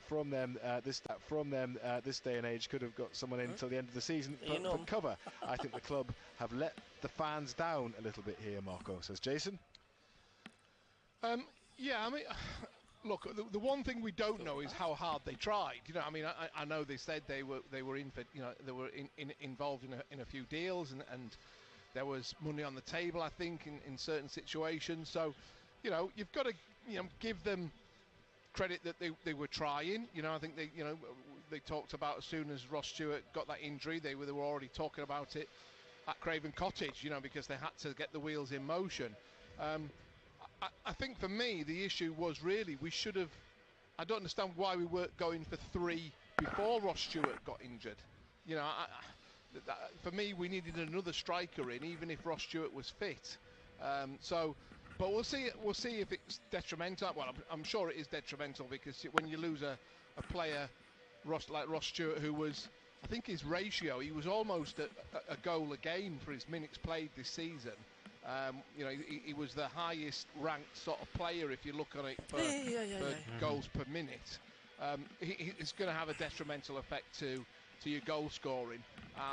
from them this day and age could have got someone in until the end of the season for cover. I think the club have let the fans down a little bit here, Marco, says Jason. Yeah, I mean, look, the one thing we don't know is how hard they tried. You know, I mean, I know they said they were in for, you know, they were involved in a few deals, and there was money on the table, I think, in certain situations. So, you know, you've got to, you know, give them credit that they were trying. You know, I think they talked about as soon as Ross Stewart got that injury, they were already talking about it at Craven Cottage, you know, because they had to get the wheels in motion. I think for me the issue was really we should have. I don't understand why we weren't going for 3 before Ross Stewart got injured. You know, for me we needed another striker in, even if Ross Stewart was fit. But we'll see. We'll see if it's detrimental. Well, I'm sure it is detrimental, because when you lose a player like Ross Stewart, who was, I think his ratio, he was almost a goal a game for his minutes played this season. You know, he was the highest ranked sort of player if you look on it for goals per minute. It's going to have a detrimental effect to your goal scoring,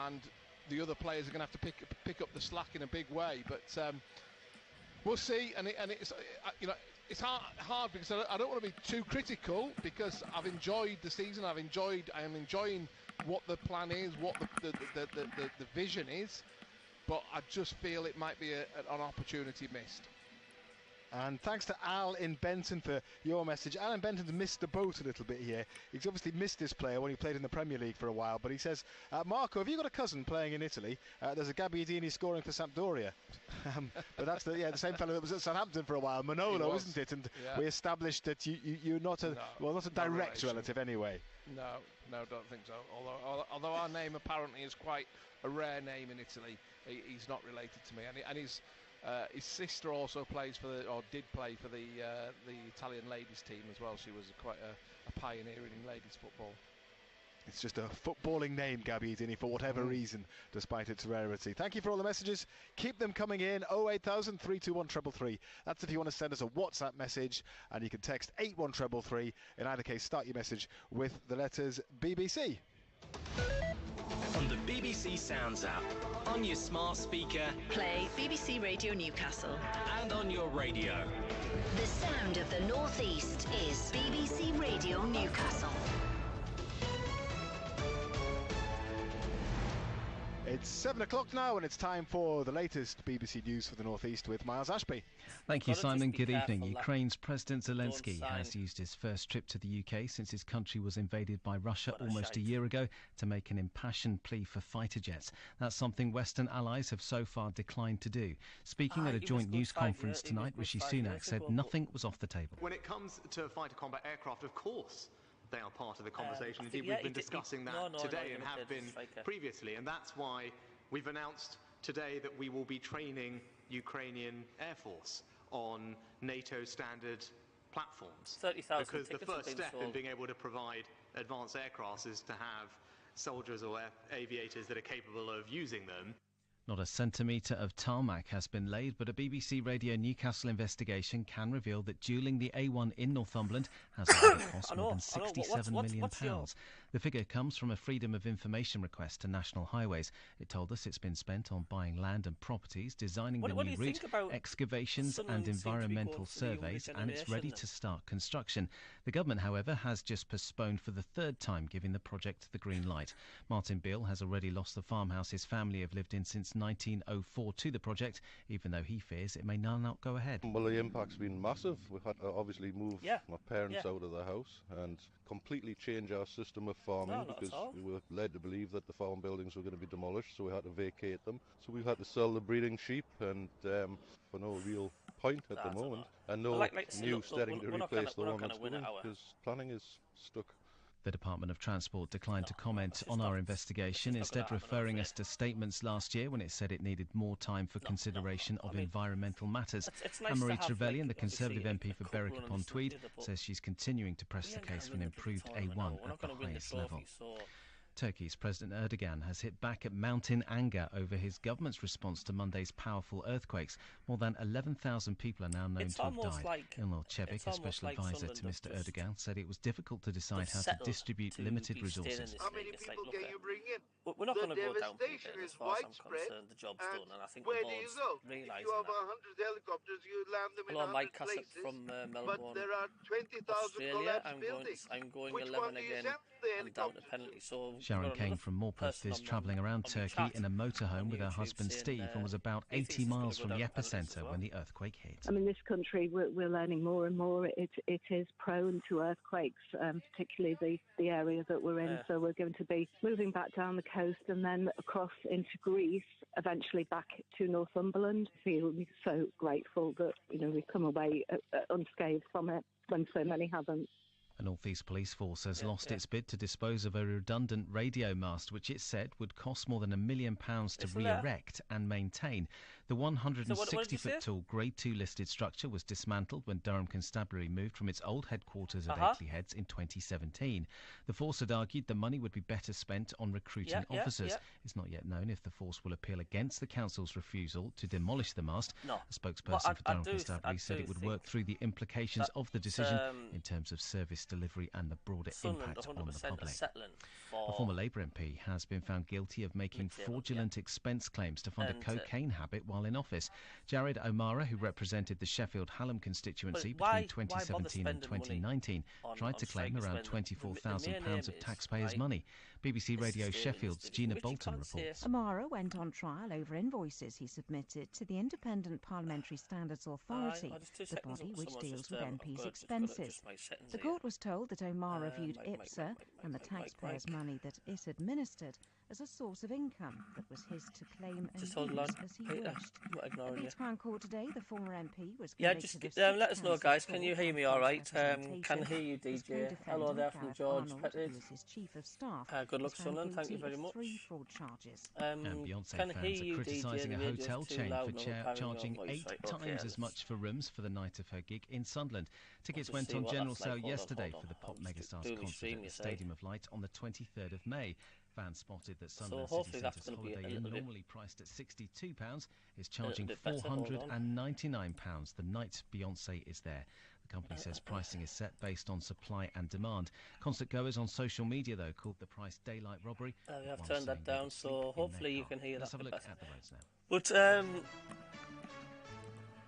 and the other players are going to have to pick up the slack in a big way. But we'll see, and it's you know, it's hard because I don't want to be too critical, because I've enjoyed the season. I am enjoying what the plan is, what the vision is. But I just feel it might be an opportunity missed. And thanks to Al in Benton for your message. Al in Benton's missed the boat a little bit here. He's obviously missed this player when he played in the Premier League for a while. But he says, Marco, have you got a cousin playing in Italy? There's a Gabbiadini scoring for Sampdoria. But that's the same fellow that was at Southampton for a while, Manolo, isn't it? And we established that you're not a direct relative anyway. No, don't think so. Although our name apparently is quite a rare name in Italy, he's not related to me. And his sister also did play for the Italian ladies team as well. She was quite a pioneer in ladies football. It's just a footballing name, Gabbiadini, for whatever reason, despite its rarity. Thank you for all the messages. Keep them coming in. 08000 321 333. That's if you want to send us a WhatsApp message, and you can text 81333. In either case, start your message with the letters BBC. On the BBC Sounds app, on your smart speaker, play BBC Radio Newcastle, and on your radio. The sound of the North East is BBC Radio Newcastle. It's 7 o'clock now, and it's time for the latest BBC News for the North East with Miles Ashby. Thank you, Simon. Good evening. Ukraine's President Zelensky has used his first trip to the UK since his country was invaded by Russia almost a year ago to make an impassioned plea for fighter jets. That's something Western allies have so far declined to do. Speaking at a joint news conference tonight, Rishi Sunak said nothing was off the table. When it comes to fighter combat aircraft, of course, they are part of the conversation. Indeed, we've been discussing that today and have been previously, and that's why we've announced today that we will be training Ukrainian Air Force on NATO standard platforms. Because the first step in being able to provide advanced aircraft is to have soldiers or aviators that are capable of using them. Not a centimetre of tarmac has been laid, but a BBC Radio Newcastle investigation can reveal that duelling the A1 in Northumberland has already cost more than £67 million. The figure comes from a Freedom of Information request to National Highways. It told us it's been spent on buying land and properties, designing the new route, excavations and environmental surveys, and it's ready to start construction. The government, however, has just postponed for the third time, giving the project the green light. Martin Beale has already lost the farmhouse his family have lived in since 1904 to the project, even though he fears it may now not go ahead. Well, the impact's been massive. We had to obviously move my parents out of the house and completely change our system of farming because we were led to believe that the farm buildings were going to be demolished, so we had to vacate them. So we've had to sell the breeding sheep, and for no real point at the moment, and no new steading to replace the one that's going, because planning is stuck. The Department of Transport declined to comment on our investigation, instead referring us to statements last year when it said it needed more time for consideration of environmental matters. Anne-Marie Trevelyan, the Conservative MP for Berwick-upon-Tweed, says she's continuing to press the case for an improved A1 at the highest level. Turkey's President Erdogan has hit back at mounting anger over his government's response to Monday's powerful earthquakes. More than 11,000 people are now known to have died. Ilnur Çevik, a special advisor to Mr Erdogan, said it was difficult to decide how to distribute limited resources. How many people can you bring in? We're not going to go down as far as I'm concerned. The job's done, and I think the board's realising you have 100 helicopters, you land them in 100 places. From Melbourne, but there are 20,000 Australia. buildings. I'm going Which 11 again and down to penalty. So Sharon Kane from Morpeth is travelling around Turkey in a motorhome with her husband Steve and was about 80 miles from the epicentre when the earthquake hit. I mean, this country, we're learning more and more. It is prone to earthquakes, particularly the area that we're in. So we're going to be moving back down the coast and then across into Greece, eventually back to Northumberland. I feel so grateful that, we've come away unscathed from it when so many haven't. A North East Police Force has lost its bid to dispose of a redundant radio mast, which it said would cost more than £1 million to re-erect and maintain. The 160-foot tall Grade 2 listed structure was dismantled when Durham Constabulary moved from its old headquarters at Akeley Heads in 2017. The force had argued the money would be better spent on recruiting officers. It's not yet known if the force will appeal against the council's refusal to demolish the mast. A spokesperson for Durham Constabulary said it would work through the implications of the decision in terms of service delivery and the broader impact on the public. A former Labour MP has been found guilty of making fraudulent expense claims to fund a cocaine habit while in office. Jared O'Mara, who represented the Sheffield Hallam constituency between 2017 and 2019, tried to claim around £24,000 of taxpayers' money. BBC Radio Sheffield's Gina Bolton reports. O'Mara went on trial over invoices he submitted to the Independent Parliamentary Standards Authority, the body which deals with MPs' expenses. The court was told that O'Mara viewed IPSA and the taxpayers' money that it administered as a source of income that was his to claim and use as he wished. At Leeds Crown Court today, the former MP was convicted of let us know, guys. Can you hear me all right? Can hear you, DJ. Hello there from George Pettit. His chief of staff. Good luck, Sunderland. Thank you very much. 3 fraud charges. And Beyonce fans are criticising a hotel chain for charging 8 times as much for rooms for the night of her gig in Sunderland. Tickets went on general sale yesterday for the pop megastar's concert at the Stadium of Light on the 23rd of May. Fans spotted that Sunderland City Centre's Holiday Inn, normally priced at £62, is charging £499 the night Beyonce is there. The company says pricing is set based on supply and demand. Concert goers on social media, though, called the price daylight robbery. We have turned that down, so hopefully you can hear that. Let's have a look at the roads now. But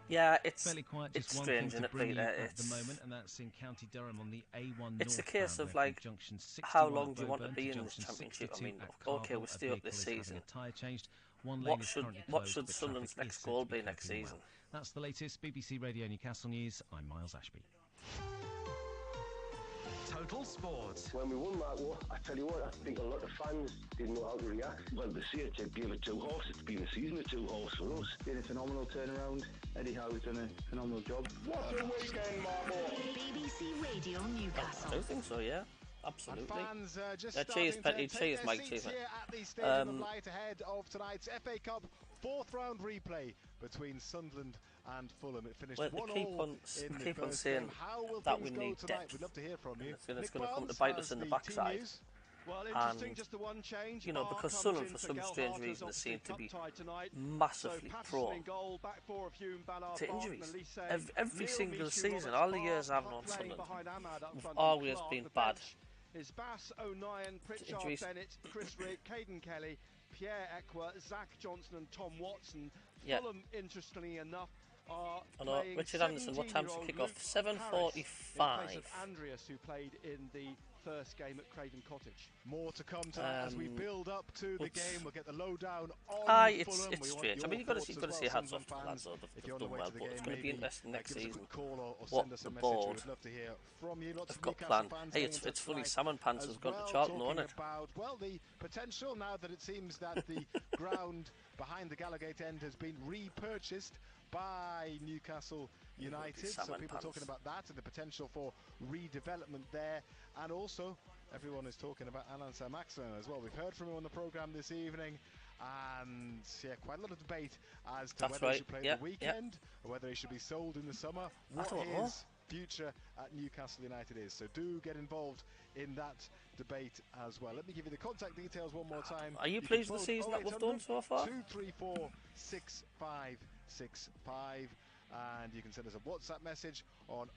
yeah, it's fairly quiet. Just one strange, thing to bring you at the moment, and that's in County Durham on the A1 It's a case of like, how long do you want to be in this championship? I mean, okay, we'll stay up this season. What should Sunderland's next goal be next season? That's the latest BBC Radio Newcastle news. I'm Miles Ashby. Total Sport. When we won that war, I tell you what, I think a lot of fans didn't know how to react. Well, they say to give it 2 horse, it's been a season of 2 horse for us. Been a phenomenal turnaround. Eddie Howe's done a phenomenal job. What a weekend, Marble! BBC Radio Newcastle. I do think so, yeah. Absolutely. And fans just cheers, Petty. Cheers, Mike. Cheers, here at the Stadium of Light ahead of tonight's FA Cup 4th round replay between Sunderland and Fulham. It finished 1-1 in the first game. How will things go tonight? We'd love to hear from you. It's going to come to bite us in the backside. Well, interesting, just the one change. You know, because Sunderland, for some strange reason, seem to be massively prone to injuries. Every single season, all the years I've known Sunderland, we've always been bad. Is Bass, O'Nien, Pritchard, Bennett, Chris Rigg, Caden Kelly, Pierre Eckwer, Zach Johnson and Tom Watson. Fulham, interestingly enough, are playing Richard Anderson, what time's the kick-off? 7:45. Andreas, who played in the first game at Craven Cottage. More to come tonight as we build up to the game. We'll get the lowdown on Fulham. It's strange. I mean, you've got to see hats off to the lads, though. They've done well, but it's going to be interesting next season. What the board have got planned. Hey, it's funny, Salmon Pants has gone to Charlton, isn't it? Well, the potential now that it seems that the ground behind the Gallowgate end has been repurchased by Newcastle United, so people are talking about that and the potential for redevelopment there. And also everyone is talking about Alan Saint-Maximin as well. We've heard from him on the programme this evening, and quite a lot of debate as to whether he should play the weekend or whether he should be sold in the summer. What is future at Newcastle United is. So do get involved in that debate as well. Let me give you the contact details one more time. Are you pleased with the season that we've done so far? 234 6565, and you can send us a WhatsApp message on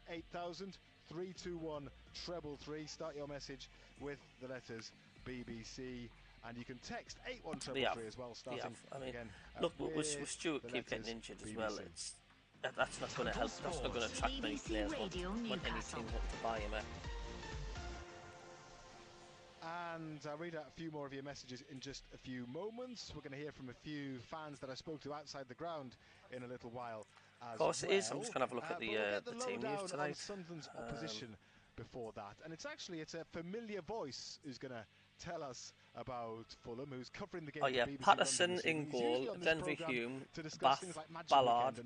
08000 321 333. Start your message with the letters BBC. And you can text 81333 as well, starting again. Look, with Stuart keep getting injured as well. That's not going to help. That's not going to attract many players when any team want to buy him. And I'll read out a few more of your messages in just a few moments. We're going to hear from a few fans that I spoke to outside the ground in a little while. Of course it is. I'm just going to have a look at the team news tonight. Sunderland's opposition before that, and it's a familiar voice who's going to tell us about Fulham, who's covering the game. Oh yeah, Patterson in goal, Denver Hume, Bath, Ballard,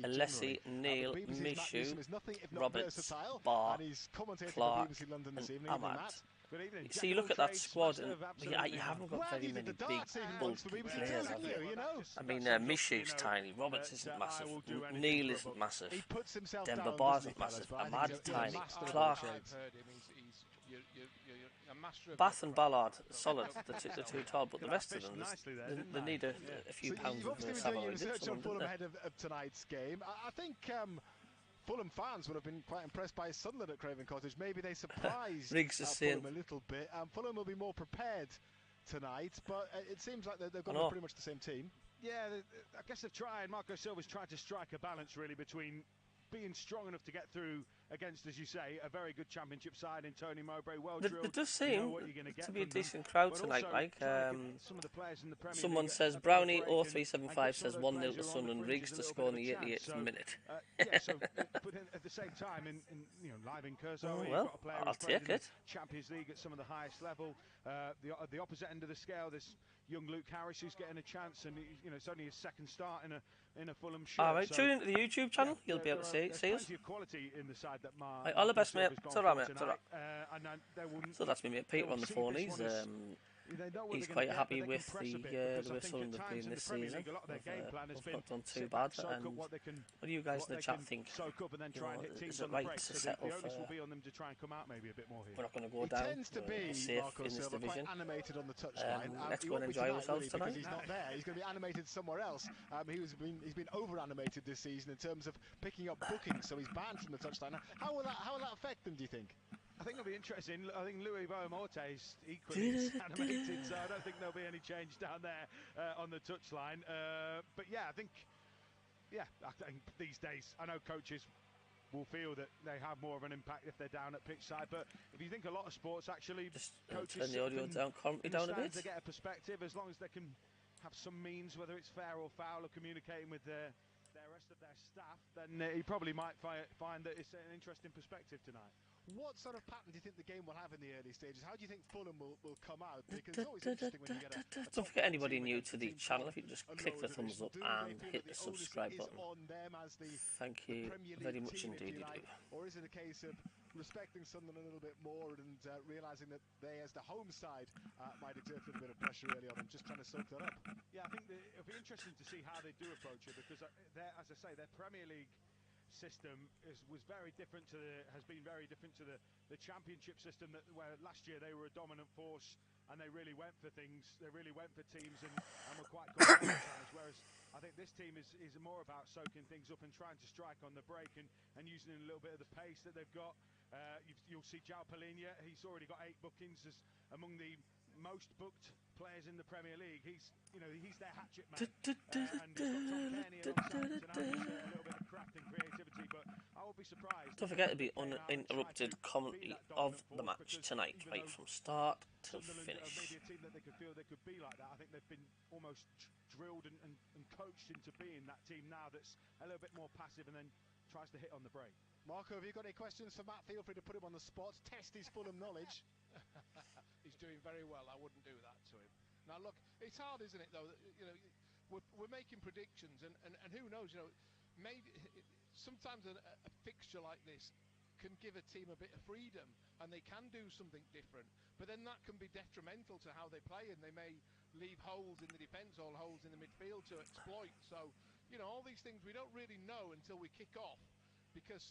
Alessi, Neil, Mishu, Roberts, Barr, Clark, and Ahmad. See, you look at that squad, and you haven't got very many big, bulky players, have you? I mean, Mishu's tiny, Roberts isn't massive, Neil isn't massive, Denver Barr isn't massive, Ahmad's tiny, Clark. Bath and Ballard, solid, the two tall, but the rest of them, they need a few pounds of research on Fulham ahead of tonight's game. I think Fulham fans would have been quite impressed by Sunderland at Craven Cottage. Maybe they surprised Fulham a little bit. Fulham will be more prepared tonight, but it seems like they've got pretty much the same team. Yeah, I guess they've tried. Marco Silva's tried to strike a balance really between being strong enough to get through against, as you say, a very good championship side in Tony Mowbray, well drilled. There does seem to be a decent crowd tonight, Mike. Someone says Brownie 0375 says 1-0 to Sunderland, Riggs to score in the 88th minute. But at the same time, live in Curzon, you've got a player I'll take it. Champions League at some of the highest level. The opposite end of the scale, this young Luke Harris who's getting a chance, and it's only his second start in a Fullham shirt. All right, tune into the YouTube channel. You'll be able to see us. Plenty of quality in the side that all the best, mate. It's all right, mate. So that's me, mate. Peter on the phone. He's quite happy with the way Sunderland have been this season. They've not done too bad. And what do you guys in the chat think? Is it right to settle for? We're not going to go down. We're safe in this division. Let's go and enjoy ourselves tonight. He's not there. He's going to be animated somewhere else. He's been over-animated this season in terms of picking up bookings, so he's banned from the touchline. How will that affect them, do you think? I think it'll be interesting. I think Louis Beaumorte is equally animated, so I don't think there'll be any change down there on the touchline. But I think these days, I know coaches will feel that they have more of an impact if they're down at pitch side. But if you think a lot of sports, actually, just coaches turn the audio down a bit to get a perspective, as long as they can have some means, whether it's fair or foul, of communicating with the rest of their staff, then he probably might find that it's an interesting perspective tonight. What sort of pattern do you think the game will have in the early stages? How do you think Fulham will come out? Because it's always interesting when you get Don't forget, anybody new to the channel, if you just click the thumbs up and hit the subscribe button. Thank you very much indeed. Or is it a case of respecting Sunderland a little bit more and realising that they, as the home side, might exert a little bit of pressure early on and just trying to soak that up? Yeah, I think it'll be interesting to see how they do approach it, because as I say, their Premier League system has been very different to the Championship system, where last year they were a dominant force and they really went for things, they really went for teams and were quite confident at times, whereas I think this team is more about soaking things up and trying to strike on the break and using a little bit of the pace that they've got. You'll see João Palhinha, he's already got 8 bookings as among the most booked players in the Premier League. He's their hatchet man. And he's got Tom Kearney alongside tonight, a little bit of craft and creativity, but I will be surprised. Don't forget to be uninterrupted commentary of the match tonight, right from start to finish. Maybe a team that they could feel they could be like that. I think they've been almost drilled and coached into being that team now that's a little bit more passive and then tries to hit on the break. Marco, have you got any questions for Matt? Feel free to put him on the spot, test his Fulham knowledge. He's doing very well. I wouldn't do that to him. Now look, it's hard, isn't it? Though we're making predictions, and who knows? Maybe sometimes a fixture like this can give a team a bit of freedom, and they can do something different. But then that can be detrimental to how they play, and they may leave holes in the defence or holes in the midfield to exploit. So all these things we don't really know until we kick off, because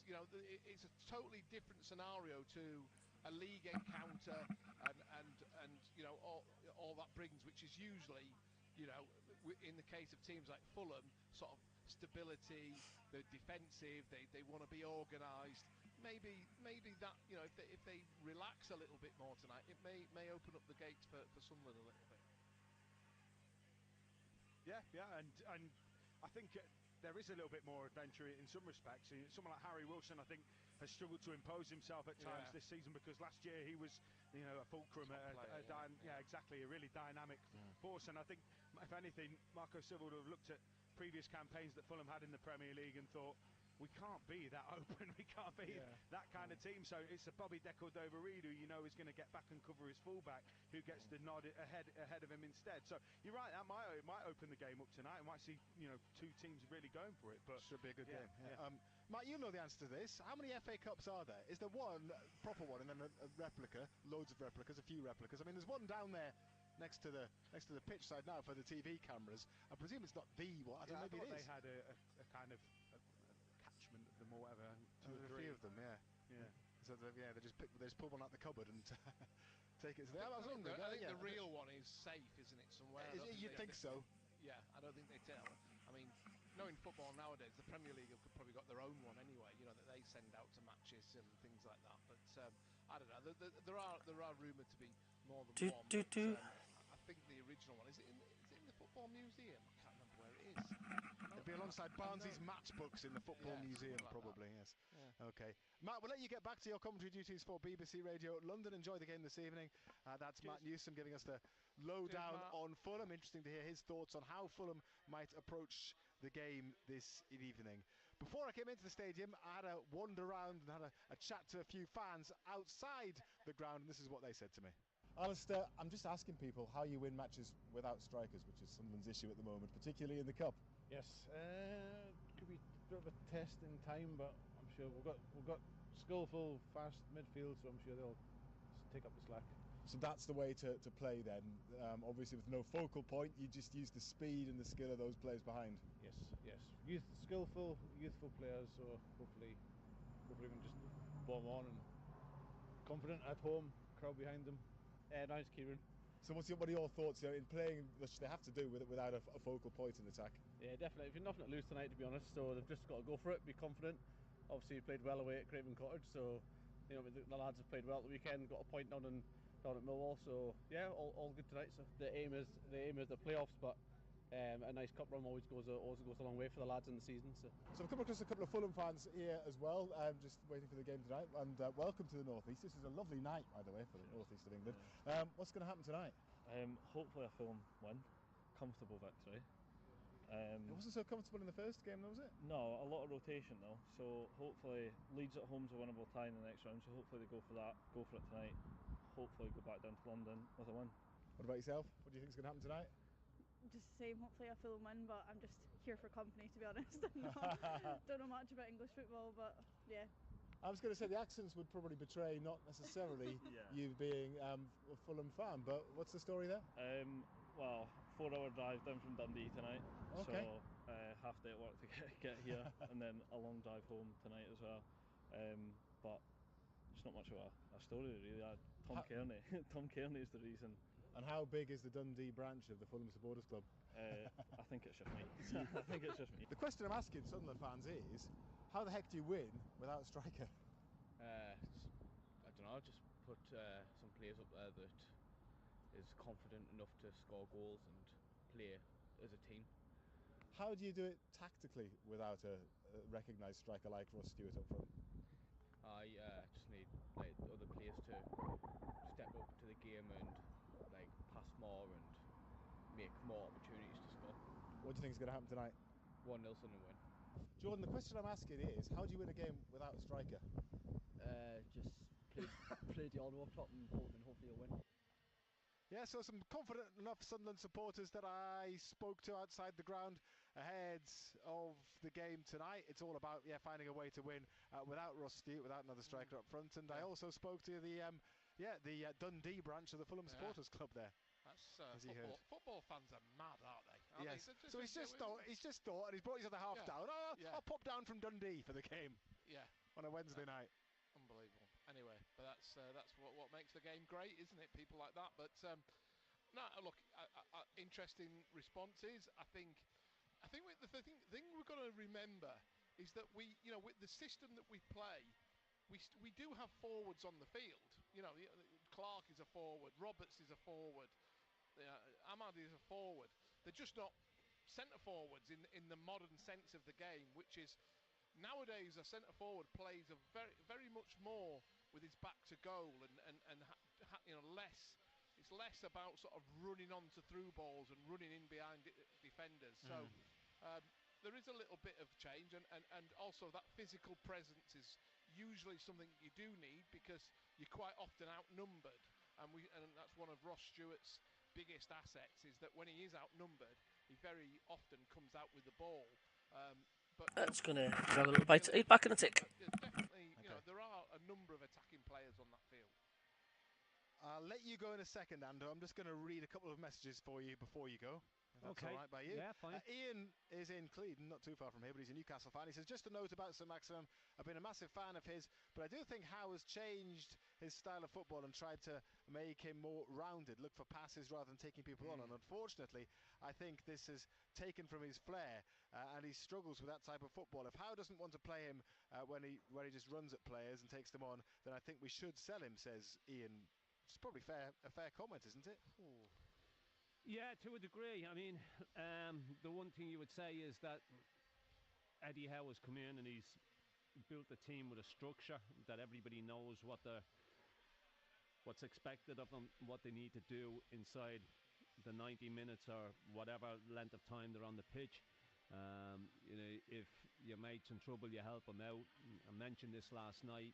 it's a totally different scenario to a league encounter and all that brings, which is usually, in the case of teams like Fulham, sort of stability. They're defensive. They want to be organised. Maybe that, if they relax a little bit more tonight, it may open up the gates for Sunderland a little bit. Yeah, and I think there is a little bit more adventure in some respects. Someone like Harry Wilson, I think, has struggled to impose himself at times this season, because last year he was, a fulcrum, exactly, a really dynamic force. And I think, if anything, Marco Silva would have looked at previous campaigns that Fulham had in the Premier League and thought, we can't be that open, we can't be that kind of team. So it's a Bobby De Cordova-Reid who is going to get back and cover his fullback, who gets the nod ahead of him instead. So you're right, that might open the game up tonight. We might see two teams really going for it. But should be a good game. Yeah. Matt, you know the answer to this. How many FA Cups are there? Is there one proper one and then a replica? Loads of replicas, a few replicas. I mean, there's one down there next to the pitch side now for the TV cameras. I presume it's not the one. I don't know, maybe it is. They had a kind of catchment of them or whatever. A few of them, yeah. So they just pull one out the cupboard and take it. I think the real one is safe, isn't it? Somewhere. You'd think so. Yeah, I don't think they tell. I mean, knowing football nowadays, the Premier League have probably got their own one anyway. That they send out to matches and things like that. But I don't know. There are rumoured to be more than one. But, I think the original one is it in the Football Museum? I can't remember where it is. It'd be alongside Barnsley's matchbooks in the Football Museum, like probably. Yes. Yeah. Okay, Matt, we'll let you get back to your commentary duties for BBC Radio London. Enjoy the game this evening. That's Matt Newsom giving us the lowdown on Fulham. Interesting to hear his thoughts on how Fulham might approach the game this evening. Before I came into the stadium, I had a wander around and had a chat to a few fans outside the ground, and this is what they said to me. Alistair, I'm just asking people how you win matches without strikers, which is Sunderland's issue at the moment, particularly in the Cup. Yes, could be a bit of a test in time, but I'm sure we've got skillful, fast midfield, so I'm sure they'll take up the slack. So that's the way to play then. Obviously, with no focal point, you just use the speed and the skill of those players behind. Yes. Skillful, youthful players. So hopefully we can just bomb on and confident at home, crowd behind them. Nice, Kieran. So what are your thoughts in playing, which they have to do without a focal point in attack? Yeah, definitely. If you're nothing to lose tonight, to be honest, so they've just got to go for it, be confident. Obviously, you played well away at Craven Cottage, so the lads have played well at the weekend. Got a point down at Millwall, so yeah, all good tonight. So the aim is the playoffs, but a nice cup run always goes a long way for the lads in the season. So I've come across a couple of Fulham fans here as well, just waiting for the game tonight. And welcome to the North East. This is a lovely night, by the way, for the North East of England. What's going to happen tonight? Hopefully a Fulham win, comfortable victory. It wasn't so comfortable in the first game, though, was it? No, a lot of rotation though. So hopefully Leeds at home's a winnable tie in the next round. So hopefully they go for that, go for it tonight. Hopefully go back down to London with a win. What about yourself? What do you think is going to happen tonight? Just the same, hopefully a Fulham win, but I'm just here for company, to be honest. Don't know much about English football, but yeah. I was going to say the accents would probably betray not necessarily you being a Fulham fan, but what's the story there? Well, 4-hour drive down from Dundee tonight, okay. So half day at work to get here, and then a long drive home tonight as well. But it's not much of a story really. Tom Kearney is the reason. And how big is the Dundee branch of the Fulham Supporters Club? I think it's just me. The question I'm asking Sunderland fans is, how the heck do you win without a striker? I don't know, just put some players up there that is confident enough to score goals and play as a team. How do you do it tactically without a recognised striker like Ross Stewart up front? I just need other players to step up to the game and pass more and make more opportunities to score. What do you think is going to happen tonight? 1-0 Sunderland win. Jordan, the question I'm asking is, how do you win a game without a striker? Just play the odd work up and hopefully you'll win. Yeah, so some confident enough Sunderland supporters that I spoke to outside the ground ahead of the game tonight. It's all about finding a way to win without Ross Stewart, without another striker up front. And I also spoke to the Dundee branch of the Fulham Supporters Club there. That's football fans are mad, aren't they? Yes. So he's just thought, and he's brought his other half down. I'll pop down from Dundee for the game. on a Wednesday night. Unbelievable. Anyway, but that's what makes the game great, isn't it? People like that. But no, look, interesting responses. I think the thing we've got to remember is that with the system that we play, we do have forwards on the field. Clark is a forward, Roberts is a forward, Ahmad is a forward. They're just not centre forwards in the modern sense of the game, which is nowadays a centre forward plays a very very much more with his back to goal and less. It's less about sort of running onto through balls and running in behind defenders. So there is a little bit of change, and also that physical presence is usually something you do need because you're quite often outnumbered, and that's one of Ross Stewart's biggest assets, is that when he is outnumbered, he very often comes out with the ball. But that's going to grab a little bite to eat back in a tick. Definitely, there are a number of attacking players on that field. I'll let you go in a second, Ando. I'm just going to read a couple of messages for you before you go. If that's all right by you. Yeah, fine. Ian is in Clevedon, not too far from here, but he's a Newcastle fan. He says, just a note about St Maximum. I've been a massive fan of his, but I do think Howe has changed his style of football and tried to make him more rounded, look for passes rather than taking people on. And unfortunately, I think this is taken from his flair, and he struggles with that type of football. If Howe doesn't want to play him where he just runs at players and takes them on, then I think we should sell him, says Ian. It's probably a fair comment, isn't it? Ooh. Yeah, to a degree. I mean, the one thing you would say is that Eddie Howe has come in and he's built a team with a structure that everybody knows what's expected of them, what they need to do inside the 90 minutes or whatever length of time they're on the pitch. If your mate's in trouble, you help him out. I mentioned this last night.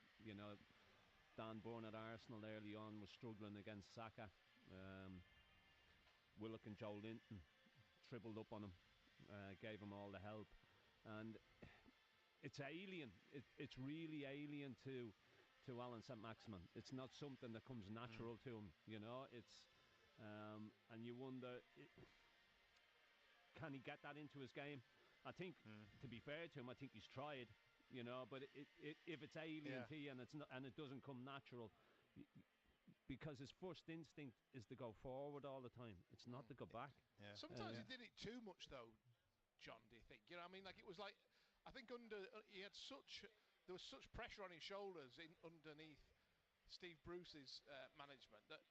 Dan Burn at Arsenal early on was struggling against Saka. Willock and Joe Linton tripled up on him, gave him all the help, and it's alien. It's really alien to Alan St Maximin. It's not something that comes natural to him. It's and you wonder, can he get that into his game? I think, to be fair to him, I think he's tried. But if it's alien to you and it doesn't come natural, because his first instinct is to go forward all the time. It's not to go back. Yeah. Sometimes he did it too much, though, John. Do you think? I mean, like it was like, I think there was such pressure on his shoulders underneath Steve Bruce's management that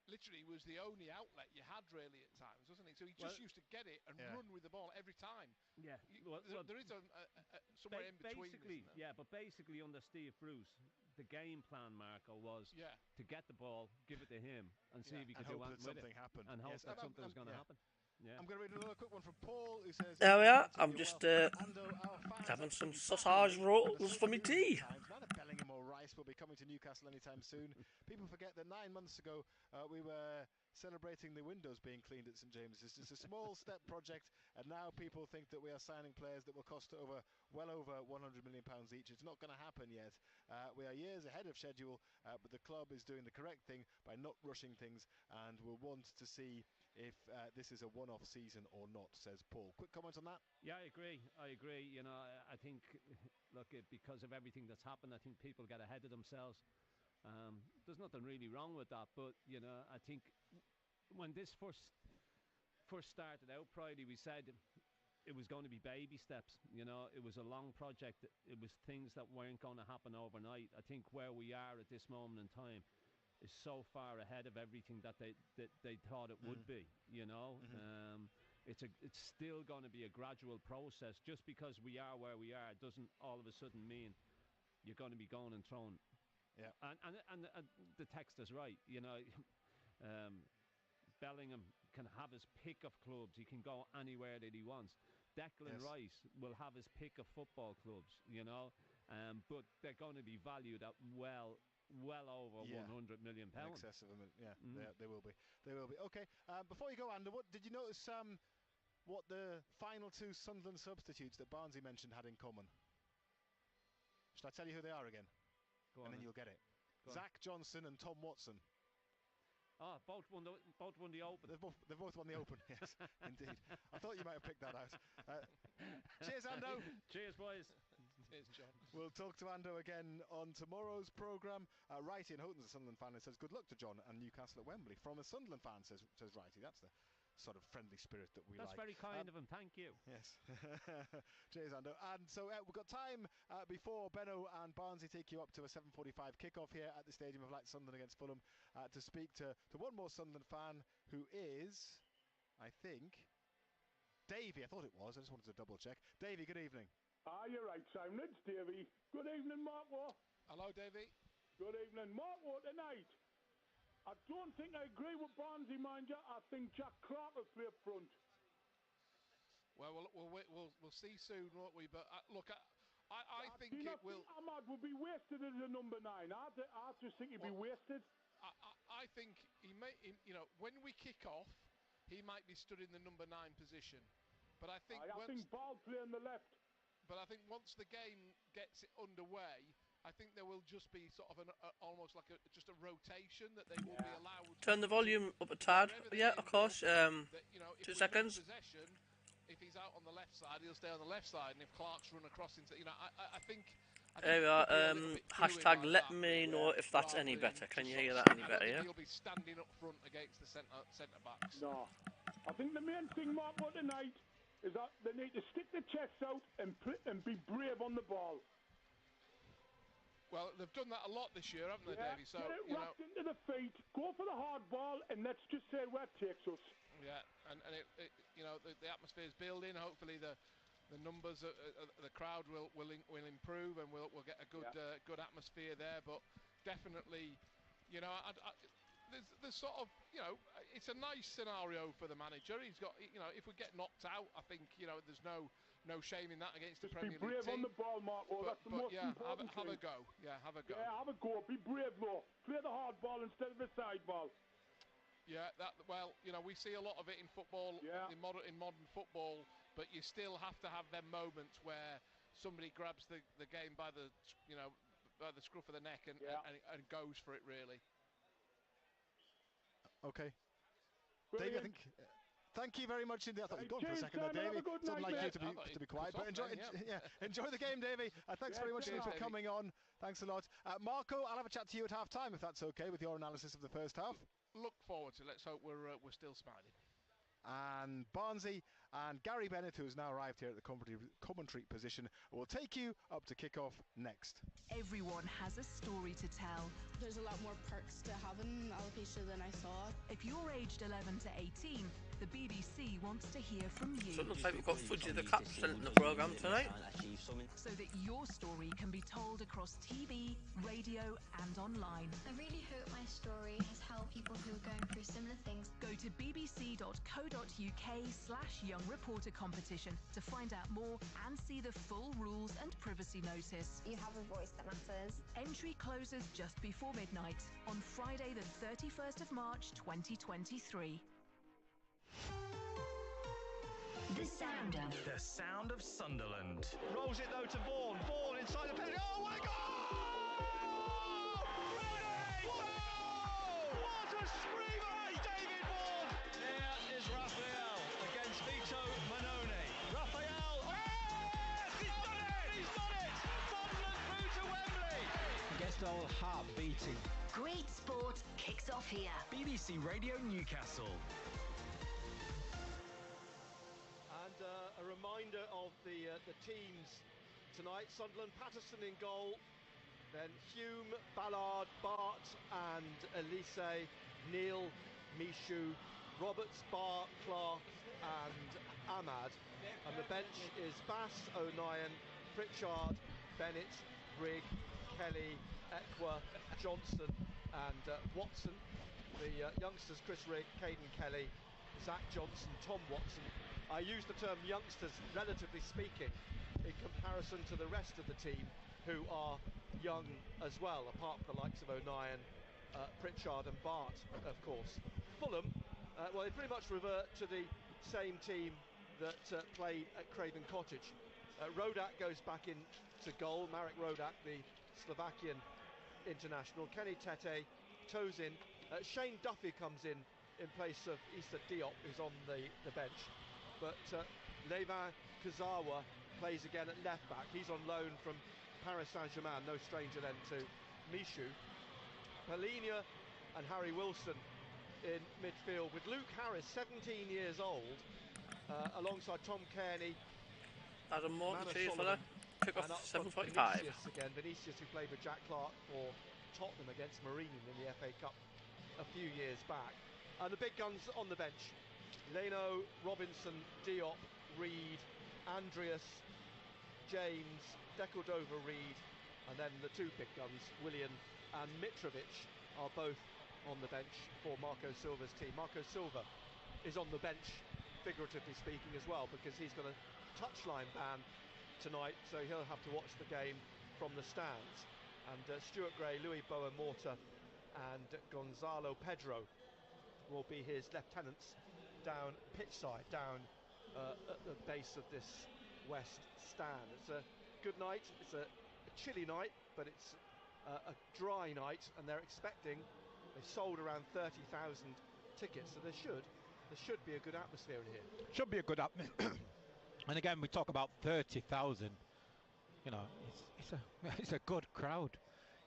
literally was the only outlet you had really at times, wasn't he? So he just used to get it and run with the ball every time. Yeah. There is somewhere in between. Basically, but basically under Steve Bruce, the game plan, Marco, was to get the ball, give it to him, and see if he could do something happen. And hope that something was going to happen. Yeah. I'm going to read another quick one from Paul, who says... There we are. I'm just having some sausage rolls for me tea. Neither Bellingham or Rice will be coming to Newcastle anytime soon. People forget that 9 months ago we were celebrating the windows being cleaned at St James's. It's just a small step project, and now people think that we are signing players that will cost well over £100 million each. It's not going to happen yet. We are years ahead of schedule, but the club is doing the correct thing by not rushing things, and we'll want to see if this is a one-off season or not, says Paul. Quick comment on that? Yeah, I agree. I think, look, because of everything that's happened, I think people get ahead of themselves. There's nothing really wrong with that, but, I think when this first started out, Friday, we said it was going to be baby steps. It was a long project. It was things that weren't going to happen overnight. I think where we are at this moment in time is so far ahead of everything that they thought it would be. It's still going to be a gradual process. Just because we are where we are doesn't all of a sudden mean you're going to be going and throwing. Yeah. And the text is right. Bellingham can have his pick of clubs. He can go anywhere that he wants. Declan Rice will have his pick of football clubs, but they're going to be valued at well over £100 million. In excess of $1 million. They will be. Okay, before you go, Ander, did you notice what the final two Sunderland substitutes that Barnsley mentioned had in common? Should I tell you who they are again? Then you'll get it. Zach Johnson and Tom Watson. Oh, both won the Open. They've both won the Open, yes, indeed. I thought you might have picked that out. Cheers, Ando. Cheers, boys. Cheers, John. We'll talk to Ando again on tomorrow's programme. Righty and Houghton's a Sunderland fan and says, good luck to John and Newcastle at Wembley. From a Sunderland fan, says Righty. That's the sort of friendly spirit that we That's like. That's very kind of him, thank you. Yes. Cheers, Ando. And so we've got time before Benno and Barnsley take you up to a 7:45 kickoff here at the Stadium of Light, Sunderland against Fulham, to speak to one more Sunderland fan who is, I think, Davey. I thought it was. I just wanted to double check. Davey, good evening. You're right, Simon. It's Davey. Good evening, Marco. Hello, Davey. Good evening, Marco. Tonight, I don't think I agree with Barnsley, mind you. I think Jack Clark will play up front. Well, we'll see soon, won't we? But look, I think it will. Ahmad will be wasted as a number 9. I just think he'll be wasted. I think he may. When we kick off, he might be stood in the number 9 position. But I think I think Ball play on the left. But I think once the game gets underway, I think there will just be sort of almost like just a rotation that they will be allowed. Turn the volume up a tad. Yeah, of course. 2 seconds. If he's out on the left side, he'll stay on the left side, and if Clark's run across into, I think. There we are. Hashtag let me know if that's any better. Can you hear that any better? Yeah. He'll be standing up front against the centre backs. No, I think the main thing, Marco, tonight is that they need to stick the chest out and be brave on the ball. Well, they've done that a lot this year, haven't they, Davey? So get it wrapped into the feet, go for the hard ball, and let's just say where it takes us. Yeah, and the atmosphere is building. Hopefully, the numbers, the crowd will improve, and we'll get a good atmosphere there. But definitely, there's sort of, it's a nice scenario for the manager. He's got, if we get knocked out, I think, there's no shame in that against the Premier League team. Be brave on the ball, Marco. That's the most important thing. Have a go. Yeah, have a go. Yeah, have a go. Be brave, though. Play the hard ball instead of the side ball. Yeah, we see a lot of it in football, in modern football, but you still have to have them moments where somebody grabs the game by the scruff of the neck and goes for it, really. Okay. Brilliant. Davey, I think. Thank you very much indeed. I thought you'd gone for a second there, Davey. It's unlike you to be quiet, but enjoy the game, Davey. Thanks very much for coming on. Thanks a lot, Marco. I'll have a chat to you at half time if that's okay with your analysis of the first half. Look forward to it. Let's hope we're still smiling. And Barnsley and Gary Bennett, who has now arrived here at the commentary position, will take you up to kick-off next. Everyone has a story to tell. There's a lot more perks to having alopecia than I thought. If you're aged 11 to 18, the BBC wants to hear from you. So it looks like we've got Fudgy the Cat sent in the programme tonight. So that your story can be told across TV, radio and online. I really hope my story has helped people who are going through similar things. Go to bbc.co.uk/young reporter competition to find out more and see the full rules and privacy notice. You have a voice that matters. Entry closes just before midnight on Friday the 31st of March 2023. The sound of Sunderland. Rolls it though to Vaughan. Vaughan inside the penalty. Oh, what a goal! Whoa! What a screamer! David Vaughan. Here is Raphael against Vito Manone. Raphael. Oh! He's done it! He's done it! Sunderland through to Wembley. Gets the whole heart beating. Great sport kicks off here. BBC Radio Newcastle. And a reminder of the teams tonight. Sunderland, Patterson in goal. Then Hume, Ballard, Bart and Elise, Neil, Mishu, Roberts, Barr, Clark and Ahmad. And the bench is Bass, O'Nien, Pritchard, Bennett, Rigg, Kelly, Ekwa, Johnson and Watson. The youngsters, Chris Rigg, Caden Kelly, Zach Johnson, Tom Watson. I use the term youngsters, relatively speaking, in comparison to the rest of the team who are young as well, apart from the likes of O'Nien, Pritchard and Bart, of course. Fulham, well, they pretty much revert to the same team that played at Craven Cottage. Rodak goes back into goal, Marek Rodak, the Slovakian international. Kenny Tete toes in. Shane Duffy comes in place of Issa Diop, who's on the bench. But Levin Kazawa plays again at left back. He's on loan from Paris Saint-Germain, no stranger then to Michu. Palhinha and Harry Wilson in midfield, with Luke Harris, 17 years old, alongside Tom Kearney, Adam Morton, cheers for that. Took off 7.5. Vinicius, who played with Jack Clark for Tottenham against Marine in the FA Cup a few years back. And the big guns on the bench: Leno, Robinson, Diop, Reed, Andreas, James, Decordova-Reid, and then the two big guns, Willian and Mitrovic, are both on the bench for Marco Silva's team. Marco Silva is on the bench, figuratively speaking, as well, because he's got a touchline ban tonight, so he'll have to watch the game from the stands. And Stuart Gray, Louis Boa-Morta and Gonzalo Pedro will be his lieutenants down pitch side, down at the base of this west stand. It's a good night, it's a chilly night, but it's a dry night, and they're expecting, they've sold around 30,000 tickets, so there should be a good atmosphere in here. Should be a good atmosphere. And again, we talk about 30,000. You know, it's a good crowd.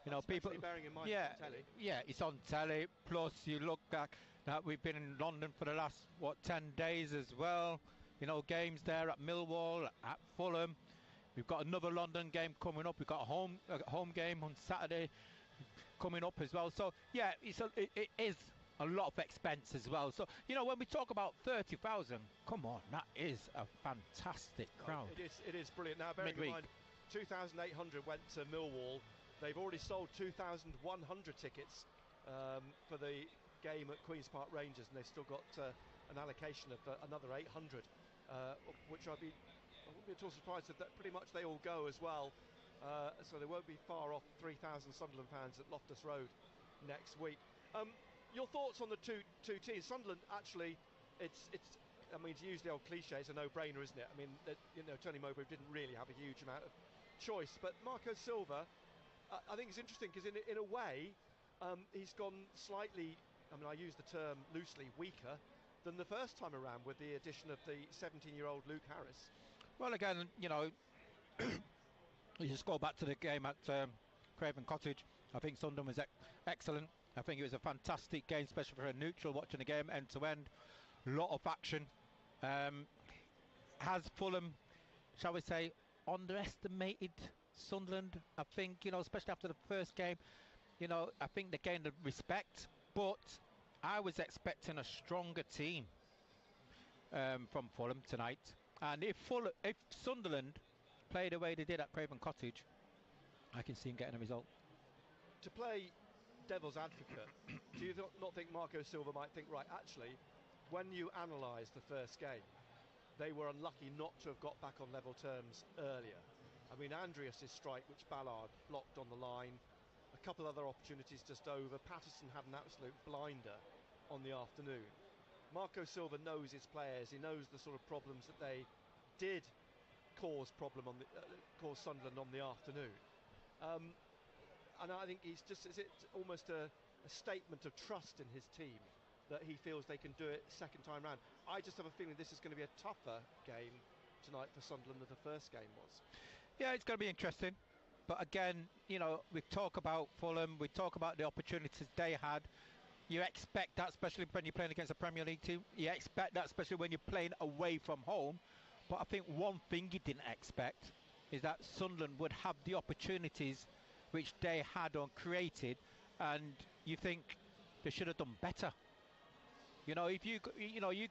You know, especially people. Bearing in mind, yeah, it's on telly. Yeah, it's on telly. Plus, you look back that we've been in London for the last 10 days as well. You know, games there at Millwall, at Fulham. We've got another London game coming up. We've got a home game on Saturday coming up as well. So yeah, it is a lot of expense as well. So, you know, when we talk about 30,000, come on, that is a fantastic crowd. It is brilliant. Now, bearing in mind, 2,800 went to Millwall. They've already sold 2,100 tickets for the game at Queen's Park Rangers, and they've still got an allocation of another 800, which I wouldn't be at all surprised if that pretty much they all go as well. So they won't be far off 3,000 Sunderland fans at Loftus Road next week. Your thoughts on the two teams? Sunderland, actually, it's. I mean, to use the old cliche, it's a no-brainer, isn't it? I mean, you know, Tony Mowbray didn't really have a huge amount of choice, but Marco Silva, I think it's interesting because in a way, he's gone slightly. I mean, I use the term loosely, weaker than the first time around with the addition of the 17-year-old Luke Harris. Well, again, you know, you just go back to the game at Craven Cottage. I think Sunderland was excellent. I think it was a fantastic game, especially for a neutral watching the game end to end. A lot of action. Has Fulham, shall we say, underestimated Sunderland? I think, you know, especially after the first game, you know, I think they gained the respect, but I was expecting a stronger team from Fulham tonight. And if Sunderland play the way they did at Craven Cottage, I can see them getting a result. To play devil's advocate, do you not think Marco Silva might think, right, actually, when you analyse the first game, they were unlucky not to have got back on level terms earlier. I mean, Andreas' strike, which Ballard blocked on the line, a couple other opportunities just over. Patterson had an absolute blinder on the afternoon. Marco Silva knows his players. He knows the sort of problems that they did cause Sunderland on the afternoon. And I think is it almost a statement of trust in his team that he feels they can do it second time round. I just have a feeling this is going to be a tougher game tonight for Sunderland than the first game was. Yeah, it's going to be interesting. But again, you know, we talk about Fulham, we talk about the opportunities they had. You expect that, especially when you're playing against a Premier League team. You expect that, especially when you're playing away from home. But I think one thing you didn't expect is that Sunderland would have the opportunities which they had created, and you think they should have done better. You know, if you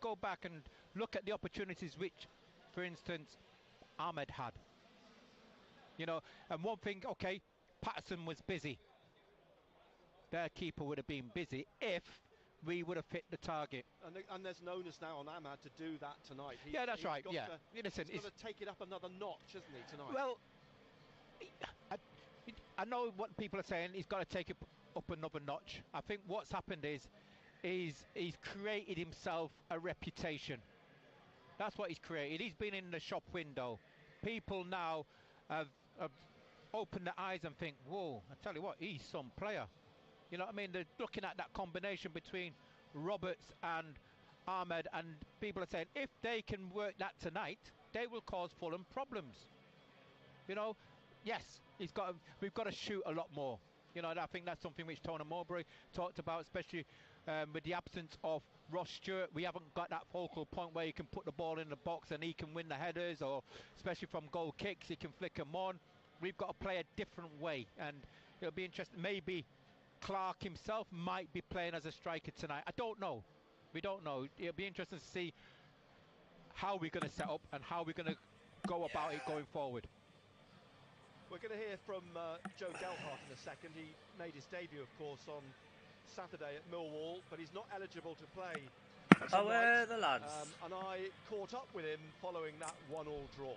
go back and look at the opportunities which, for instance, Ahmed had. You know, and one thing, okay, Patterson was busy. Their keeper would have been busy if we would have hit the target. And there's an onus now on Ahmad to do that tonight. Yeah, that's right. Yeah, listen, he's got to take it up another notch, isn't he, tonight? Well, I know what people are saying. He's got to take it up another notch. I think what's happened is he's created himself a reputation. That's what he's created. He's been in the shop window. People now have opened their eyes and think, whoa, I tell you what, he's some player. You know what I mean? They're looking at that combination between Roberts and Ahmed, and people are saying if they can work that tonight, they will cause Fulham problems. You know, yes, we've got to shoot a lot more. You know, and I think that's something which Tony Mowbray talked about, especially with the absence of Ross Stewart. We haven't got that focal point where he can put the ball in the box and he can win the headers, or especially from goal kicks, he can flick them on. We've got to play a different way, and it'll be interesting. Maybe Clark himself might be playing as a striker tonight. I don't know. We don't know. It'll be interesting to see how we're going to set up and how we're going to go about it going forward. We're going to hear from Joe Gelhardt in a second. He made his debut, of course, on Saturday at Millwall, but he's not eligible to play tonight. The lads. And I caught up with him following that 1-1 draw.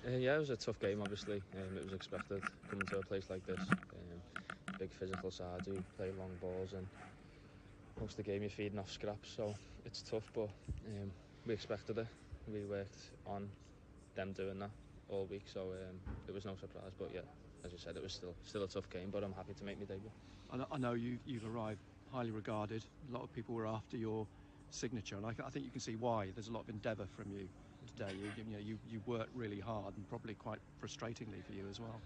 Yeah, it was a tough game, obviously. It was expected coming to a place like this. Big physical side who play long balls, and most of the game you're feeding off scraps, so it's tough, but we expected it. We worked on them doing that all week, so it was no surprise. But yeah, as you said, it was still a tough game, but I'm happy to make my debut. I know you've arrived highly regarded. A lot of people were after your signature, and I think you can see why. There's a lot of endeavour from you today. You worked really hard, and probably quite frustratingly for you as well.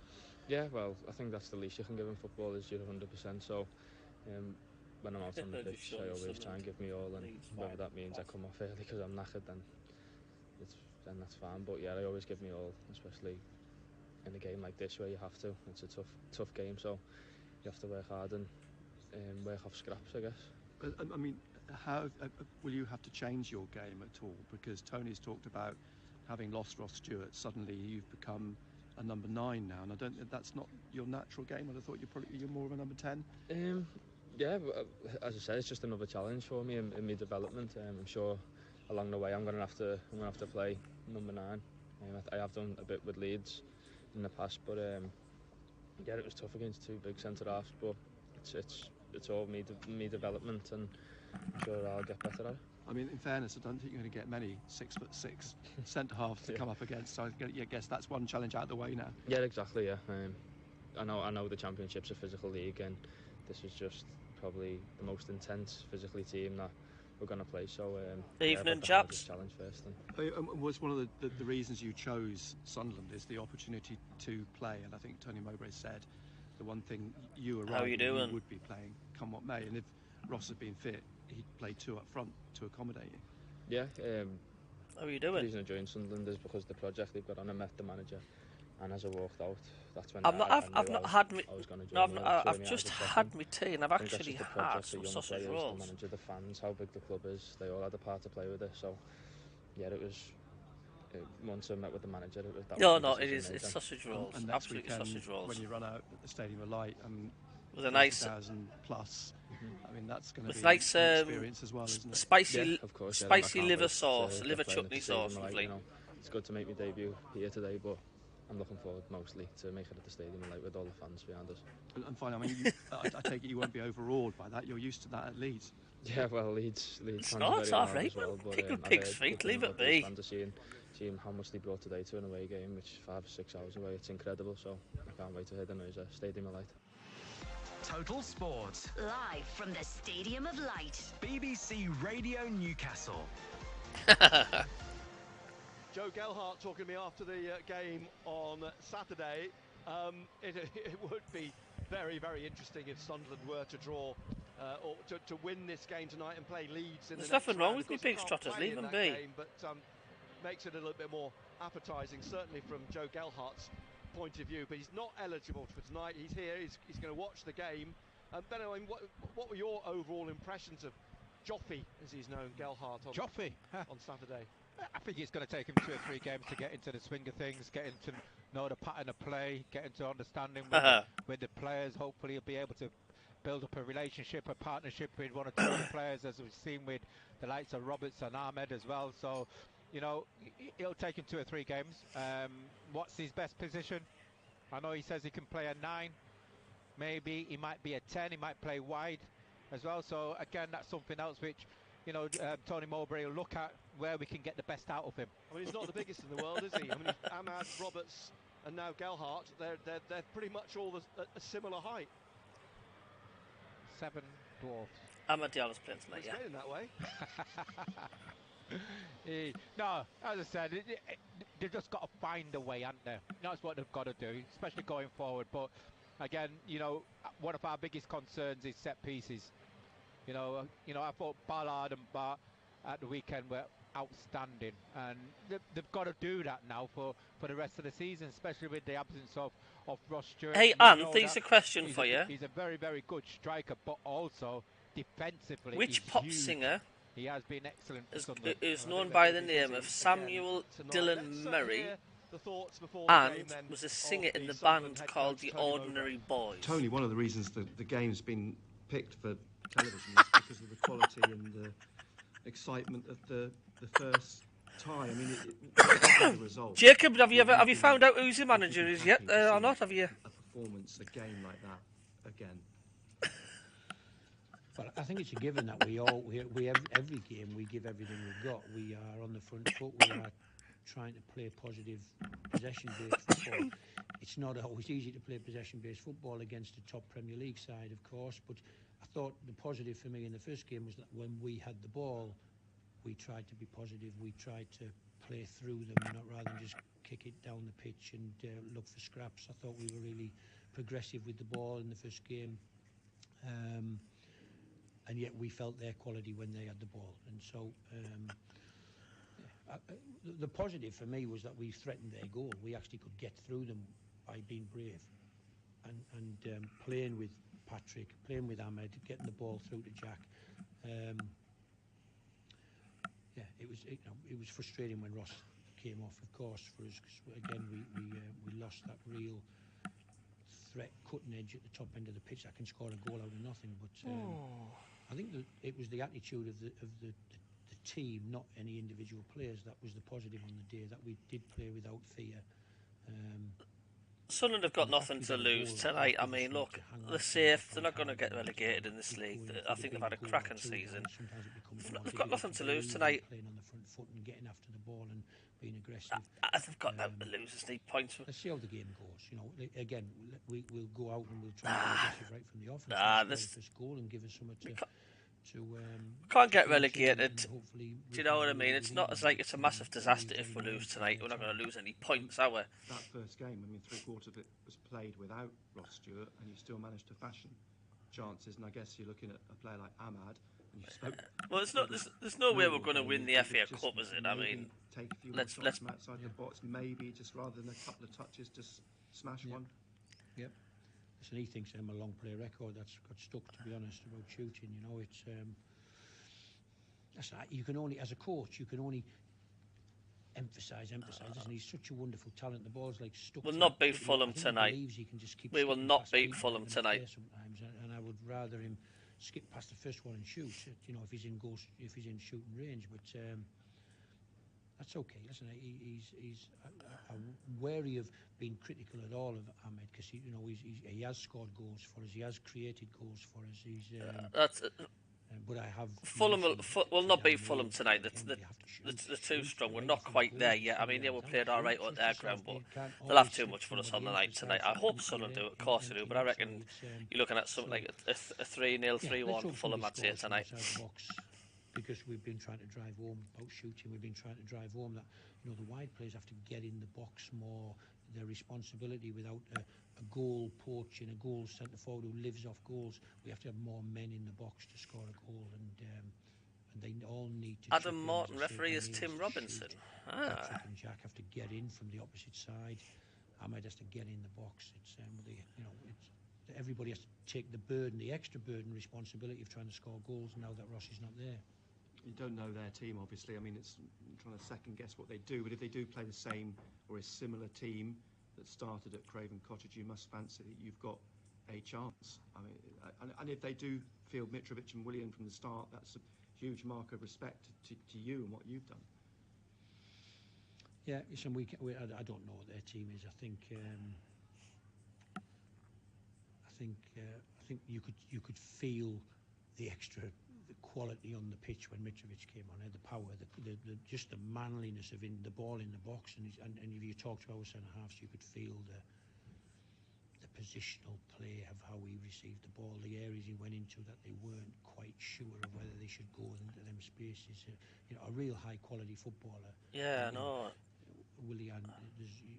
Yeah, well, I think that's the least you can give in football, is your 100%. So when I'm out on the pitch, I always try and give me all, and whether that means I come off early because I'm knackered, then that's fine. But yeah, I always give me all, especially in a game like this where you have to. It's a tough game, so you have to work hard and work off scraps, I guess. I mean, how will you have to change your game at all? Because Tony's talked about having lost Ross Stewart, suddenly you've become a number 9 now, and I don't think that's not your natural game. I thought you're more of a number 10. Yeah, but as I said, it's just another challenge for me in my development. I'm sure along the way I'm going to have to play number 9. I have done a bit with Leeds in the past, but yeah, it was tough against 2 big centre halves. But it's all me development, and I'm sure I'll get better at it. I mean, in fairness, I don't think you're going to get many 6'6" centre halves to come up against. So I guess that's one challenge out of the way now. Yeah, exactly. Yeah, I know the Championship's a physical league, and this is just probably the most intense physically team that we're going to play. So evening, chaps. Challenge first. Was one of the reasons you chose Sunderland is the opportunity to play, and I think Tony Mowbray said the one thing you would be playing come what may, and if Ross had been fit, he'd play 2 up front to accommodate you. Yeah. How are you doing? The reason I joined Sunderland is because of the project they've got on. I met the manager, and as I walked out, that's when I've just had my tea, and I've actually had some sausage rolls. The manager, the fans, how big the club is, they all had a part to play with it. So yeah, it was. Once I met with the manager, it's sausage rolls, and absolutely sausage rolls. When you run out at the Stadium of Light, with a nice 1,000 plus. I mean, that's going to be nice, an experience as well, isn't it? Spicy, of course, spicy liver sauce, liver chutney sauce, lovely. It's good to make my debut here today, but I'm looking forward mostly to make it at the Stadium with all the fans behind us. And finally, I mean, I take it you won't be overawed by that. You're used to that at Leeds. Yeah, well, Leeds. It's not alright, man. Pickled pig's feet, leave it be. Seeing how much they brought today to an away game, which is 5 or 6 hours away, it's incredible. So I can't wait to hear the noise at Stadium of Light. Total Sport. Live from the Stadium of Light. BBC Radio Newcastle. Joe Gelhardt talking to me after the game on Saturday. It would be very, very interesting if Sunderland were to draw or to win this game tonight and play Leeds in the next round. There's nothing wrong with me big trotters, leave them be. Game, but makes it a little bit more appetising, certainly from Joe Gelhardt's point of view. But he's not eligible for tonight. He's here. He's going to watch the game. Ben, I mean, what were your overall impressions of Joffy, as he's known, Gelhardt on Saturday? I think it's going to take him 2 or 3 games to get into the swing of things, get into know the pattern of play, get into understanding with the players. Hopefully he'll be able to build up a relationship, a partnership with 1 or 2 other players, as we've seen with the likes of Roberts and Ahmed as well. So, you know, it'll take him 2 or 3 games. What's his best position? I know he says he can play a 9. Maybe he might be a 10. He might play wide as well. So again, that's something else which, you know, Tony Mowbray will look at where we can get the best out of him. I mean, he's not the biggest in the world, is he? I mean, Ahmad, Roberts, and now Gelhardt, they're pretty much all a similar height. 7 dwarfs. Amad Diallo's playing tonight, yeah. That way. No, as I said, they've just got to find a way, haven't they? That's what they've got to do, especially going forward. But again, you know, one of our biggest concerns is set pieces. You know, I thought Ballard and Bart at the weekend were outstanding, and they've got to do that now for the rest of the season, especially with the absence of Ross Stewart. Hey, Ant, there's a question for you. He's a very, very good striker, but also defensively. Which pop singer he has been excellent is known by the name of Samuel Dylan Murray and was a singer in the band called The Ordinary Boys? Tony, one of the reasons the game's been picked for television is because of the quality and the excitement of the first tie. I mean, the result. Jacob, have you found out who's the manager is yet or not? Have you? A performance, a game like that again. Well, I think it's a given that we every game we give everything we've got. We are on the front foot. We are trying to play positive possession-based football. It's not always easy to play possession-based football against a top Premier League side, of course, but I thought the positive for me in the first game was that when we had the ball, we tried to be positive. We tried to play through them, not rather than just kick it down the pitch and look for scraps. I thought we were really progressive with the ball in the first game. And yet we felt their quality when they had the ball. And so the positive for me was that we threatened their goal. We actually could get through them by being brave and playing with Patrick, playing with Ahmed, getting the ball through to Jack. It was frustrating when Ross came off, of course, for us, because again we lost that real threat, cutting edge at the top end of the pitch that can score a goal out of nothing. But I think that it was the attitude of the team, not any individual players, that was the positive on the day, that we did play without fear. Sunderland have got nothing to lose tonight. I mean, look, they're safe. They're not going to get relegated in this league. I think they've had a cracking season. They've got nothing to lose tonight. Playing on the front foot and getting after the ball and being aggressive. They've got nothing to lose. They need points. Let's see how the game goes. You know, again, we'll go out and we'll try to be aggressive right from the offense. This first goal and give us something to can't get relegated. Do you know what I mean? It's not as like it's a massive disaster if we lose tonight. We're not going to lose any points, are we? That first game, I mean, 3/4 of it was played without Ross Stewart, and you still managed to fashion chances. And I guess you're looking at a player like Ahmad. And you spoke. Well, there's no way we're going to win the FA Cup, is it? I mean, take a few let's from outside the box, maybe just rather than a couple of touches, just smash one. Yep. And he thinks I'm a long play record. That's got stuck, to be honest, about shooting. You know, it's you can only, as a coach, you can only emphasise. And he's such a wonderful talent. The ball's like stuck. We'll not beat Fulham tonight. We will not beat Fulham tonight. Sometimes, and I would rather him skip past the first one and shoot. You know, if he's in shooting range, but. That's okay. Listen, he's wary of being critical at all of Ahmed, because he has scored goals for us. He has created goals for us. But I have Fulham will not beat Fulham tonight. They're too strong. We're not quite there yet. I mean, we played all right on their ground, but they'll have too much for us on the night tonight. I hope Sunderland do it. Of course they do. But I reckon you're looking at something like a 3-0, 3-1 Fulham. I'd say tonight. Because we've been trying to drive home about shooting, we've been trying to drive home that the wide players have to get in the box more. Their responsibility without a goal poaching, a goal centre forward who lives off goals. We have to have more men in the box to score a goal, and they all need to. Adam Morton, referee is Tim Robinson. Patrick and Jack have to get in from the opposite side. Ahmed has to get in the box. It's everybody has to take the burden, the extra burden, responsibility of trying to score goals now that Ross is not there. You don't know their team, obviously. I mean, it's trying to second guess what they do, but if they do play the same or a similar team that started at Craven Cottage, you must fancy that you've got a chance. I mean, and if they do field Mitrovic and Willian from the start, that's a huge mark of respect to you and what you've done. Yeah, listen, I don't know what their team is. I think you could feel the extra quality on the pitch when Mitrovic came on. The power, just the manliness of the ball in the box, and if you talk to our centre halves, you could feel the positional play of how he received the ball, the areas he went into that they weren't quite sure of whether they should go into them spaces. A real high quality footballer. Yeah, no. Willian,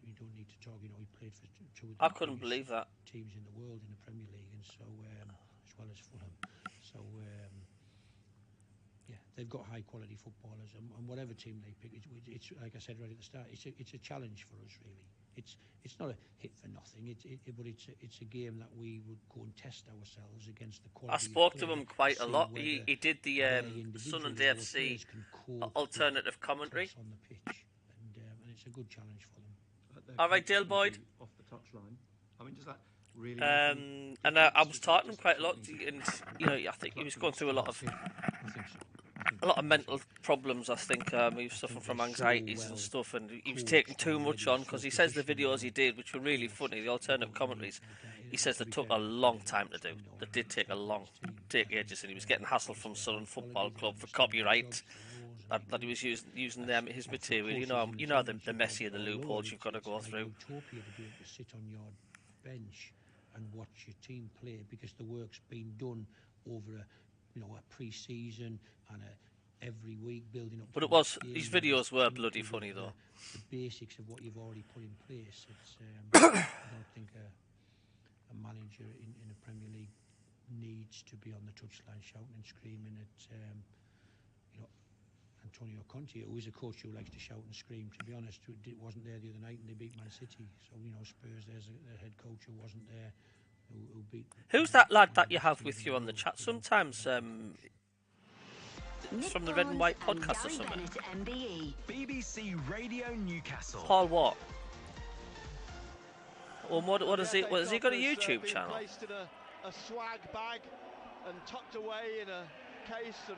you don't need to talk. He played for two of the I couldn't believe that teams in the world in the Premier League, and so as well as Fulham. So yeah, they've got high quality footballers, and whatever team they pick, it's like I said right at the start, it's a challenge for us really. It's not a hit for nothing. But it's a game that we would go and test ourselves against the quality. I spoke to him quite a lot. He did the Sunderland FC alternative commentary. On the pitch, and it's a good challenge for them. All right, Dale Boyd. Off the touchline. I mean, does that really? And I was talking to him quite a lot, and I think he was going through a lot of mental problems. I think he was suffering from anxieties and stuff, and he was taking too much on, because he says the videos he did, which were really funny, the alternative commentaries, he says they took a long time to do. They did take ages, and he was getting hassled from Sunderland Football Club for copyright. That he was using his material. You know the messier the loopholes you've got to go through. Utopia to be able to sit on your bench and watch your team play, because the work's been done over a pre-season and every week building up. But his videos were bloody funny though. The basics of what you've already put in place. It's I don't think a manager in a Premier League needs to be on the touchline shouting and screaming at Antonio Conte, who is a coach who likes to shout and scream. To be honest, it wasn't there the other night, and they beat Man City. So Spurs, there's a head coach who wasn't there, who beat. Who's that lad that you have with you on the chat sometimes? It's from the Red and White podcast or something. BBC Radio Newcastle. Paul what? Or what is it? Has he got a YouTube channel? Placed in a swag bag and tucked away in a case and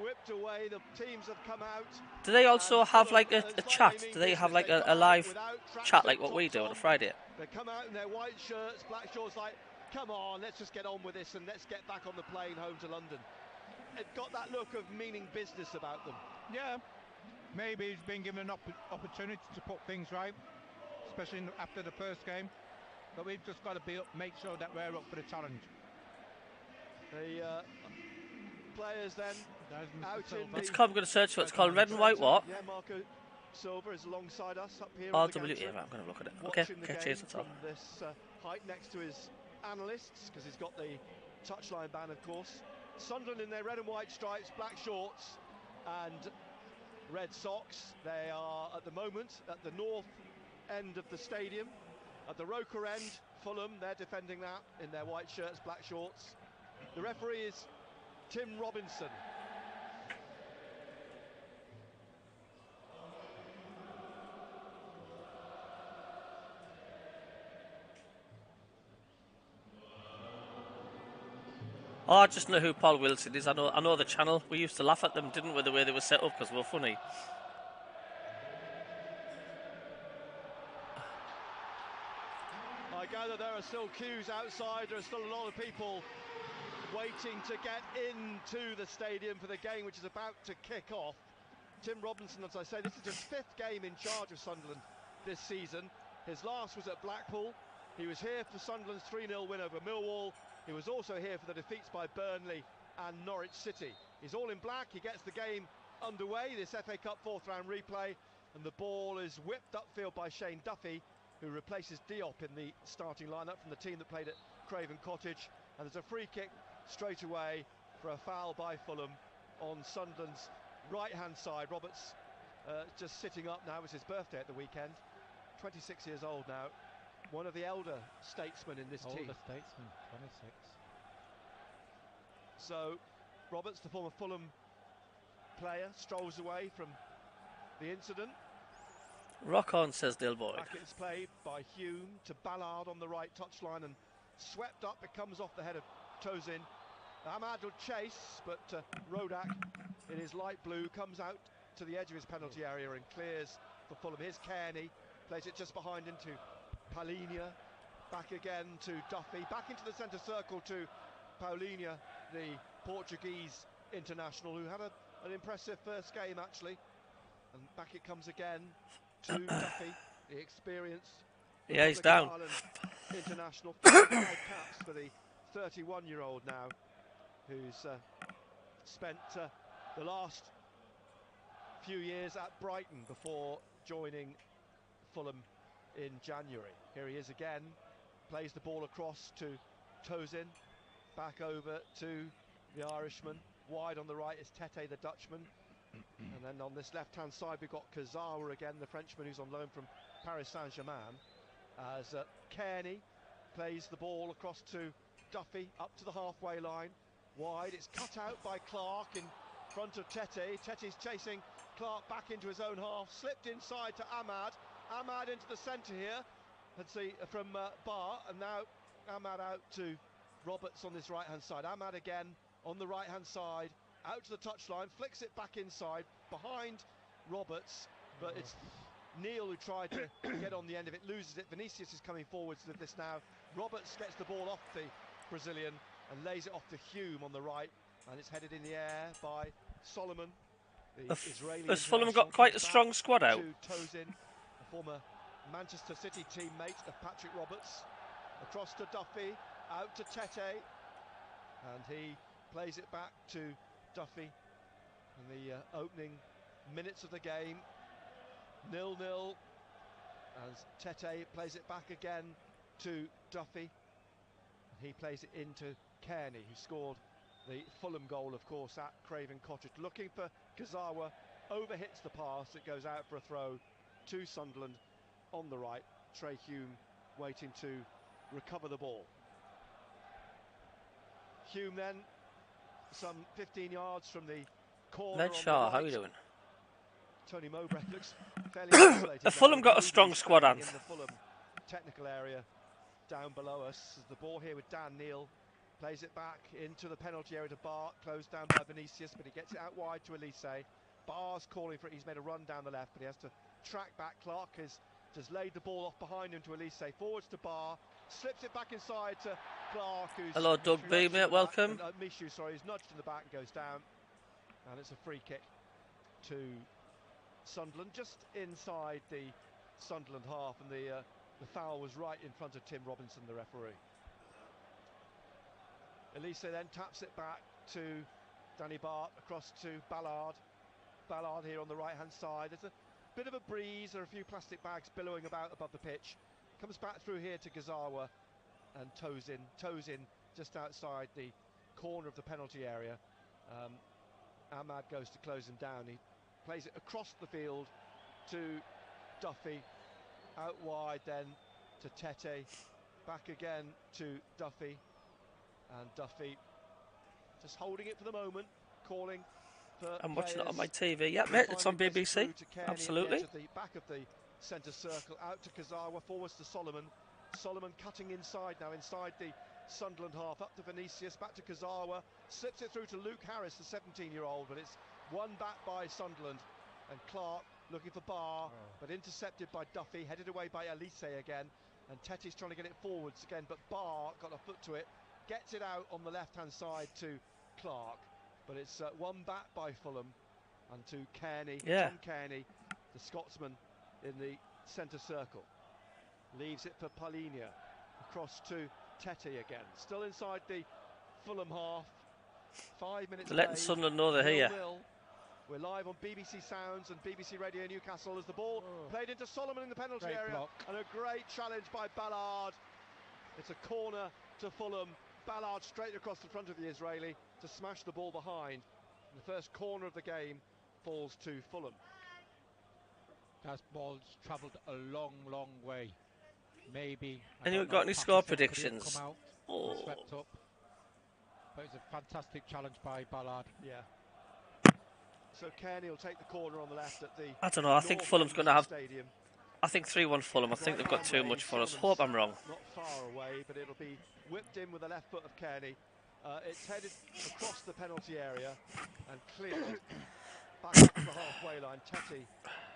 whipped away. The teams have come out. Do they also have like a chat? Do they have like a live chat like what we do on a Friday? They come out in their white shirts, black shorts, like, come on, let's just get on with this and let's get back on the plane home to London. It got that look of meaning business about them. Yeah, maybe he's been given an opportunity to put things right, especially after the first game. But we've just got to make sure that we're up for the challenge. The players then out in What's called? I'm going to search for it. It's called Red and White what? Yeah, Marco Silva is alongside us up here. RWE, right, I'm going to look at it. Okay, cheers, that's all. This height next to his analysts, because he's got the touchline ban, of course. Sunderland in their red and white stripes, black shorts and red socks. They are at the moment at the north end of the stadium. At the Roker end, Fulham, they're defending that in their white shirts, black shorts. The referee is Tim Robinson. Oh, I just know who Paul Wilson is. I know the channel. We used to laugh at them, didn't we, the way they were set up, because they were funny. I gather there are still queues outside. There are still a lot of people waiting to get into the stadium for the game, which is about to kick off. Tim Robinson, as I say, this is his 5th game in charge of Sunderland this season. His last was at Blackpool. He was here for Sunderland's 3-0 win over Millwall. He was also here for the defeats by Burnley and Norwich City. He's all in black. He gets the game underway, this FA Cup 4th round replay, and the ball is whipped upfield by Shane Duffy, who replaces Diop in the starting lineup from the team that played at Craven Cottage. And there's a free kick straight away for a foul by Fulham on Sunderland's right-hand side. Roberts just sitting up now. It was his birthday at the weekend. 26 years old now. One of the elder statesmen in this team. Older statesman, 26. So, Roberts, the former Fulham player, strolls away from the incident. Rock on, says Dale Boyd. Back it's played by Hume to Ballard on the right touchline and swept up. It comes off the head of Tozin. Ahmad will chase, but Rodak in his light blue comes out to the edge of his penalty area and clears for Fulham. Here's Kearney, plays it just behind into Paulinho, back again to Duffy, back into the centre circle to Paulinho, the Portuguese international, who had an impressive first game actually, and back it comes again to Duffy, the experienced. Yeah, he's down. international. 5 caps for the 31-year-old now, who's spent the last few years at Brighton before joining Fulham in January. Here he is again, plays the ball across to Tosin, back over to the Irishman. Wide on the right is Tete, the Dutchman. And then on this left-hand side, we've got Kazawa again, the Frenchman who's on loan from Paris Saint-Germain. As Kearney plays the ball across to Duffy, up to the halfway line. Wide, it's cut out by Clark in front of Tete. Tete's chasing Clark back into his own half, slipped inside to Ahmad. Ahmad into the centre here. Let's see, from Barr, and now Ahmad out to Roberts on this right-hand side. Ahmad again on the right-hand side, out to the touchline, flicks it back inside, behind Roberts, but it's Neil who tried to get on the end of it, loses it. Vinicius is coming forwards with this now. Roberts gets the ball off the Brazilian and lays it off to Hume on the right, and it's headed in the air by Solomon, the Israeli. Has Fulham got quite a strong squad out? To Tosin, a former Manchester City teammate of Patrick Roberts. Across to Duffy, out to Tete, and he plays it back to Duffy in the opening minutes of the game. 0-0 as Tete plays it back again to Duffy. He plays it into Kearney, who scored the Fulham goal, of course, at Craven Cottage. Looking for Kazawa, overhits the pass, it goes out for a throw to Sunderland on the right. Trey Hume waiting to recover the ball. Hume then, some 15 yards from the corner. Ned Shaw, how are you doing? Tony Mowbray looks fairly isolated. Have Fulham got a strong squad, Ant? In the Fulham technical area down below us. The ball here with Dan Neal. Plays it back into the penalty area to Bart. Closed down by Vinicius, but he gets it out wide to Elise. Barr's calling for it. He's made a run down the left, but he has to track back. Clark has just laid the ball off behind him to Elise. Forwards to Barr. Slips it back inside to Clark, who's... Hello, Doug B, mate, welcome. Mishu, sorry, he's nudged in the back and goes down. And it's a free kick to Sunderland, just inside the Sunderland half, and the foul was right in front of Tim Robinson, the referee. Elise then taps it back to Danny Bart, across to Ballard. Ballard here on the right-hand side. There's a bit of a breeze, there are a few plastic bags billowing about above the pitch. Comes back through here to Gazawa and Tosin. Tosin just outside the corner of the penalty area. Ahmad goes to close him down. He plays it across the field to Duffy. Out wide then to Tete. Back again to Duffy. And Duffy just holding it for the moment, calling for I'm watching it on my TV. Yeah, mate, it's on BBC. Absolutely. At the back of the centre circle, out to Kazawa, forwards to Solomon. Solomon cutting inside now, inside the Sunderland half, up to Vinicius, back to Kazawa, slips it through to Luke Harris, the 17-year-old, but it's won back by Sunderland. And Clark looking for Barr, but intercepted by Duffy, headed away by Elise again, and Tete's trying to get it forwards again, but Barr got a foot to it, gets it out on the left-hand side to Clark, but it's won back by Fulham, and to Kearney, Tom Kearney, the Scotsman in the centre circle. Leaves it for Paulinia, across to Tete again, still inside the Fulham half. 5 minutes letting Sunderland know they're here. We're live on BBC Sounds and BBC Radio Newcastle as the ball played into Solomon in the penalty area, and a great challenge by Ballard. It's a corner to Fulham. Ballard straight across the front of the Israeli to smash the ball behind. The first corner of the game falls to Fulham. That ball's travelled a long, long way. Maybe. Anyone got any score predictions? Swept up. But it's a fantastic challenge by Ballard. Yeah. So Kearney will take the corner on the left at the... I don't know, I think Fulham's going to have... Stadium. I think 3-1 Fulham. I think they've got too much for us. Hope I'm wrong. Not far away, but it'll be whipped in with the left foot of Kearney. It's headed across the penalty area and cleared back up to the halfway line. Tete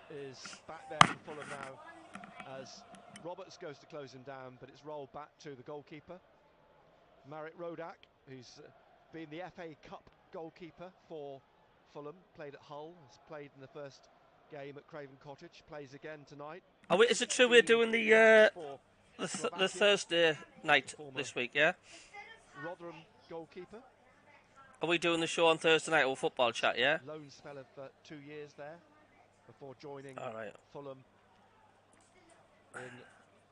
is back there for Fulham now as Roberts goes to close him down, but it's rolled back to the goalkeeper, Marek Rodak, who's been the FA Cup goalkeeper for Fulham, played at Hull, has played in the first game at Craven Cottage, plays again tonight. Oh, wait, is it true we're doing the The Thursday night this week, yeah? Rotherham goalkeeper. Are we doing the show on Thursday night or football chat, yeah? Loan spell of 2 years there before joining Fulham.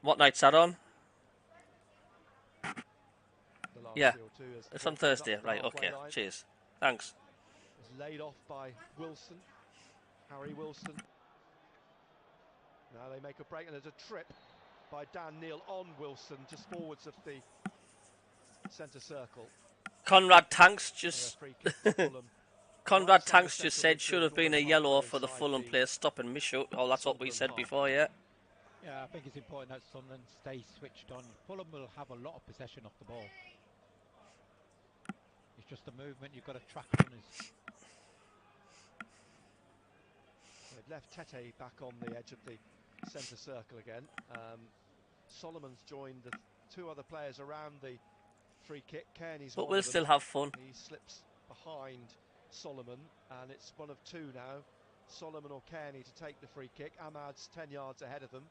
What night's that on? Yeah, it's on Thursday. Right, okay, cheers. Thanks. It's laid off by Wilson, Harry Wilson. Now they make a break and there's a trip by Dan Neil on Wilson, just forwards of the centre circle. Conrad Tanks just said should have been a yellow for the Fulham player stopping Michoud. Oh, that's what we said before, yeah. Yeah, I think it's important that Sunderland stays switched on. Fulham will have a lot of possession of the ball. It's just the movement, you've got to track runners. They've left Tete back on the edge of the centre circle again. Solomon's joined the two other players around the free kick. Kearney's but we'll still have fun. He slips behind Solomon, and it's one of two now. Solomon or Kearney to take the free kick. Ahmad's 10 yards ahead of them.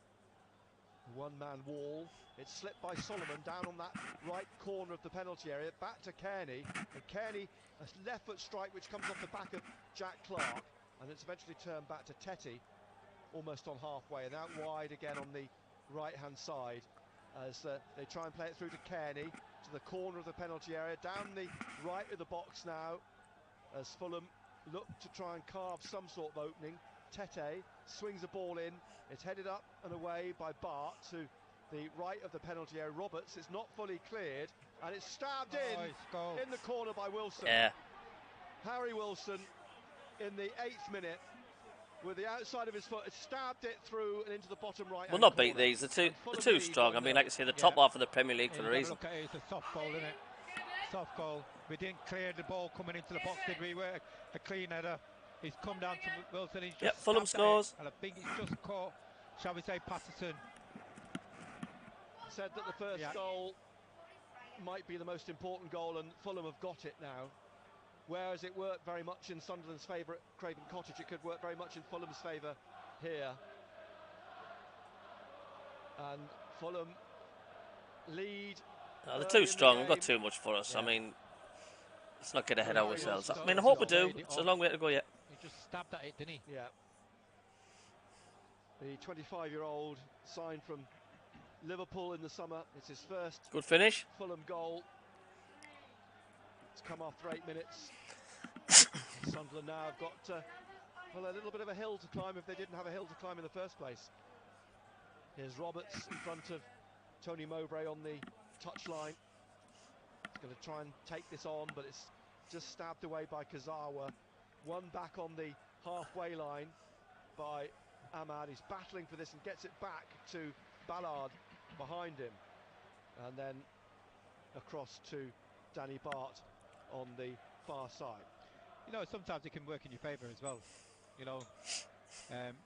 One-man wall. It's slipped by Solomon down on that right corner of the penalty area. Back to Kearney. And Kearney, a left foot strike which comes off the back of Jack Clark. And it's eventually turned back to Tete, almost on halfway. And out wide again on the right-hand side as they try and play it through to Kearney, to the corner of the penalty area. Down the right of the box now as Fulham look to try and carve some sort of opening. Tete swings the ball in. It's headed up and away by Bart to the right of the penalty area. Roberts, it's not fully cleared, and it's stabbed in the corner by Wilson. Yeah. Harry Wilson in the 8th minute with the outside of his foot, it's stabbed it through and into the bottom right. We'll not beat these. They're too strong. I mean, like I say, the top half of the Premier League for a reason. Look at it, it's a soft goal, isn't it? Soft goal. We didn't clear the ball coming into the box, did we? We're a clean header. He's come down to Wilson. He's just Fulham scores. And I think he's just caught, shall we say, Patterson. Said that the first goal might be the most important goal, and Fulham have got it now. Whereas it worked very much in Sunderland's favour at Craven Cottage, it could work very much in Fulham's favour here. And Fulham lead. No, they're too strong. We've got too much for us. I mean, let's not get ahead of ourselves. I mean, I hope we do. It's a long way to go yet. He just stabbed at it, didn't he? Yeah. The 25-year-old signed from Liverpool in the summer. It's his first good finish. Fulham goal. It's come after 8 minutes. Sunderland now have got well, a little bit of a hill to climb if they didn't have a hill to climb in the first place. Here's Roberts in front of Tony Mowbray on the touchline. He's going to try and take this on, but it's just stabbed away by Kazawa. One back on the halfway line by Ahmad. He's battling for this and gets it back to Ballard behind him. And then across to Danny Bart on the far side. You know, sometimes it can work in your favour as well. You know,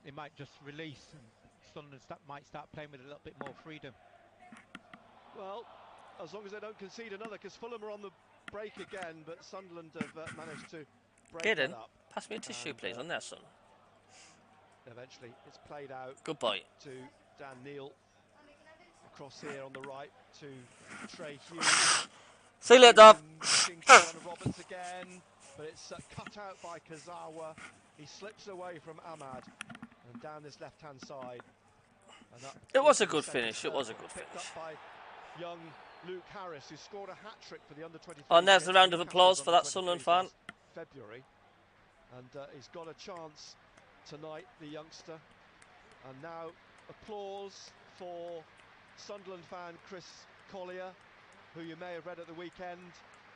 it might just release and Sunderland might start playing with a little bit more freedom. Well, as long as they don't concede another, because Fulham are on the break again, but Sunderland have managed to break it up. Pass me a tissue, please, on there, son. Eventually, it's played out. Good boy. To Dan Neil. Across here on the right to Trey Hughes. See you later, Dov. Roberts again, but it's cut out by Kazawa. He slips away from Ahmad and down this left-hand side. And it was a good finish. It was a good finish. Up by young Luke Harris, who scored a hat-trick for the under-23. Oh, and there's the round of applause for that Sunderland fan. February, and he's got a chance tonight, the youngster. And now applause for Sunderland fan Chris Collier, who you may have read at the weekend,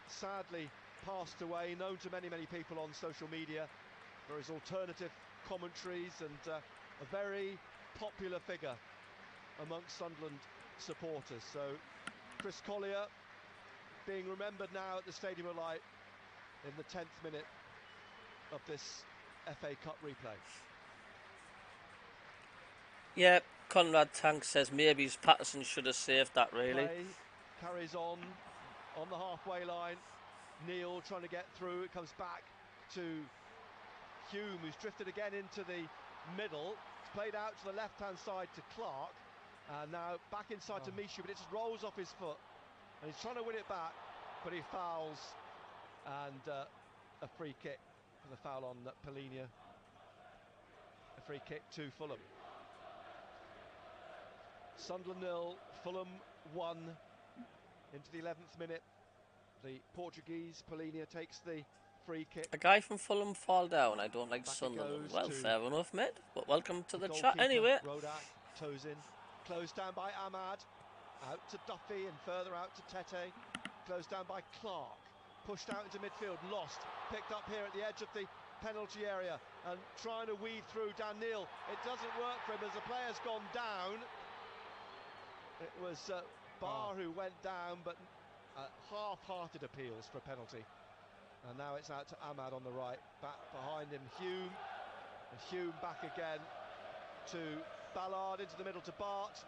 sadly passed away, known to many people on social media for his alternative commentaries, and a very popular figure amongst Sunderland supporters. So Chris Collier being remembered now at the Stadium of Light in the 10th minute of this FA Cup replay. Yeah, Conrad Tank says maybe Patterson should have saved that, really. Play carries on the halfway line. Neil trying to get through. It comes back to Hume, who's drifted again into the middle. It's played out to the left-hand side to Clark. And now back inside to Mishu, but it just rolls off his foot. And he's trying to win it back, but he fouls. And a free kick for the foul on Polinia. A free kick to Fulham. Sunderland 0, Fulham 1 into the 11th minute. The Portuguese, Polinia, takes the free kick. A guy from Fulham fall down. I don't like Sunderland. Well, fair enough, mate. But welcome to the chat anyway. Rodak toes in. Closed down by Ahmad. Out to Duffy and further out to Tete. Closed down by Clark. Pushed out into midfield. Lost. Picked up here at the edge of the penalty area. And trying to weave through Dan Neil. It doesn't work for him as the player's gone down. It was Barr who went down, but half-hearted appeals for a penalty. And now it's out to Ahmad on the right. Back behind him, Hume. And Hume back again to Ballard into the middle to Bart.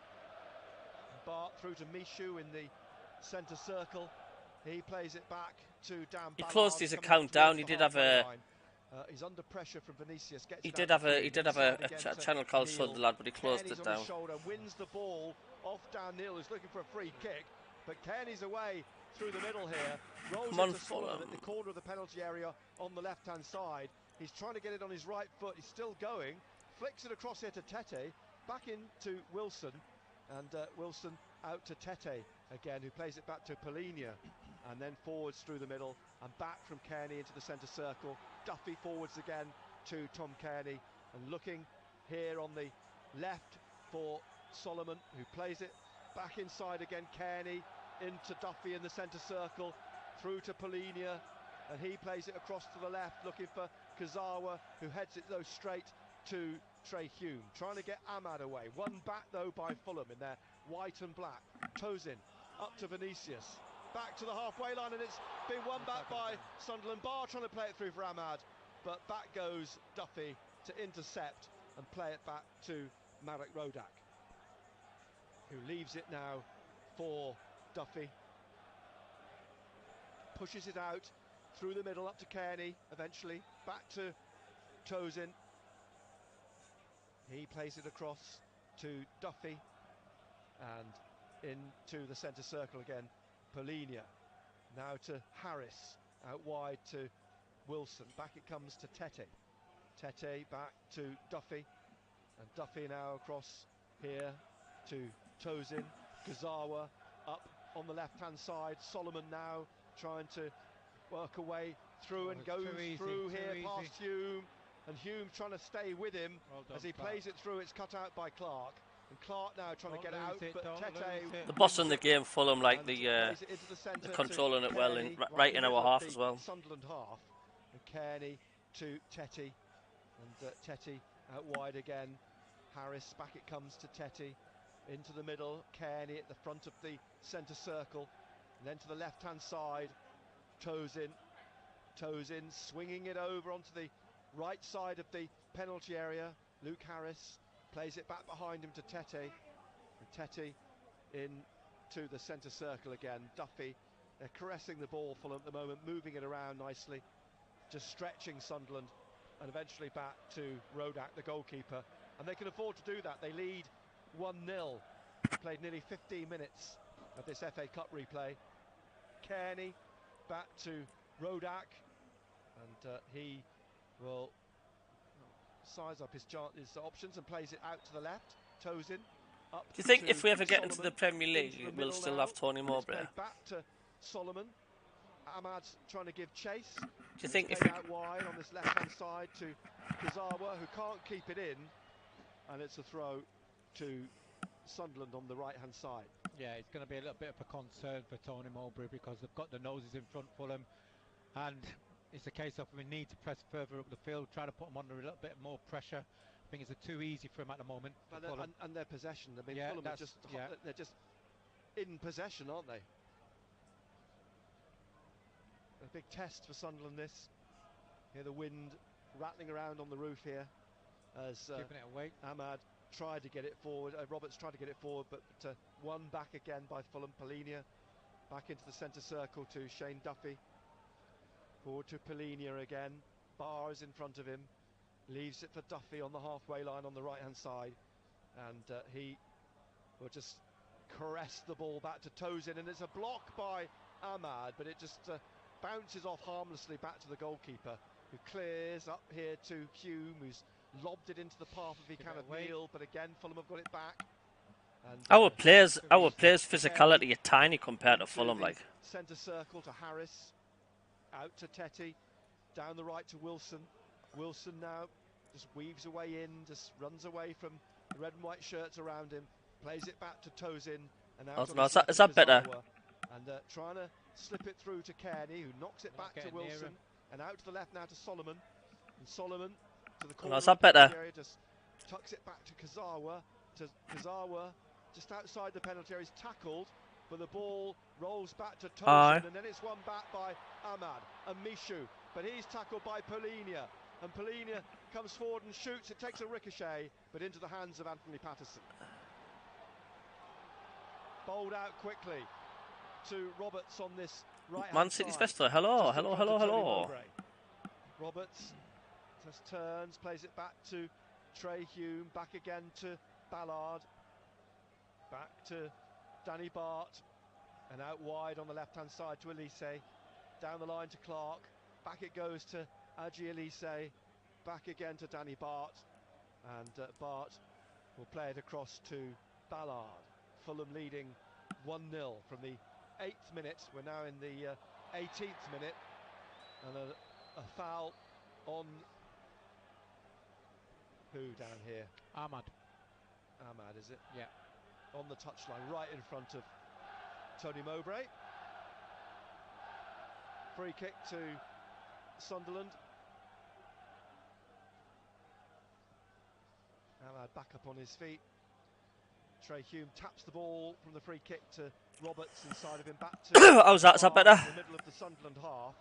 Bart through to Mishu in the centre circle. He plays it back to Dan Ballard. He closed his account down. He did have a. He's under pressure from Vinicius. He did have a channel called Sunderland, but he closed it down. Shoulder, wins the ball off Dan Neil, who's looking for a free kick, but Kearney's away through the middle here. Rolls into Fulham at the corner of the penalty area on the left-hand side. He's trying to get it on his right foot. He's still going. Flicks it across here to Tete. Back into Wilson. And Wilson out to Tete again, who plays it back to Polinia. And then forwards through the middle. And back from Kearney into the centre circle. Duffy forwards again to Tom Kearney. And looking here on the left for Solomon, who plays it back inside again. Kearney into Duffy in the centre circle, through to Polinia, and he plays it across to the left, looking for Kazawa, who heads it though straight to Trey Hume, trying to get Ahmad away. One back though by Fulham in their white and black. Tosin up to Vinicius, back to the halfway line, and it's been won back by Sunderland. Barr trying to play it through for Ahmad, but back goes Duffy to intercept and play it back to Marek Rodak, who leaves it now for Duffy. Pushes it out through the middle up to Kearney, eventually back to Tosin. He plays it across to Duffy and into the centre circle again. Polinia now to Harris, out wide to Wilson. Back it comes to Tete. Tete back to Duffy, and Duffy now across here to Tosin. Kazawa up on the left-hand side. Solomon now trying to work away through and goes through here past Hume, and Hume trying to stay with him as he plays it through. It's cut out by Clark, and Clark now trying to get it out, but Tete, the boss in the game, Fulham, like they're controlling it well, right in our half as well. Sunderland half, and Kearney to Tete, and Tete out wide again. Harris, back it comes to Tete. Into the middle, Kearney at the front of the centre circle, and then to the left-hand side, Tosin swinging it over onto the right side of the penalty area. Luke Harris plays it back behind him to Tete, and Tete into the centre circle again. Duffy, they're caressing the ball Fulham at the moment, moving it around nicely, just stretching Sunderland, and eventually back to Rodak, the goalkeeper, and they can afford to do that. They lead 1-0. Played nearly 15 minutes of this FA Cup replay. Kearney back to Rodak, and he will size up his options and plays it out to the left. Tosin up. Do you think if we ever get into the Premier League, we'll still have Tony Mowbray? Back to Solomon. Ahmad's trying to give chase. Do you think if out wide on this left-hand side to Kazawa, who can't keep it in, and it's a throw to Sunderland on the right-hand side. Yeah, it's going to be a little bit of a concern for Tony Mowbray because they've got the noses in front, Fulham, and it's a case of we need to press further up the field, try to put them under a little bit more pressure. I think it's too easy for them at the moment. And their possession. I mean, Fulham are just they're just in possession, aren't they? A big test for Sunderland. This. Hear the wind rattling around on the roof here as giving it away. Ahmad tried to get it forward. Roberts tried to get it forward, but one back again by Fulham. Polinia back into the centre circle to Shane Duffy. Forward to Polinia again. Barr is in front of him. Leaves it for Duffy on the halfway line on the right-hand side. And he will just caress the ball back to Tozin, and it's a block by Ahmad, but it just bounces off harmlessly back to the goalkeeper, who clears up here to Hume, who's lobbed it into the path of Kenneth Neal, but again Fulham have got it back. And, our players' physicality are tiny compared to Fulham. Like centre circle to Harris, out to Tetty, down the right to Wilson. Wilson now just weaves away in, just runs away from the red and white shirts around him, plays it back to Tozin, and out is that better? And trying to slip it through to Kearney, who knocks it back to Wilson, and out to the left now to Solomon. And Solomon to the corner. Is that better? Area, just tucks it back to Kazawa. Just outside the penalty area. He's tackled, but the ball rolls back to Tozin, and then it's won back by Ahmad and Mishu. But he's tackled by Polinia, and Polinia comes forward and shoots. It takes a ricochet, but into the hands of Anthony Patterson. Bowled out quickly to Roberts on this right hand Man City's Vesta. Hello. Roberts just turns, plays it back to Trey Hume, back again to Ballard, back to Danny Bart, and out wide on the left hand side to Elise, down the line to Clark, back it goes to Aji Elise, back again to Danny Bart, and Bart will play it across to Ballard. Fulham leading 1-0 from the 8th minute. We're now in the 18th minute, and a foul on who down here? Ahmad, is it? Yeah. On the touchline, right in front of Tony Mowbray. Free kick to Sunderland. Ahmad back up on his feet. Trey Hume taps the ball from the free kick to Roberts inside of him, back to is that better? In the middle of the Sunderland half.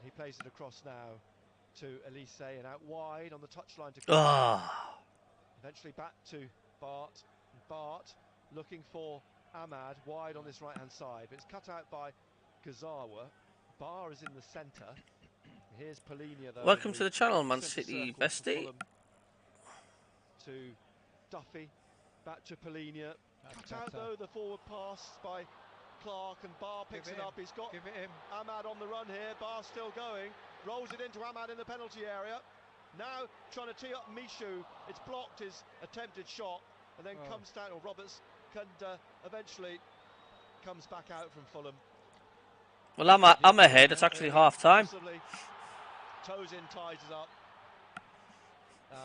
He plays it across now to Elise, and out wide on the touchline to eventually back to Bart. Bart looking for Ahmad wide on this right hand side, but it's cut out by Kazawa. Barr is in the centre. Here's Polinia though. Welcome to the channel, Man City bestie. To Duffy, back to Polinia. Cut out though the forward pass by Clark, and Barr picks it up. He's got Ahmad on the run here. Barr still going, rolls it into Ahmad in the penalty area. Now trying to tee up Mishu. It's blocked his attempted shot, and then comes down, or Roberts can eventually comes back out from Fulham. Well, I'm ahead. It's actually half time. Tozin ties us up.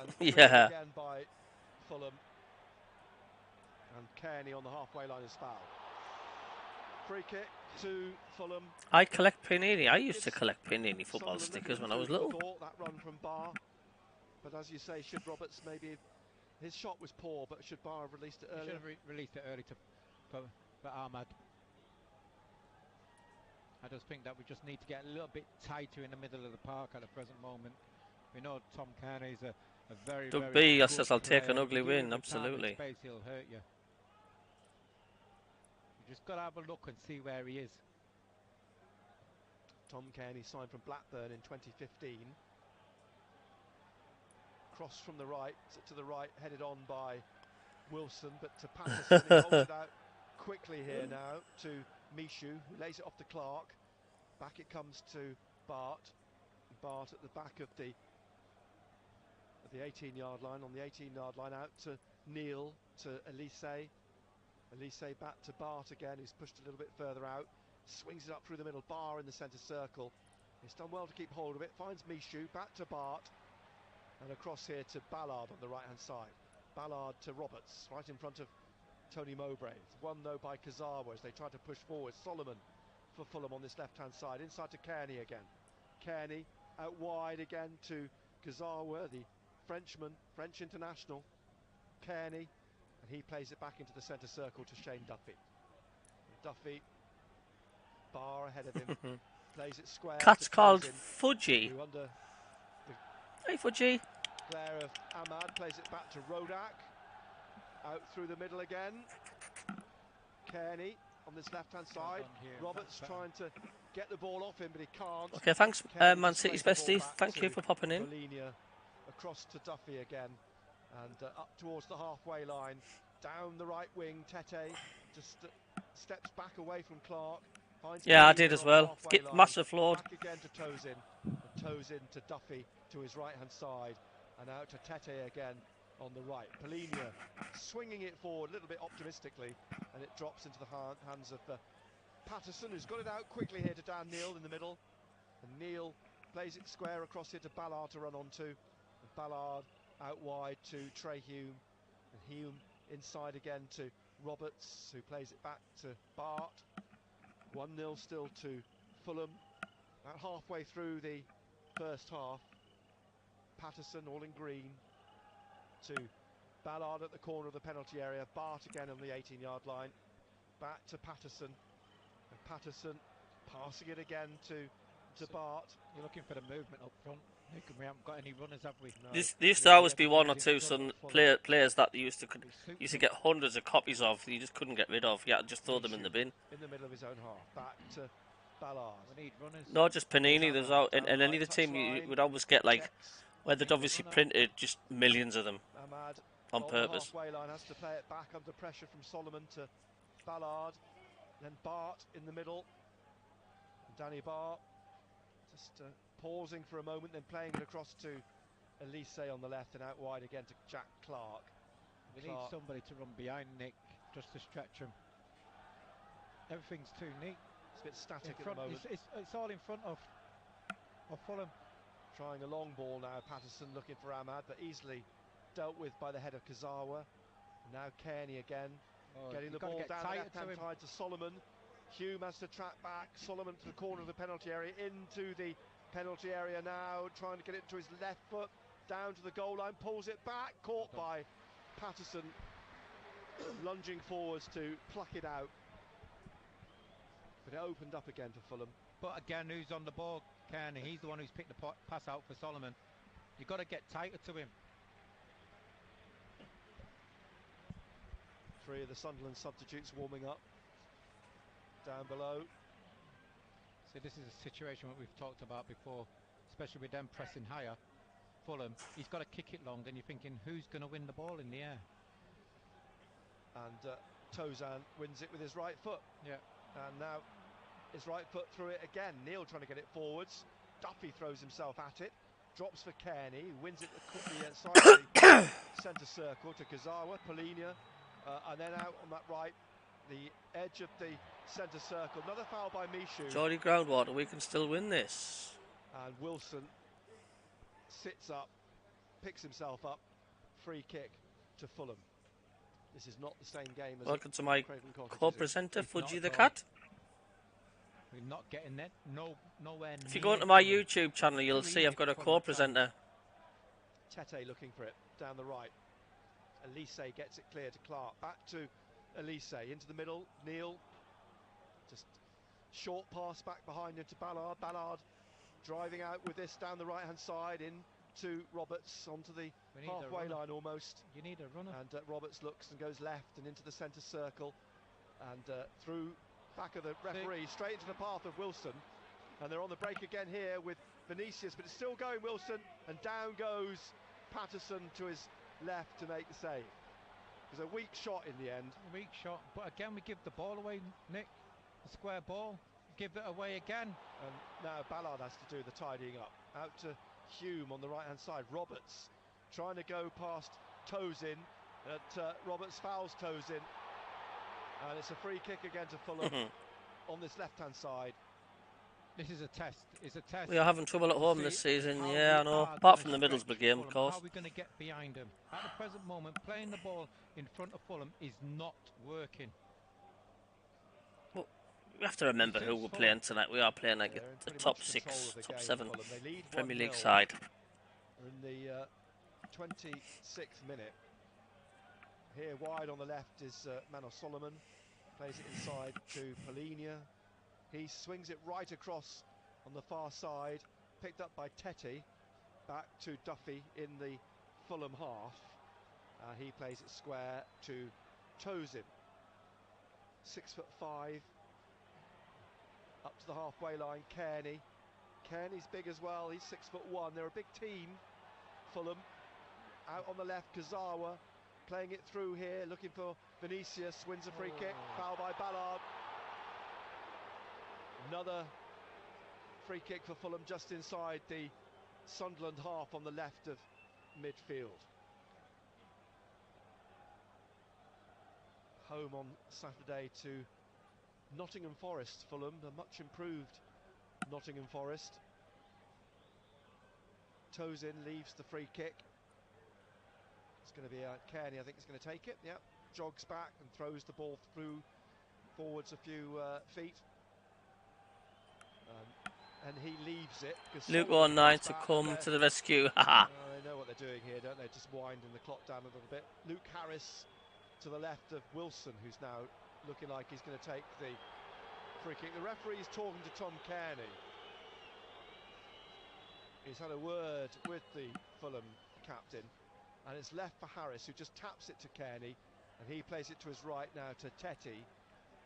And yeah. Again by Fulham. And Kearney on the halfway line is fouled. Free kick to Fulham. I collect Panini. I used to collect Panini football stickers when I was little. That run from Barr. But as you say, should Roberts maybe... His shot was poor, but should Barr have released it earlier? He should have released it early for Ahmad. I just think that we just need to get a little bit tighter in the middle of the park at the present moment. We know Tom Kearney is a very, Doug very B says I'll take an ugly win, absolutely. Space, he'll hurt you. You just got to have a look and see where he is. Tom Kearney signed from Blackburn in 2015. Cross from the right to the right, headed on by Wilson, but to Patterson. He holds it out quickly here now to Mishu, who lays it off to Clark. Back it comes to Bart. Bart at the back of the 18-yard line, on the 18-yard line, out to Neal, to Elise. Elise back to Bart again, who's pushed a little bit further out. Swings it up through the middle, Barr in the centre circle. He's done well to keep hold of it, finds Mishu, back to Bart. And across here to Ballard on the right-hand side. Ballard to Roberts, right in front of Tony Mowbray. It's won though by Kazawa as they try to push forward. Solomon for Fulham on this left-hand side. Inside to Kearney again. Kearney out wide again to Kazawa, the Frenchman, French international. Kearney, and he plays it back into the centre circle to Shane Duffy. Duffy, Barr ahead of him, plays it square. Cat's called Fudgy. Hey, Fudgy. Player of Ahmad plays it back to Rodak. Out through the middle again. Kearney on this left-hand side. Roberts trying to get the ball off him, but he can't. Okay, thanks, Man City's bestie. Thank you for popping in. Polinia across to Duffy again, and up towards the halfway line. Down the right wing, Tete just steps back away from Clark. Yeah, I did as well. Get massive flawed. Back again to Tozin. And Tozin to Duffy to his right-hand side. And out to Tete again on the right. Polinia swinging it forward a little bit optimistically. And it drops into the hands of Patterson, who's got it out quickly here to Dan Neil in the middle. And Neil plays it square across here to Ballard to run onto. And Ballard out wide to Trey Hume. And Hume inside again to Roberts, who plays it back to Bart. 1-0 still to Fulham. About halfway through the first half. Patterson all in green to Ballard at the corner of the penalty area. Bart again on the 18-yard line. Back to Patterson. And Patterson passing it again to Bart. You're looking for the movement up front, Nick, and we haven't got any runners, have we? No. There used to always be one or two players that you used to get hundreds of copies of. You just couldn't get rid of. You had to just throw them in the bin. In the middle of his own half. Back to Ballard. We need runners. Not just Panini. There's in any of the team you would always get like where they'd obviously printed just millions of them on purpose. Halfway line has to play it back under pressure from Solomon to Ballard. Then Bart in the middle. Danny Bart just pausing for a moment, then playing it across to Elise on the left and out wide again to Jack Clark. We need somebody to run behind Nick just to stretch him. Everything's too neat. It's a bit static at the moment. It's all in front of Fulham. Trying a long ball now, Patterson looking for Ahmad, but easily dealt with by the head of Kazawa. Now Kearney again, getting the ball down the left-hand side to Solomon. Hume has to track back. Solomon to the corner of the penalty area, into the penalty area now, trying to get it to his left foot, down to the goal line, pulls it back, caught by Patterson, lunging forwards to pluck it out. But it opened up again for Fulham. But again, who's on the ball? Kearney. He's the one who's picked the pass out for Solomon. You've got to get tighter to him. 3 of the Sunderland substitutes warming up down below. So this is a situation that we've talked about before, especially with them pressing higher. Fulham, he's got to kick it long, then you're thinking, who's going to win the ball in the air? And Tozan wins it with his right foot. Yeah. And now his right foot through it again. Neil trying to get it forwards. Duffy throws himself at it. Drops for Kearney, who wins it side of the centre circle to Kazawa, Polinia. And then out on that right, the edge of the centre circle. Another foul by Mishu. Jordy Groundwater, we can still win this. And Wilson sits up, picks himself up. Free kick to Fulham. This is not the same game as welcome to my co-presenter, Fudgy the Cat. We're not getting there. Nowhere. If you go into my YouTube channel, you'll see I've got a co-presenter. Tete looking for it down the right. Elise gets it clear to Clark. Back to Elise into the middle. Neil just short pass back behind him to Ballard. Ballard driving out with this down the right hand side into Roberts onto the halfway line almost. You need a runner. And Roberts looks and goes left and into the centre circle and through back of the referee straight into the path of Wilson. And they're on the break again here with Vinicius, but it's still going Wilson, and down goes Patterson to his left to make the save. It was a weak shot in the end. A weak shot, but again we give the ball away, Nick. A square ball, give it away again. And now Ballard has to do the tidying up. Out to Hume on the right hand side. Roberts trying to go past Tozin. Roberts fouls Tozin. And it's a free kick again to Fulham on this left hand side. This is a test. It's a test. We are having trouble at home this season, yeah, I know. Apart from the Middlesbrough game, of course. How are we going to get behind them? At the present moment, playing the ball in front of Fulham is not working. Well, we have to remember who we're playing tonight. We are playing like a top 6, top 7 Premier League side. We're in the 26th minute. Here wide on the left is Manos Solomon. Plays it inside to Polinia. He swings it right across on the far side, picked up by Tete, back to Duffy in the Fulham half. He plays it square to Tozin. 6'5", up to the halfway line, Kearney. Kearney's big as well, he's 6'1". They're a big team, Fulham. Out on the left, Kazawa. playing it through here, looking for Vinicius, wins a free kick, foul by Ballard. Another free kick for Fulham just inside the Sunderland half on the left of midfield. Home on Saturday to Nottingham Forest. Fulham, a much improved Nottingham Forest. Tosin leaves the free kick. It's going to be Kearney, I think, is going to take it. Yep, jogs back and throws the ball through forwards a few feet. And he leaves it. Luke 19 to come to the rescue. Haha. They know what they're doing here, don't they? Just winding the clock down a little bit. Luke Harris to the left of Wilson, who's now looking like he's going to take the free kick. The referee's talking to Tom Kearney. He's had a word with the Fulham captain, and it's left for Harris, who just taps it to Kearney, and he plays it to his right now to Tetty,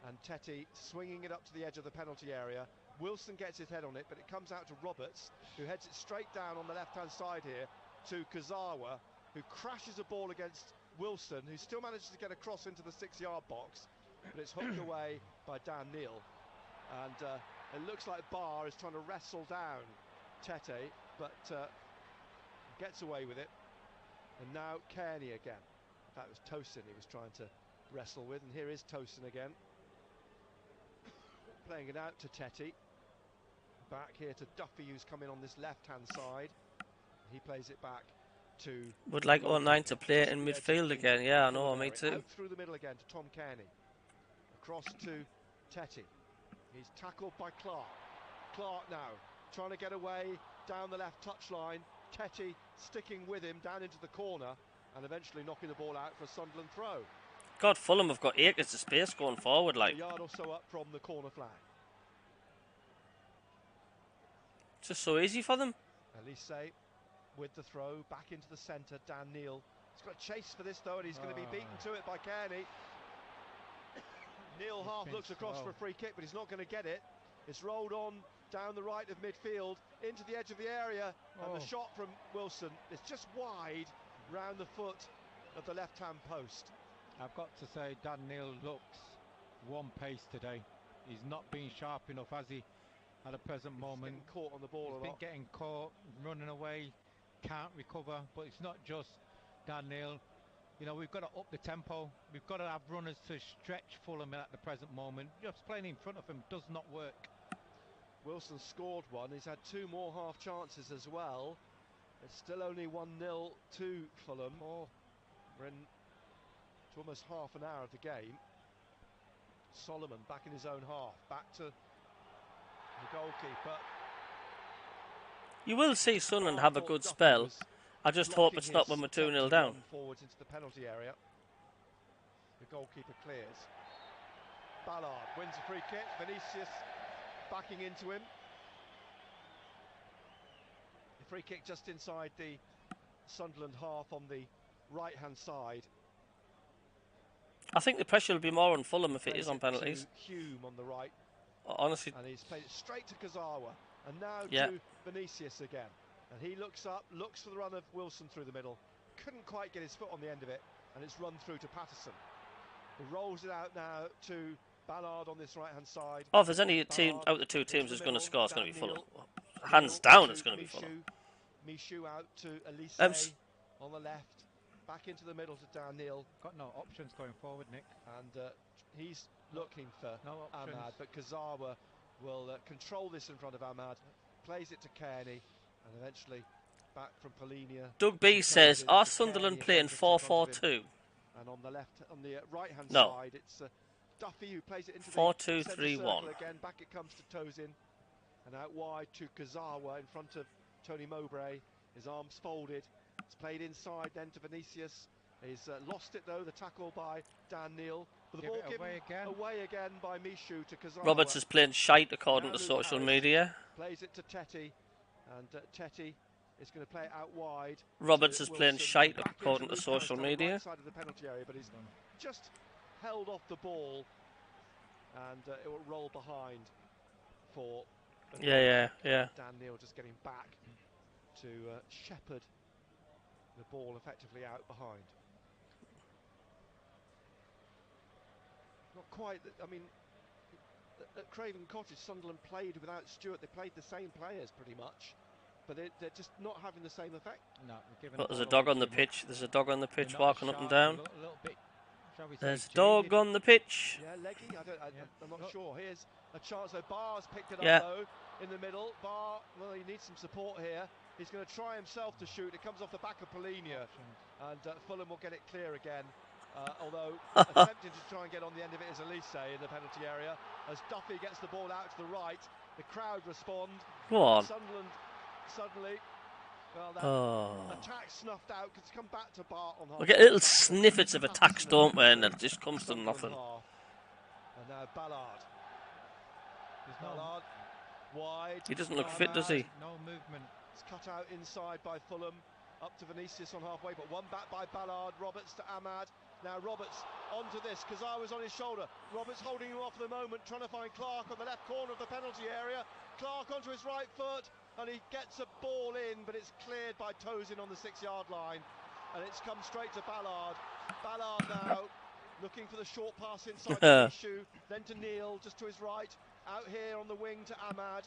and Tetty swinging it up to the edge of the penalty area. Wilson gets his head on it, but it comes out to Roberts, who heads it straight down on the left-hand side here to Kazawa, who crashes a ball against Wilson, who still manages to get across into the 6-yard box, but it's hooked away by Dan Neal. And it looks like Barr is trying to wrestle down Tete, but gets away with it. And now Kearney again. That was Tosin he was trying to wrestle with, and here is Tosin again. Playing it out to Tete. Back here to Duffy, who's coming on this left-hand side. He plays it back to... Would like 09 to play it in midfield again. Yeah, I know, me too. Out through the middle again to Tom Kearney. Across to Tete. He's tackled by Clark. Clark now trying to get away down the left touchline. Tete sticking with him down into the corner and eventually knocking the ball out for a Sunderland throw. God, Fulham have got acres of space going forward, like. A yard or so up from the corner flag. Just so easy for them. Elise with the throw back into the centre. Dan Neal. He's got a chase for this though, and he's going to be beaten to it by Kearney. Neal half looks across for a free kick, but he's not going to get it. It's rolled on down the right of midfield into the edge of the area, and the shot from Wilson is just wide round the foot of the left-hand post. I've got to say, Dan Neal looks one pace today. He's not been sharp enough, has he, at the present moment? He's getting caught on the ball a lot. He's been getting caught, running away, can't recover. But it's not just Dan Neal. You know, we've got to up the tempo. We've got to have runners to stretch Fulham at the present moment. Just playing in front of him does not work. Wilson scored one. He's had two more half chances as well. It's still only 1-0 to Fulham. We're in to almost half an hour of the game. Solomon back in his own half. Back to the goalkeeper. You will see Sunderland have a good spell. I just hope it's not when we're 2-0 down. Forwards into the penalty area. The goalkeeper clears. Ballard wins a free kick. Vinicius backing into him. The free kick just inside the Sunderland half on the right-hand side. I think the pressure will be more on Fulham if it is on penalties. Hume on the right. Honestly. And he's played it straight to Kazawa. And now to Vinicius again. And he looks up, looks for the run of Wilson through the middle. Couldn't quite get his foot on the end of it. And it's run through to Patterson. He rolls it out now to Ballard on this right-hand side. Oh, if there's any team out of the two teams who's going to score, it's going to be Fulham. Hands down, it's going to be Fulham. Michu out to Elise on the left. Back into the middle to Dan Neal. Got no options going forward, Nick. And he's looking for Ahmad, but Kazawa will control this in front of Ahmad. Plays it to Kearney, and eventually back from Polinia. Doug B says, are Sunderland playing 4-4-2? And on the left, on the right-hand side, it's Duffy who plays it into 4-2-3-1. Again, back it comes to Tosin, and out wide to Kazawa in front of Tony Mowbray. His arms folded. It's played inside then to Vinicius. He's lost it though, the tackle by Dan Neal. But the ball given away again by Michu to Kazawa. Roberts is playing shite according to social media. Plays it to Tete, and Tete is going to play it out wide. Roberts is playing shite according to social media. Right side of the penalty area, but he's just held off the ball, and it will roll behind for. Yeah. Dan Neal just getting back to shepherd the ball effectively out behind. quite. I mean, at Craven Cottage, Sunderland played without Stewart. They played the same players pretty much, but they're just not having the same effect. No, but there's a dog on the pitch. There's a dog on the pitch walking up and down. There's a dog on the pitch. Yeah, leggy. I'm not sure. Here's a chance. So Barr's picked it up though in the middle. Barr, well, he needs some support here. He's going to try himself to shoot. It comes off the back of Polina, and Fulham will get it clear again. Although attempting to try and get on the end of it is Elise in the penalty area. As Duffy gets the ball out to the right, the crowd respond. Go on. Sunderland suddenly. Well, that attack snuffed out. It's come back to Bart on half. We get little snippets of attacks, don't we? And it just comes to nothing. And now Ballard. Ballard wide. He doesn't look fit, does he? No movement. It's cut out inside by Fulham. Up to Vinicius on halfway, but one back by Ballard. Roberts to Ahmad. Now Roberts onto this. Kazawa's on his shoulder. Roberts holding him off for the moment, trying to find Clark on the left corner of the penalty area. Clark onto his right foot, and he gets a ball in, but it's cleared by Tosin on the 6-yard line, and it's come straight to Ballard. Ballard now looking for the short pass inside the issue, then to Neil just to his right. Out here on the wing to Ahmad.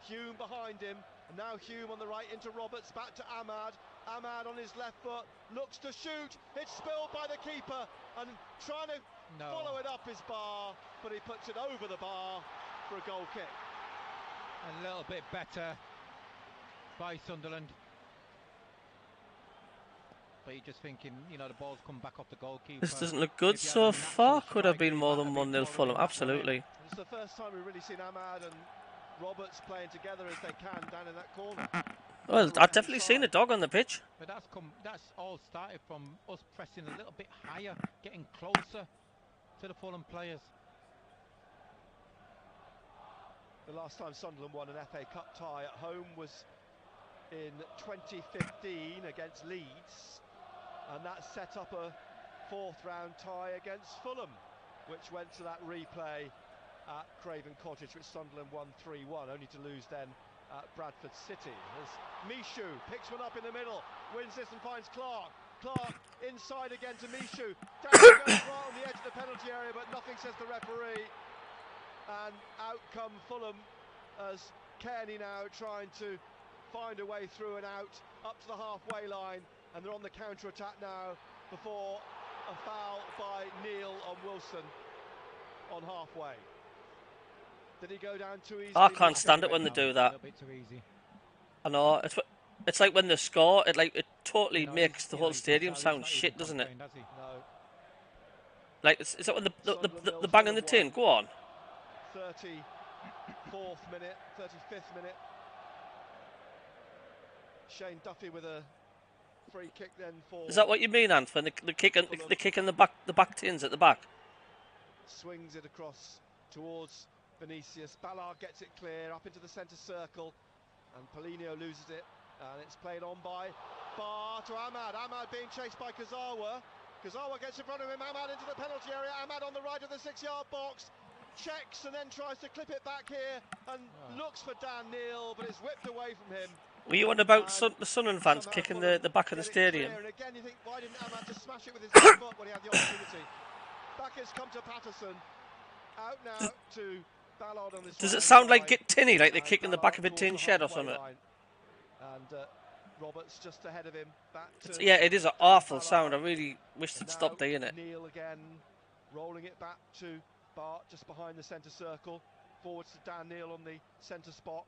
Hume behind him, and now Hume on the right into Roberts, back to Ahmad. Ahmad on his left foot looks to shoot. It's spilled by the keeper, and trying to follow it up is Barr, but he puts it over the bar for a goal kick. A little bit better by Sunderland, but you're just thinking, you know, the ball's come back off the goalkeeper. This doesn't look good so far. Could have been more than 1-0 Fulham, absolutely. It's the first time we've really seen Ahmad and Roberts playing together as they can down in that corner. Well, I've definitely seen a dog on the pitch. But that's all started from us pressing a little bit higher, getting closer to the Fulham players. The last time Sunderland won an FA Cup tie at home was in 2015 against Leeds, and that set up a 4th round tie against Fulham, which went to that replay at Craven Cottage, which Sunderland won 3-1, only to lose then at Bradford City. As Michu picks one up in the middle, wins this and finds Clark. Clark inside again to Michu. Down goes right on the edge of the penalty area, but nothing says the referee. And out come Fulham as Kearney now trying to find a way through and out up to the halfway line, and they're on the counter-attack now before a foul by Neil on Wilson on halfway. Did he go down too easy? I can't stand it when they do that. A bit too easy. I know, it's like when they score, it totally makes the whole stadium sound shit, doesn't it? No. Like, is that when the bang in the tin? Go on. 34th minute, 35th minute. Shane Duffy with a free kick then for. Is that what you mean, Ant? When the kick in the back tins at the back? Swings it across towards Vinicius. Ballard gets it clear up into the centre circle, and Polino loses it, and it's played on by Barr to Ahmad. Ahmad being chased by Kazawa. Kazawa gets in front of him. Ahmad into the penalty area. Ahmad on the right of the 6-yard box. Checks and then tries to clip it back here and looks for Dan Neil, but it's whipped away from him. Were you on about the Sunderland fans kicking the back of the stadium? And again, you think, why didn't Ahmad just smash it with his left foot when he had the opportunity? Back has come to Patterson. Out now to Ballard on this. Does it sound like Git Tinny, like they're kicking the back of a tin shed or something? And Roberts just ahead of him. Back to yeah, it is an awful sound. I really wish they'd stop doing it. Neil again, rolling it back to Bart just behind the centre circle. Forwards to Dan Neil on the centre spot.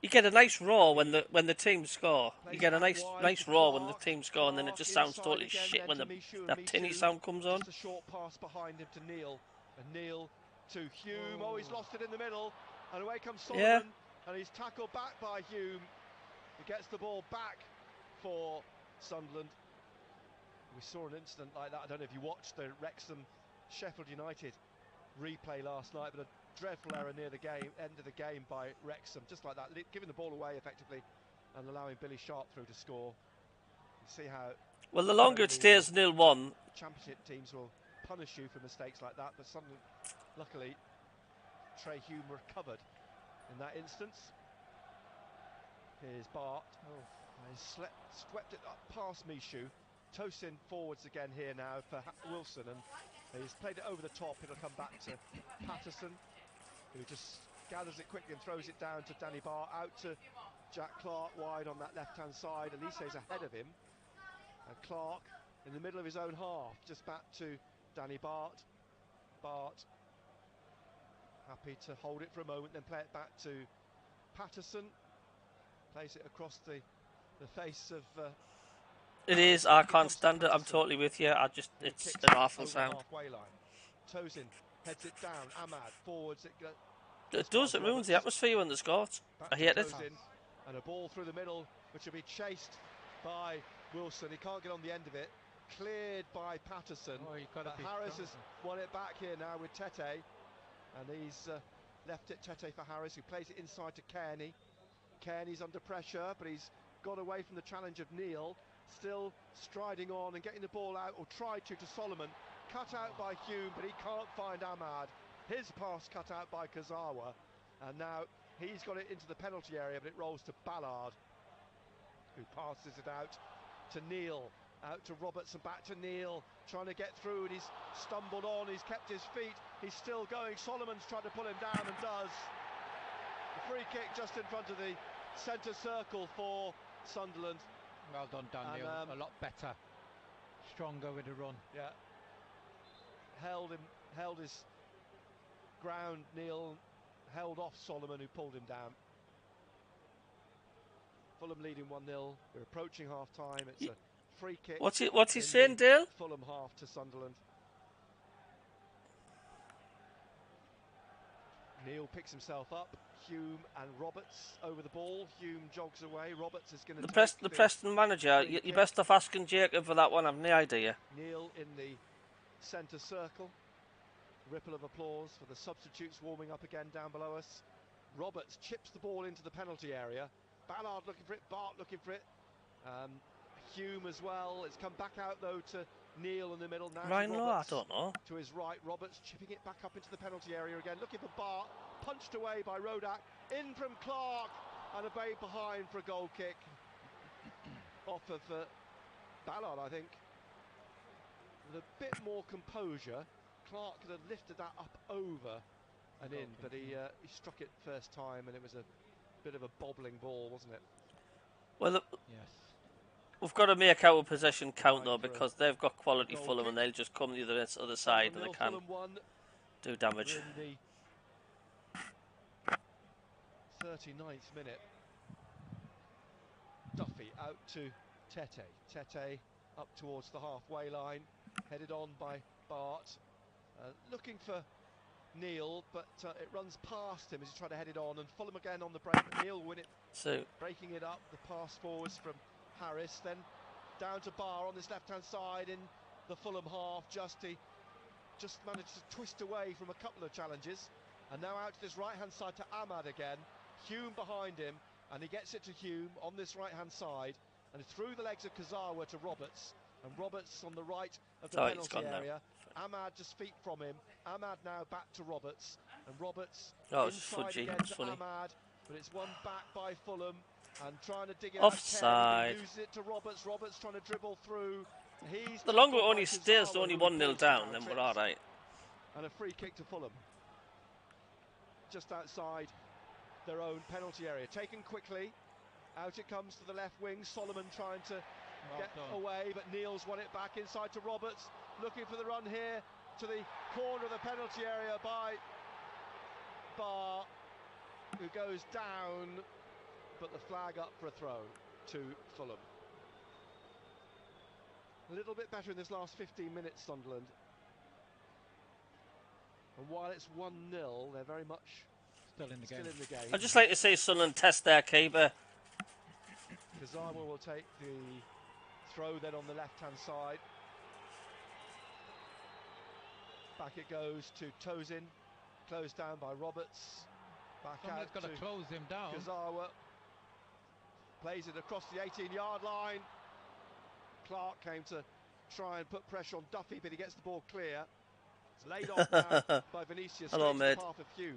You get a nice roar when the team score. You get a nice roar when the team score, and then it just sounds totally shit when that tinny sound comes on. Just a short pass behind him to Neil, and Neil to Hume. Oh, he's lost it in the middle, and away comes Solomon, and he's tackled back by Hume. He gets the ball back for Sunderland. We saw an incident like that. I don't know if you watched the Wrexham Sheffield United replay last night, but a dreadful error near the end of the game by Wrexham, just like that, giving the ball away effectively and allowing Billy Sharp through to score. You see how well the longer it stays 0-1, championship teams will punish you for mistakes like that, but suddenly, luckily, Trey Hume recovered in that instance. Here's Bart. He's swept it up past Michu. Tosin forwards again here now for Wilson, and He's played it over the top. It'll come back to Patterson, who just gathers it quickly and throws it down to Danny Barr, out to Jack Clark wide on that left-hand side. Elise's ahead of him, and Clark in the middle of his own half, just back to Danny Bart. Bart happy to hold it for a moment, then play it back to Patterson. Plays it across the face of... it is, I can't stand it, I'm totally with you. It's an awful sound. Tosin heads it down, Ahmad forwards it. It does, it ruins the atmosphere when they score. I hate it. And a ball through the middle, which will be chased by Wilson. He can't get on the end of it. Cleared by Patterson. Harris has won it back here now with Tete. And he's left it Tete for Harris, who plays it inside to Kearney. Kearney's under pressure, but he's got away from the challenge of Neil. Still striding on and getting the ball out, or tried to Solomon. Cut out by Hume, but he can't find Ahmad. His pass cut out by Kazawa. And now he's got it into the penalty area, but it rolls to Ballard, who passes it out to Neil. Out to Roberts and back to Neil, trying to get through, and he's stumbled on, he's kept his feet, he's still going. Solomon's trying to pull him down and does. The free kick just in front of the centre circle for Sunderland. Well done, Daniel. A lot better, stronger with the run. Yeah, held his ground. Neil held off Solomon, who pulled him down. Fulham leading 1-0. We're approaching half time. It's a free kick. What's he saying, Dale? Fulham half to Sunderland. Neil picks himself up. Hume and Roberts over the ball. Hume jogs away. Roberts is going to the Preston manager. You're best off asking Jacob for that one. I've no idea. Neil in the centre circle. Ripple of applause for the substitutes warming up again down below us. Roberts chips the ball into the penalty area. Ballard looking for it. Bart looking for it. Hume as well. It's come back out though to Neil in the middle now. Right, no, I don't know. To his right, Roberts chipping it back up into the penalty area again, looking for Bart, punched away by Rodak, in from Clark, and a bay behind for a goal kick off of Ballard, I think. With a bit more composure, Clark could have lifted that up over and in, but he struck it first time, and it was a bit of a bobbling ball, wasn't it? Well, yes. We've got to make our possession count though, because they've got quality Fulham, and they'll just come to the other side and they can do damage. In the 39th minute, Duffy out to Tete. Tete up towards the halfway line, headed on by Bart, looking for Neil, but it runs past him as he tried to head it on, and Fulham again on the break. Neil win it, breaking it up. The pass forwards from Harris, then down to Barr on this left-hand side in the Fulham half. He just managed to twist away from a couple of challenges, and now out to this right-hand side to Ahmad again. Hume behind him, and he gets it to Hume on this right-hand side, and through the legs of Kazawa to Roberts, and Roberts on the right of the penalty area. Ahmad just feet from him. Ahmad now back to Roberts, and Roberts inside again to Ahmad, but it's won back by Fulham. And trying to dig it offside. Loses it to Roberts. Roberts trying to dribble through. The longer it only stays, only 1-0 down, then we're all right. And a free kick to Fulham, just outside their own penalty area. Taken quickly. Out it comes to the left wing. Solomon trying to get away, but Neil's won it back inside to Roberts. Looking for the run here to the corner of the penalty area by Barr, who goes down. But the flag up for a throw to Fulham. A little bit better in this last 15 minutes, Sunderland. And while it's 1-0, they're very much still in the game. I'd just like to see Sunderland test their keeper. Kazawa will take the throw then on the left-hand side. Back it goes to Tosin, closed down by Roberts. Back Someone's out got to close him down. Kazawa. Plays it across the 18-yard line. Clark came to try and put pressure on Duffy, but he gets the ball clear. It's laid off now by Vinicius. Hello, mate. Half of Hume.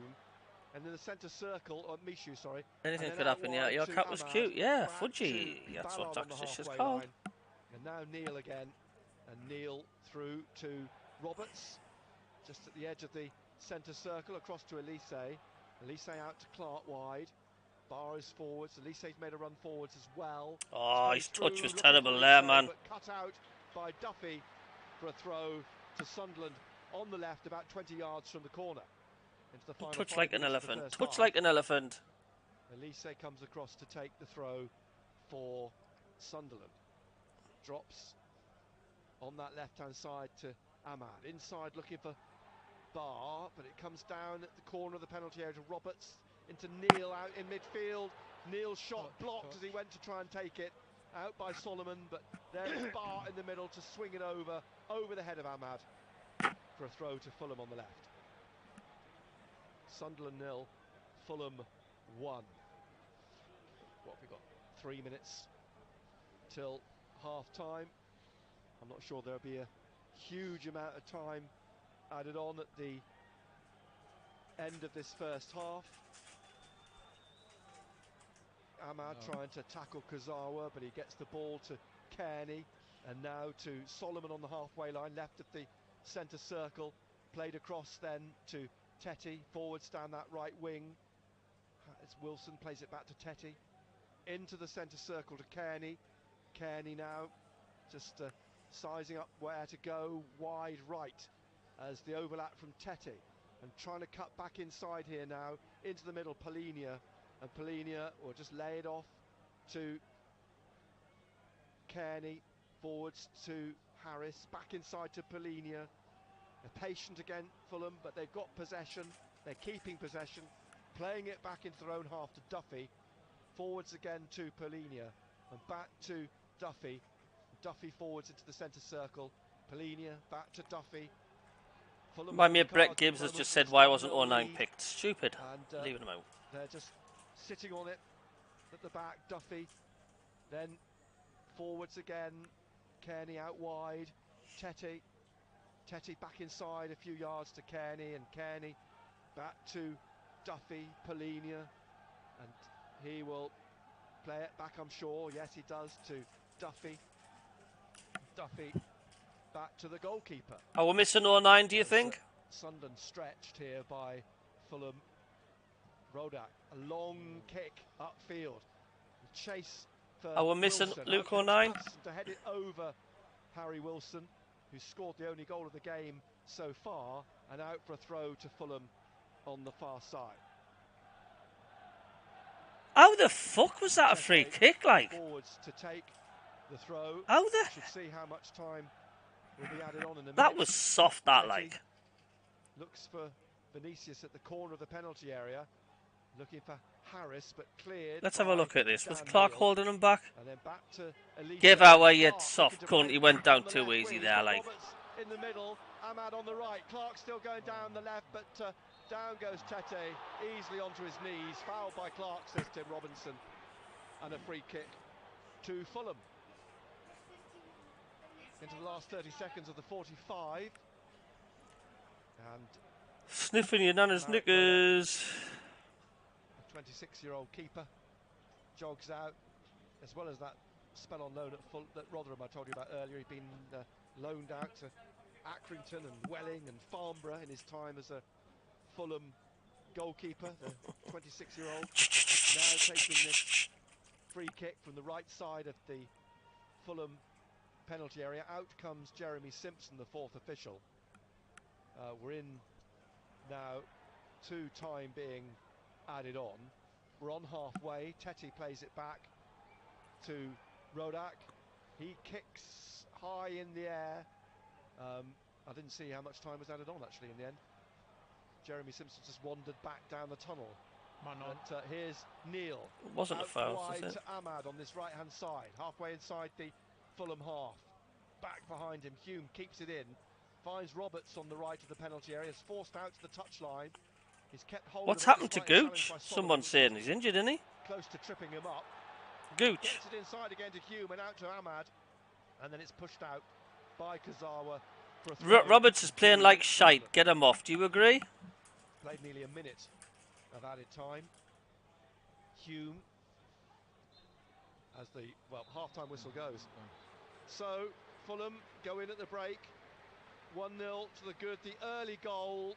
And in the centre circle, or Mishu, sorry. Anything could happen, yeah. Your cat was cute, yeah. Fudgy. That's what Dr. is called. And now Neil again. And Neil through to Roberts, just at the edge of the centre circle, across to Elise. Elise out to Clark wide. Barrows forwards. Elise's made a run forwards as well. Oh, his touch was looking terrible for there, Elise, man. But cut out by Duffy for a throw to Sunderland on the left, about 20 yards from the corner. Into the final Touch 5 like an minutes of the elephant. first Touch half. like an elephant. Elise comes across to take the throw for Sunderland. Drops on that left-hand side to Ahmad. Inside looking for Barr, but it comes down at the corner of the penalty area to Roberts. Into Neil out in midfield. Neil's shot blocked as he went to try and take it. Out by Solomon, but there's Barr in the middle to swing it over the head of Ahmad for a throw to Fulham on the left. Sunderland 0, Fulham 1. What have we got? 3 minutes till half-time. I'm not sure there'll be a huge amount of time added on at the end of this first half. Ahmad trying to tackle Kazawa, but he gets the ball to Kearney, and now to Solomon on the halfway line, left of the centre circle, played across then to Tetty, forwards down that right wing. It's Wilson, plays it back to Tetty, into the centre circle to Kearney. Kearney now just sizing up where to go, wide right as the overlap from Tetty, and trying to cut back inside here now into the middle. Polinia, and Polinia will just lay it off to Kearney, forwards to Harris, back inside to Polinia. They're patient again, Fulham, but they've got possession, they're keeping possession, playing it back into their own half to Duffy, forwards again to Polinia, and back to Duffy. Duffy forwards into the centre circle, Polinia back to Duffy. Remind me of Brett Gibbs has just said why wasn't 09 picked. Stupid. And leaving him out. They're just sitting on it at the back. Duffy, then forwards again. Kearney out wide. Tetty back inside a few yards to Kearney, and Kearney back to Duffy. Polinia, and he will play it back, I'm sure. Yes, he does, to Duffy. Duffy back to the goalkeeper. Oh, we're missing 09, do you think? Sunderland stretched here by Fulham. Rodak, a long kick upfield. Chase for we're missing Wilson. Luke 09. To head it over Harry Wilson, who scored the only goal of the game so far, and out for a throw to Fulham on the far side. How the fuck was that a free kick, like? Forwards to take the throw. How the... Should see how much time will be added on in a minute. That was soft, that, like. Looks for Vinicius at the corner of the penalty area. Looking for Harris, but cleared. Let's have a look at this. Was Clark holding him back? And then back to Elise. Give out where you soft cunt. He went down too easy there, like. In the middle, Ahmad on the right. Clark still going down the left, but down goes Tete, easily onto his knees. Fouled by Clark, says Tim Robinson. And a free kick to Fulham. Into the last 30 seconds of the 45. And sniffing your nana's knickers. 26-year-old keeper jogs out, as well as that spell on loan at Rotherham I told you about earlier. He'd been loaned out to Accrington and Welling and Farnborough in his time as a Fulham goalkeeper. The 26-year-old now taking this free kick from the right side of the Fulham penalty area. Out comes Jeremy Simpson, the fourth official. We're in now to time being added on. We're on halfway. Tetty plays it back to Rodak. He kicks high in the air. I didn't see how much time was added on actually in the end. Jeremy Simpson just wandered back down the tunnel. But here's Neil. It wasn't a foul, wide was it? to Ahmad on this right hand side, halfway inside the Fulham half. Back behind him, Hume keeps it in, finds Roberts on the right of the penalty area, is forced out to the touchline. He's kept hold What's of it happened to despite a Gooch? challenge by Someone's saying he's injured, isn't he? Close to tripping him up. Gooch. Gets it inside again to Hume and out to Ahmad, and then it's pushed out by Kazawa for a throw. Roberts is playing like shite. Get him off. Do you agree? Played nearly a minute of added time. Hume, as the half-time whistle goes. So Fulham go in at the break. 1-0 to the good. The early goal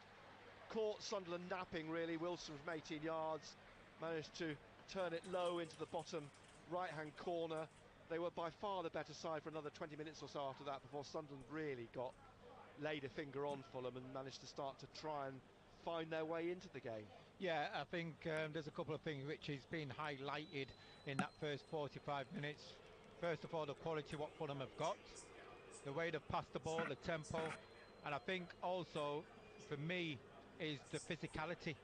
caught Sunderland napping, really. Wilson from 18 yards managed to turn it low into the bottom right-hand corner. They were by far the better side for another 20 minutes or so after that, before Sunderland really laid a finger on Fulham and managed to start to try and find their way into the game. Yeah, I think there's a couple of things which has been highlighted in that first 45 minutes. First of all, the quality of what Fulham have got, the way they've passed the ball, the tempo, and I think also, for me, is the physicality,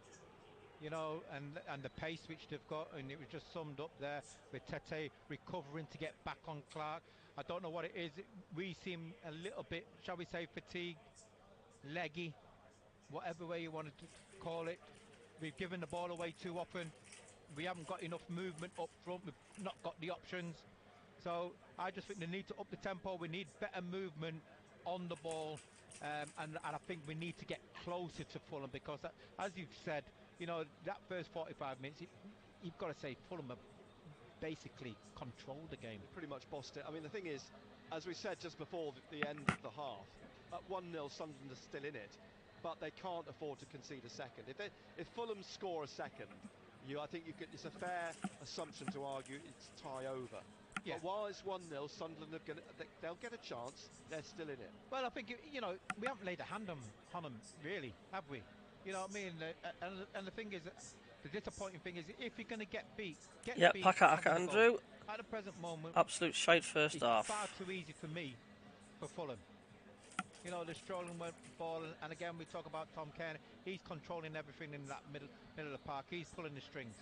you know, and the pace which they've got, and it was just summed up there with Tete recovering to get back on Clark. I don't know what it is. We seem a little bit, shall we say, fatigued, leggy, whatever way you want to call it. We've given the ball away too often. We haven't got enough movement up front. We've not got the options. So I just think they need to up the tempo. We need better movement on the ball, and I think we need to get closer to Fulham, because that, as you've said, you know, that first 45 minutes, you've got to say Fulham have basically controlled the game. Pretty much bossed it. I mean, the thing is, as we said just before the end of the half, at 1-0 Sunderland are still in it, but they can't afford to concede a second. If Fulham score a second, I think it's a fair assumption to argue it's tie over. Yeah. But while it's 1-0, Sunderland they'll get a chance. They're still in it. Well, I think, you know, we haven't laid a hand on them, really, have we? You know what I mean? And the thing is, the disappointing thing is, if you're going to get beat, beat. Pack it, Andrew. At the present moment, absolute shite first half. It's far too easy for me, for Fulham. You know, the strolling ball, and again we talk about Tom Kearney. He's controlling everything in that middle of the park. He's pulling the strings.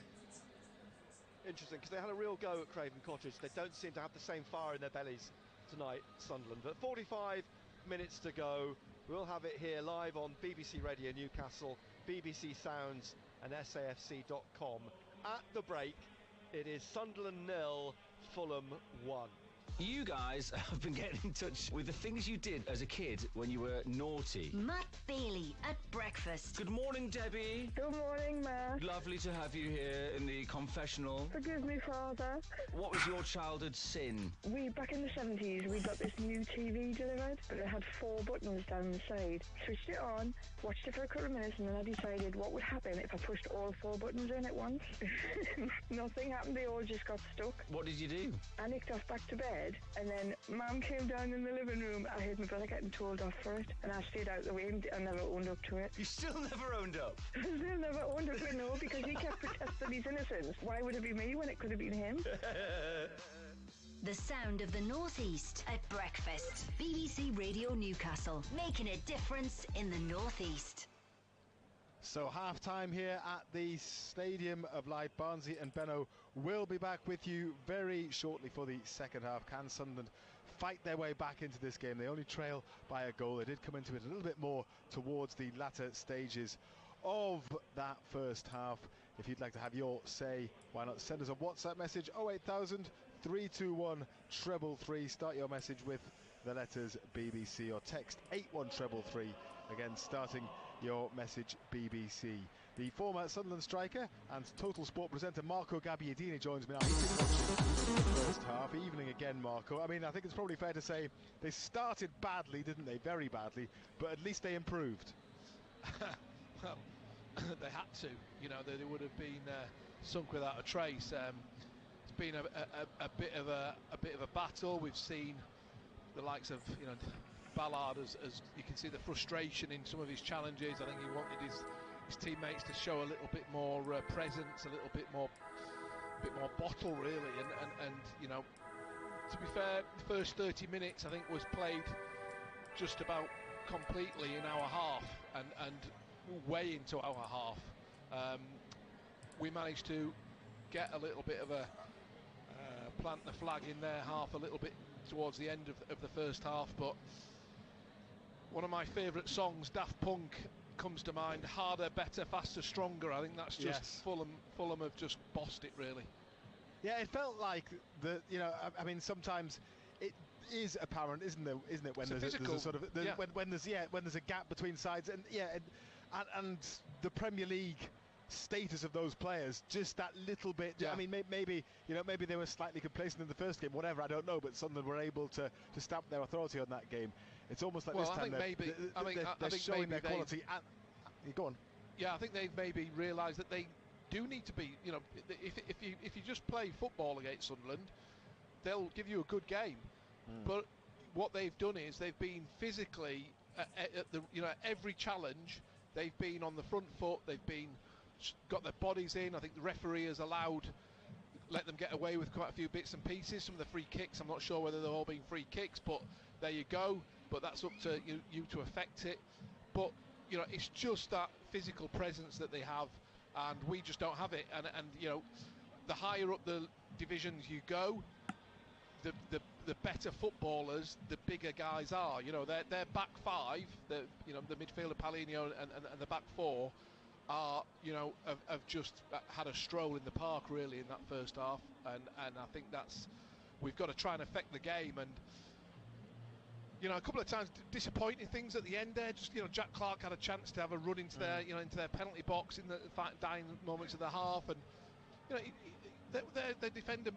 Interesting, because they had a real go at Craven Cottage. They don't seem to have the same fire in their bellies tonight, Sunderland. But 45 minutes to go. We'll have it here live on BBC Radio Newcastle, BBC Sounds and SAFC.com. At the break, it is Sunderland 0, Fulham 1. You guys have been getting in touch with the things you did as a kid when you were naughty. Matt Bailey at breakfast. Good morning, Debbie. Good morning, Matt. Lovely to have you here in the confessional. Forgive me, Father. What was your childhood sin? Back in the 70s, we got this new TV delivered, but it had 4 buttons down the side. Switched it on, watched it for a couple of minutes, and then I decided what would happen if I pushed all 4 buttons in at once. Nothing happened, they all just got stuck. What did you do? I nicked off back to bed. And then Mum came down in the living room. I heard my brother getting told off for it, and I stayed out the way and I never owned up to it. You still never owned up? Still never owned up to it, no, because he kept protesting his innocence. Why would it be me when it could have been him? The sound of the North East at breakfast. BBC Radio Newcastle, making a difference in the North East. So half-time here at the Stadium of Light. Barnsley and Benno will be back with you very shortly for the second half. Can Sunderland fight their way back into this game? They only trail by a goal. They did come into it a little bit more towards the latter stages of that first half. If you'd like to have your say, why not send us a WhatsApp message, 08000 321 333. Start your message with the letters BBC, or text 81333. Again, starting your message BBC. The former Sunderland striker and Total Sport presenter Marco Gabbiadini joins me now. First half. Evening again, Marco. I mean, I think it's probably fair to say they started badly, didn't they? Very badly, but at least they improved. Well, they had to. You know, they would have been sunk without a trace. It's been a bit of a battle. We've seen the likes of, you know, Ballard, as you can see the frustration in some of his challenges. I think he wanted his teammates to show a little bit more presence, a little bit more bottle, really. And you know, to be fair, the first 30 minutes I think was played just about completely in our half, and way into our half. We managed to get a little bit of a plant the flag in their half a little bit towards the end of the first half, but one of my favourite songs, Daft Punk, comes to mind. Harder, better, faster, stronger. I think that's just Fulham have just bossed it, really. Yeah, it felt like the, you know, I mean, sometimes it is apparent, isn't it, when there's a sort of when there's a gap between sides, and the Premier League status of those players, just that little bit. I mean, maybe they were slightly complacent in the first game, whatever, I don't know, but Sunderland were able to stamp their authority on that game. it's almost like well, this time they're showing their quality. Go on. Yeah, I think they've maybe realised that they do need to be. You know, if you just play football against Sunderland, they'll give you a good game. But what they've done is they've been physically at the every challenge. They've been on the front foot. They've got their bodies in. I think the referee has let them get away with quite a few bits and pieces. Some of the free kicks, I'm not sure whether they've all been free kicks, but there you go. But that's up to you to affect it. But it's just that physical presence that they have, and we just don't have it. And the higher up the divisions you go, the better footballers the bigger guys are. Their back five, the midfielder Paulinho and the back four are have just had a stroll in the park really in that first half, and I think we've got to try and affect the game. And a couple of times disappointing things at the end there. Just Jack Clark had a chance to have a run into their into their penalty box in the dying moments of the half, and the defender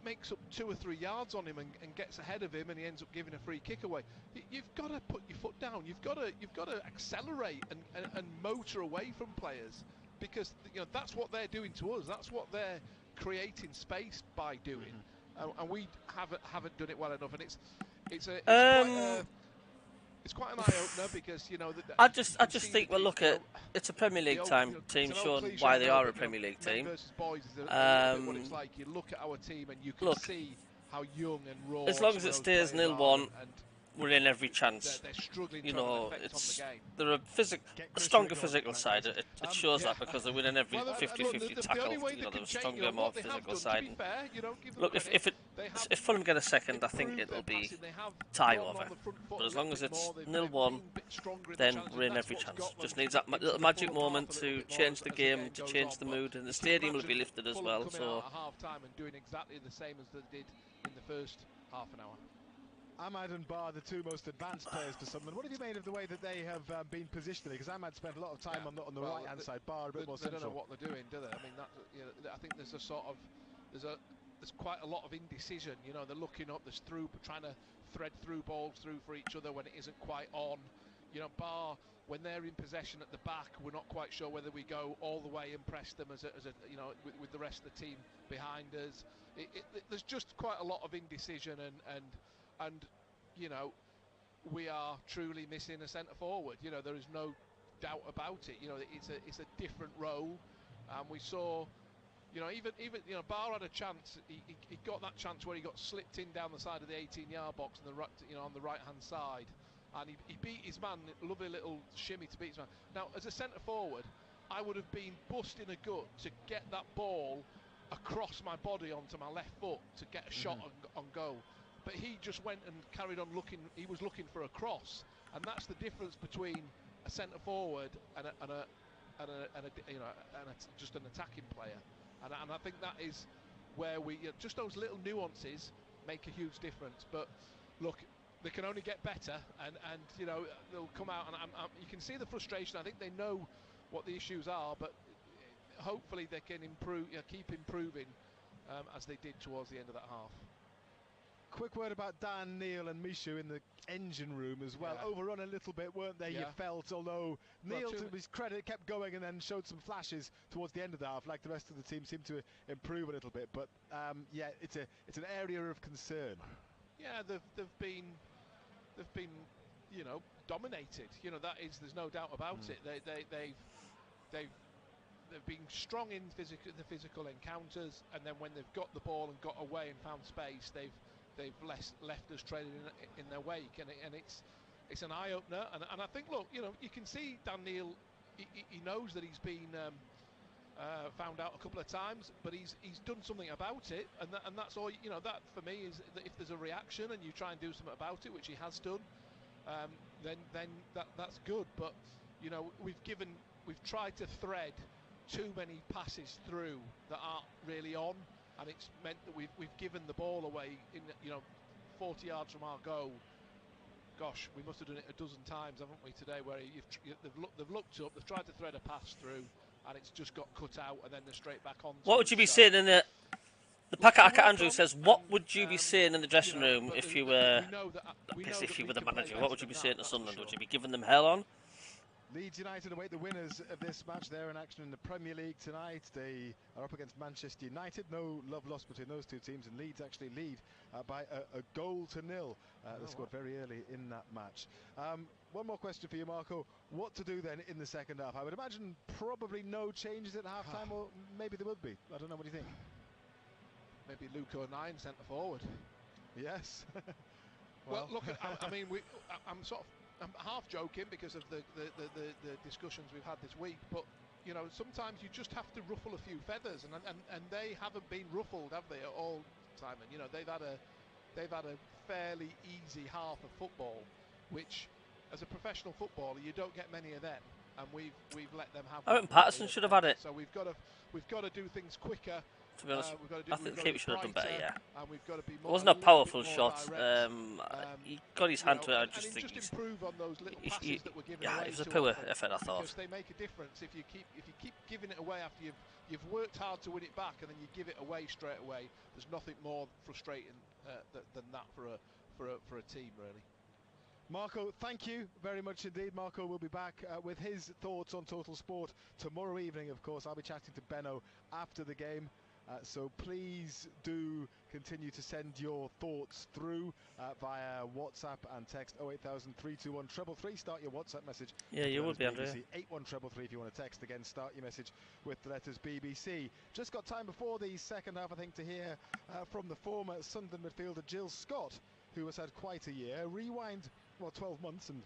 makes up 2 or 3 yards on him and gets ahead of him, and he ends up giving a free kick away. You've got to put your foot down. You've got to accelerate and motor away from players, because that's what they're doing to us. That's what they're creating space by doing, and we haven't done it well enough. And it's quite an eye-opener, because I just think look at it's a Premier League team showing why they are a Premier League team. What it's like. You look at our team and you can see how young and raw. As long as it stays 0-1, we're in every chance. They're struggling to have an effect on the game. They're a stronger physical side. It shows that because they're winning every 50-50 tackle. They're a stronger, more physical side. Look, if Fulham get a second, I think it'll be tie over. But as long as it's 0-1, then we're in every chance. Just needs that little magic moment to change the game, to change the mood, and the stadium will be lifted as well. So. At half time and doing exactly the same as they did in the first half an hour. Ahmad and Bar, the two most advanced players for Sunderland. What have you made of the way that they have been positionally? Because Ahmad spent a lot of time on the right-hand side, Bar a bit more central. They don't know what they're doing, do they? I mean, I think there's there's quite a lot of indecision. They're looking up, trying to thread through balls through for each other when it isn't quite on. Bar, when they're in possession at the back, we're not quite sure whether we go all the way and press them with the rest of the team behind us. There's just quite a lot of indecision, and we are truly missing a centre forward. There is no doubt about it. It's a different role, and we saw. Even Bar had a chance. He got that chance where he got slipped in down the side of the 18-yard box on the right-hand side, and he beat his man. Lovely little shimmy to beat his man. Now, as a centre forward, I would have been busting a gut to get that ball across my body onto my left foot to get a shot on goal. But he just went and carried on looking. He was looking for a cross, and that's the difference between a centre forward and just an attacking player. And I think that is where just those little nuances make a huge difference. But look, they can only get better, and they'll come out, and you can see the frustration. I think they know what the issues are, but hopefully they can improve, keep improving as they did towards the end of that half. Quick word about Dan, Neil and Mishu in the engine room as well. Yeah. Overrun a little bit, weren't they, you felt, although Neil, to his credit, kept going and then showed some flashes towards the end of the half, like the rest of the team seemed to improve a little bit. But, it's an area of concern. Yeah, they've been dominated. There's no doubt about it. They've been strong in the physical encounters, and then when they've got the ball and got away and found space, they've left us trailing in their wake, and it's an eye opener. And I think, look, you can see Dan Neil. He knows that he's been found out a couple of times, but he's done something about it, and that's all. That for me is that if there's a reaction and you try and do something about it, which he has done, then that's good. But we've tried to thread too many passes through that aren't really on, and it's meant that we've given the ball away in 40 yards from our goal. Gosh, we must have done it a dozen times, haven't we, today? Where they've looked up, they've tried to thread a pass through, and it's just got cut out, and then they're straight back on. What would you be saying in the The Packet Andrew says, what would you be saying in the dressing room if you were the manager? What would you be saying to Sunderland? Would you be giving them hell on? Leeds United await the winners of this match. They're in action in the Premier League tonight. They are up against Manchester United. No love lost between those two teams, and Leeds actually lead by a goal to nil. They scored very early in that match. One more question for you, Marco. What to do then in the second half? I would imagine probably no changes at half-time, or maybe there would be. I don't know. What do you think? Maybe Luke O'Nien centre forward. Yes. Well, look, I mean, I'm half joking because of the discussions we've had this week, but you know, sometimes you just have to ruffle a few feathers, and they haven't been ruffled, have they, at all, Simon? You know, they've had a fairly easy half of football, which, as a professional footballer, you don't get many of them, and we've let them have. I reckon Patterson should have had it. So we've got to do things quicker. To be honest, I think the keeper should have done better, yeah. And we've got to be It wasn't a powerful shot. He got his hand to it. I just think just improve on those little passes that were given away. It was a poor effort, I thought. Because they make a difference. If you keep giving it away after you've worked hard to win it back, and then you give it away straight away, there's nothing more frustrating than that for a team, really. Marco, thank you very much indeed. Marco will be back with his thoughts on Total Sport tomorrow evening, of course. I'll be chatting to Benno after the game. So please do continue to send your thoughts through via WhatsApp and text 08000 321 333. Start your WhatsApp message. Yeah, you would be, Andrea. 81333 if you want to text. Again, start your message with the letters BBC. Just got time before the second half, I think, to hear from the former Sunderland midfielder Jill Scott, who has had quite a year. Rewind, 12 months, and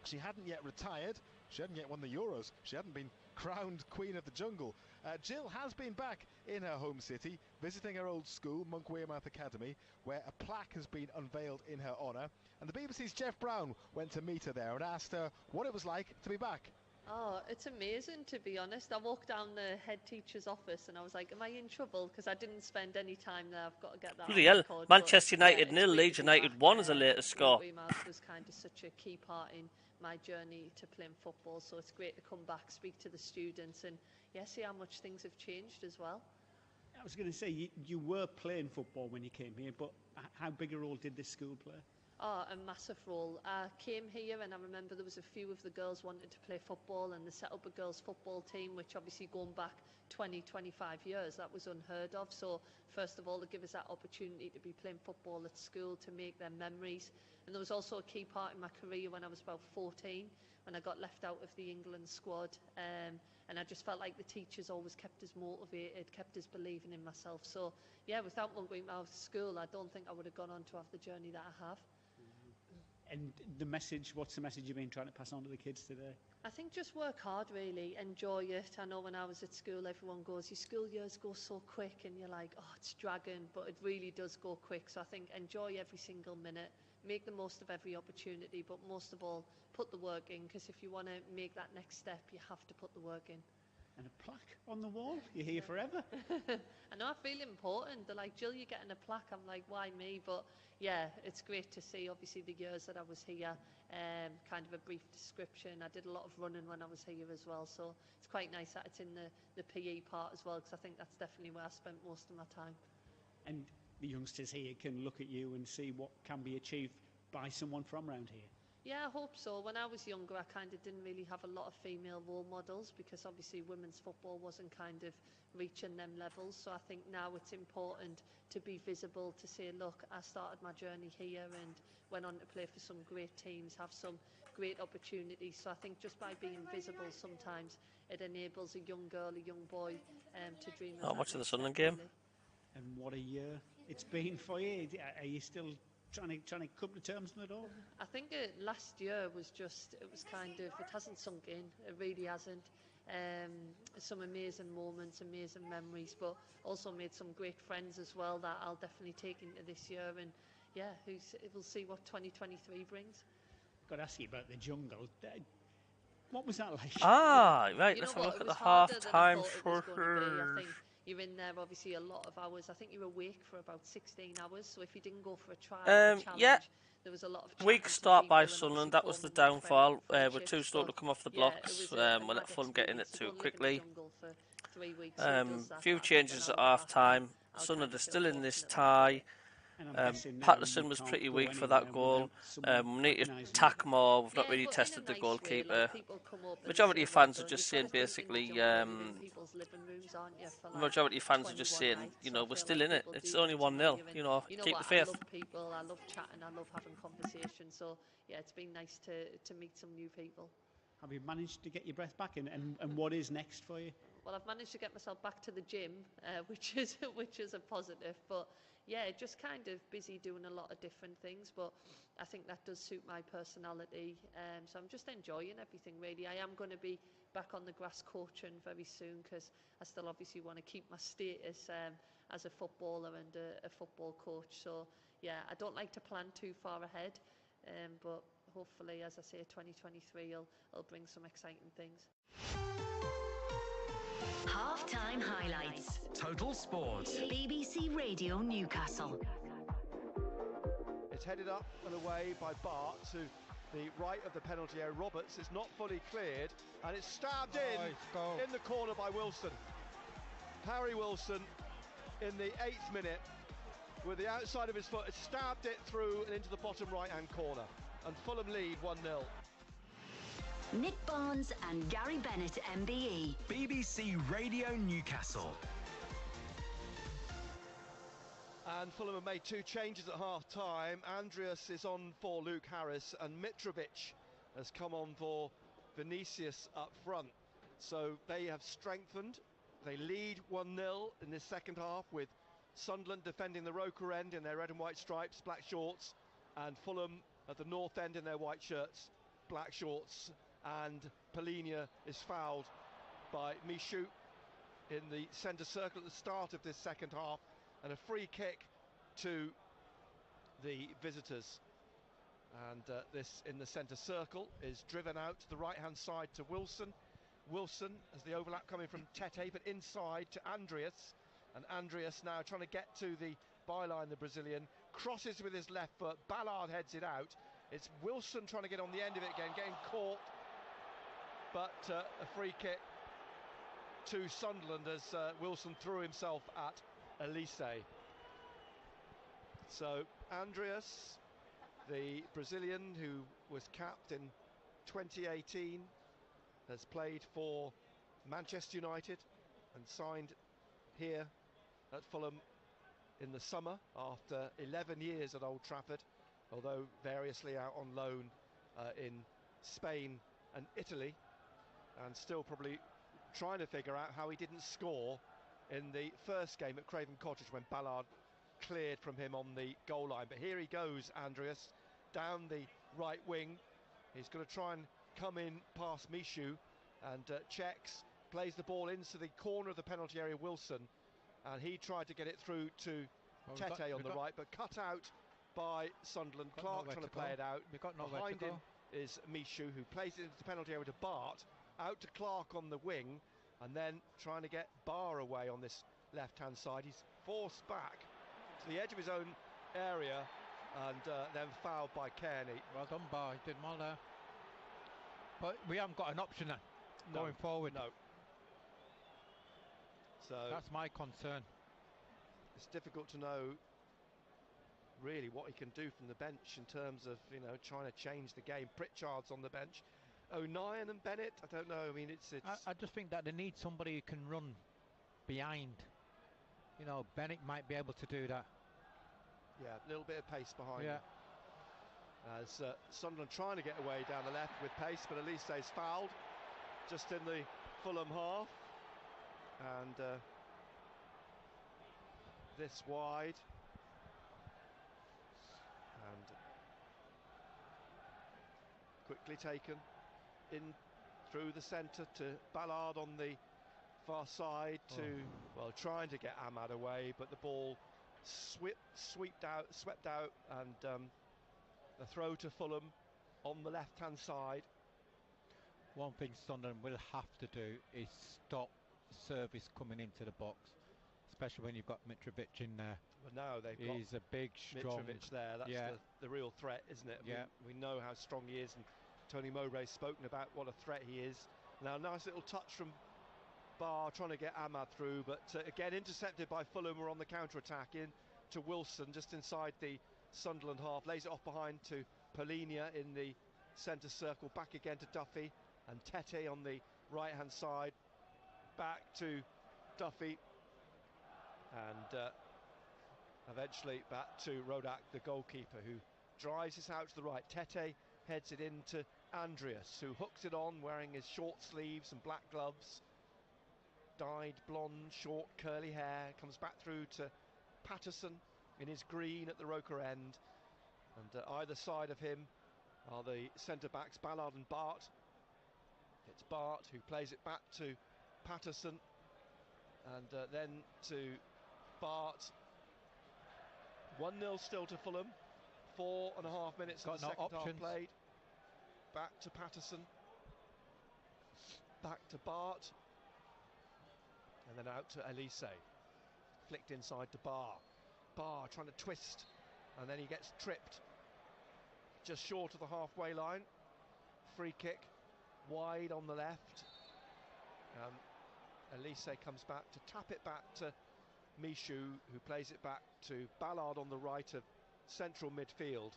she hadn't yet retired. She hadn't yet won the Euros. She hadn't been crowned Queen of the Jungle. Jill has been back in her home city, visiting her old school, Monk Wearmouth Academy, where a plaque has been unveiled in her honour. And the BBC's Jeff Brown went to meet her there and asked her what it was like to be back. Oh, it's amazing, to be honest. I walked down the head teacher's office and I was like, am I in trouble? Because I didn't spend any time there. I've got to get that Bloody hell. record. Manchester United 0, Leeds United 1 as the latest score. Wearmouth was kind of such a key part in my journey to playing football, so it's great to come back, speak to the students, and see how much things have changed as well. I was going to say, you were playing football when you came here, but how big a role did this school play? Oh, a massive role. I came here and I remember there was a few of the girls wanted to play football, and they set up a girls' football team, which obviously going back 20, 25 years, that was unheard of. So first of all, to give us that opportunity to be playing football at school, to make their memories. And there was also a key part in my career when I was about 14, when I got left out of the England squad. And I just felt like the teachers always kept us motivated, kept us believing in myself. So yeah, without one going out of school, I don't think I would have gone on to have the journey that I have. And the message, what's the message you've been trying to pass on to the kids today? I think just work hard, really, enjoy it. I know when I was at school, everyone goes, your school years go so quick, and you're like, oh, it's dragging, but it really does go quick. So I think enjoy every single minute, make the most of every opportunity, but most of all, put the work in, because if you want to make that next step, you have to put the work in. And a plaque on the wall? You're here forever? I know, I feel important. They're like, Jill, you're getting a plaque. I'm like, why me? But yeah, it's great to see, obviously, the years that I was here. Kind of a brief description. I did a lot of running when I was here as well, so it's quite nice that it's in the PE part as well, because I think that's definitely where I spent most of my time. And the youngsters here can look at you and see what can be achieved by someone from around here. Yeah, I hope so. When I was younger, I kind of didn't really have a lot of female role models, because obviously women's football wasn't kind of reaching them levels. So I think now it's important to be visible, to say, look, I started my journey here and went on to play for some great teams, have some great opportunities. So I think just by being visible, sometimes it enables a young girl, a young boy to dream of. Oh, watching the Sunderland game. And what a year it's been for you. Are you still trying to come to terms with it all? I think last year was just, it was kind of, it hasn't sunk in, it really hasn't. Some amazing moments, amazing memories, but also made some great friends as well that I'll definitely take into this year. And yeah, we'll see what 2023 brings. Got to ask you about the jungle. What was that like? Right, let's have a look at the half-time for her. I think you're in there, obviously, a lot of hours. I think you're awake for about 16 hours, so if you didn't go for a trial challenge, there was a lot of weak start by Sunderland. That was the downfall. We're too slow to come off the blocks. We let Fulham get in it too quickly. Few changes at half time. Sunderland are still in this tie. Patterson was pretty weak for that goal. We need to attack more. We've not really tested the goalkeeper. Majority of fans are just saying basically. Majority of fans are just saying, you know, we're still in it. It's only 1-0. You know, keep the faith. I love people. I love chatting. I love having conversation. So yeah, it's been nice to meet some new people. Have you managed to get your breath back, and what is next for you? Well, I've managed to get myself back to the gym, which is a positive. But yeah, just kind of busy doing a lot of different things. But I think that does suit my personality. So I'm just enjoying everything, really. I am going to be back on the grass coaching very soon, because I still obviously want to keep my status as a footballer and a football coach. So yeah, I don't like to plan too far ahead, but hopefully, as I say, 2023 will bring some exciting things. Half-time highlights. Total Sport. BBC Radio Newcastle. It's headed up and away by Bart to the right of the penalty area. Roberts is not fully cleared, and it's stabbed in the corner by Wilson. Harry Wilson, in the 8th minute, with the outside of his foot, has stabbed it through and into the bottom right-hand corner. And Fulham lead 1-0. Nick Barnes and Gary Bennett, MBE. BBC Radio Newcastle. And Fulham have made 2 changes at half-time. Andreas is on for Luke Harris, and Mitrovic has come on for Vinicius up front. So they have strengthened. They lead 1-0 in this second half, with Sunderland defending the Roker end in their red and white stripes, black shorts, and Fulham at the north end in their white shirts, black shorts. And Polinia is fouled by Michu in the centre circle at the start of this second half, and a free kick to the visitors. And this in the centre circle is driven out to the right-hand side to Wilson. Wilson has the overlap coming from Tete, but inside to Andreas. And Andreas now trying to get to the byline, the Brazilian. Crosses with his left foot. Ballard heads it out. It's Wilson trying to get on the end of it again, getting caught. But a free kick to Sunderland as Wilson threw himself at Elise. So Andreas, the Brazilian who was capped in 2018, has played for Manchester United and signed here at Fulham in the summer after 11 years at Old Trafford, although variously out on loan in Spain and Italy, and still probably trying to figure out how he didn't score in the first game at Craven Cottage when Ballard cleared from him on the goal line. But here he goes, Andreas, down the right wing. He's going to try and come in past Michu, and checks, plays the ball into the corner of the penalty area, Wilson, and he tried to get it through to Tete on the right, but cut out by Sunderland. Clark trying to play it out. Behind him is Michu, who plays it into the penalty area to Bart, out to Clark on the wing, and then trying to get Barr away on this left-hand side. He's forced back to the edge of his own area, and then fouled by Kearney. Well done, Barr. He did well there. But we haven't got an option then, going forward. No. So that's my concern. It's difficult to know really what he can do from the bench in terms of, you know, trying to change the game. Pritchard's on the bench. O'Nien and Bennett, I don't know. I mean, it's I just think that they need somebody who can run behind. You know, Bennett might be able to do that. Yeah, a little bit of pace behind him. As Sunderland trying to get away down the left with pace, but Elise's fouled just in the Fulham half. And this wide. And quickly taken in through the centre to Ballard on the far side to, well, trying to get Ahmad away, but the ball swept out, and the throw to Fulham on the left-hand side. One thing Sunderland will have to do is stop service coming into the box, especially when you've got Mitrovic in there. But now he's a big, strong Mitrovic there. That's the real threat, isn't it? Yeah. We know how strong he is, and Tony Mowbray's spoken about what a threat he is. Now, nice little touch from Barr trying to get Ahmad through, but again intercepted by Fulham. We're on the counter-attack in to Wilson just inside the Sunderland half, lays it off behind to Polinia in the centre circle, back again to Duffy and Tete on the right hand side, back to Duffy and eventually back to Rodak, the goalkeeper, who drives this out to the right. Tete heads it into Andreas, who hooks it on wearing his short sleeves and black gloves, dyed blonde, short curly hair, comes back through to Patterson in his green at the Roker end, and either side of him are the centre-backs Ballard and Bart. It's Bart who plays it back to Patterson and then to Bart. 1-0 still to Fulham, 4.5 minutes of the second half played. Back to Patterson, back to Bart, and then out to Elise. Flicked inside to Barr. Barr trying to twist, and then he gets tripped just short of the halfway line. Free kick wide on the left. Elise comes back to tap it back to Michu, who plays it back to Ballard on the right of central midfield,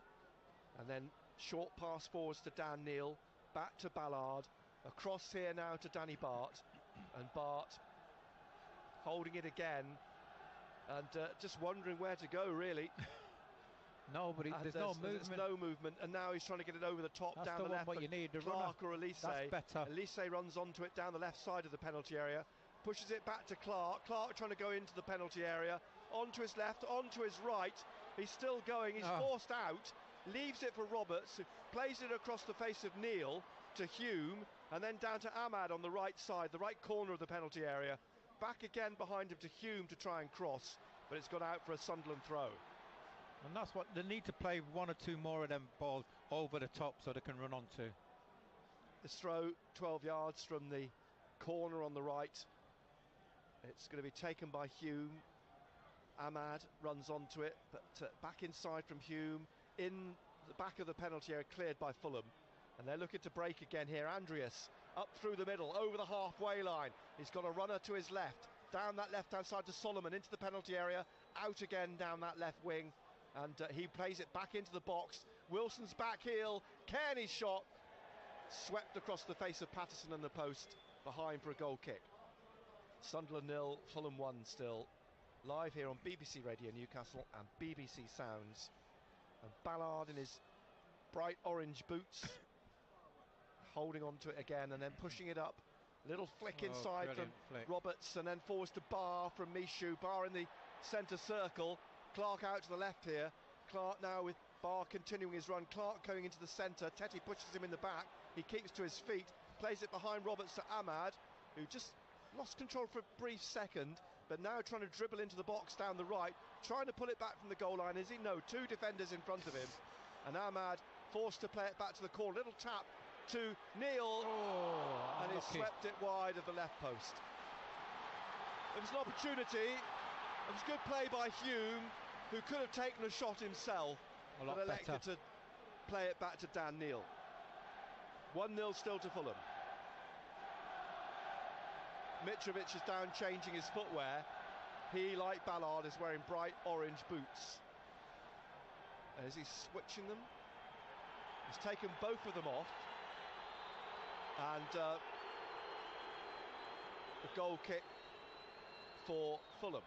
and then short pass forwards to Dan Neil, back to Ballard, across here now to Danny Bart, and Bart holding it again and just wondering where to go, really. No, but there's no movement. There's no movement, and now he's trying to get it over the top. That's down the the one left. what you need, the Clark runner. or Elise. That's better. Elise runs onto it down the left side of the penalty area, pushes it back to Clark. Clark trying to go into the penalty area, onto his left, onto his right. He's still going. He's forced out. Leaves it for Roberts, who plays it across the face of Neil to Hume, and then down to Ahmad on the right side, the right corner of the penalty area. Back again behind him to Hume to try and cross, but it's gone out for a Sunderland throw. And that's what they need to play, one or two more of them balls over the top so they can run onto. This throw 12 yards from the corner on the right. It's going to be taken by Hume. Ahmad runs onto it, but back inside from Hume, in the back of the penalty area, cleared by Fulham. And they're looking to break again here. Andreas up through the middle, over the halfway line. He's got a runner to his left, down that left-hand side to Solomon, into the penalty area, out again down that left wing. And he plays it back into the box. Wilson's back heel, Kearney's shot, swept across the face of Patterson and the post, behind for a goal kick. Sunderland 0, Fulham 1 still. Live here on BBC Radio Newcastle and BBC Sounds. And Ballard in his bright orange boots, holding on to it again and then pushing it up. Little flick inside from Roberts, and then forwards to Barr from Michu. Barr in the centre circle. Clark out to the left here. Clark now with Barr continuing his run. Clark going into the centre. Tete pushes him in the back. He keeps to his feet. Plays it behind Roberts to Ahmad, who just lost control for a brief second, but now trying to dribble into the box down the right, trying to pull it back from the goal line. Is he? No, two defenders in front of him. And Ahmad forced to play it back to the corner. Little tap to Neil, and he swept it wide of the left post. It was an opportunity. It was good play by Hume, who could have taken a shot himself, but elected to play it back to Dan Neil. 1-0 still to Fulham. Mitrovic is down changing his footwear. He, like Ballard, is wearing bright orange boots. Is he switching them? He's taken both of them off. And a goal kick for Fulham.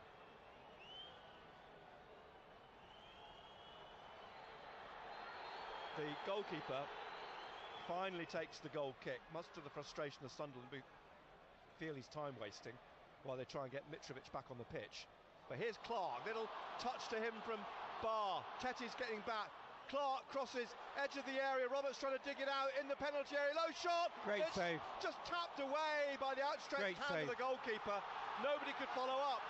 The goalkeeper finally takes the goal kick, much to the frustration of Sunderland, who feel he's time wasting while they try and get Mitrovic back on the pitch. But here's Clark, little touch to him from Barr. Tetty's getting back. Clark crosses, edge of the area. Roberts trying to dig it out in the penalty area. Low shot. Great save. Just tapped away by the outstretched hand of the goalkeeper. Nobody could follow up.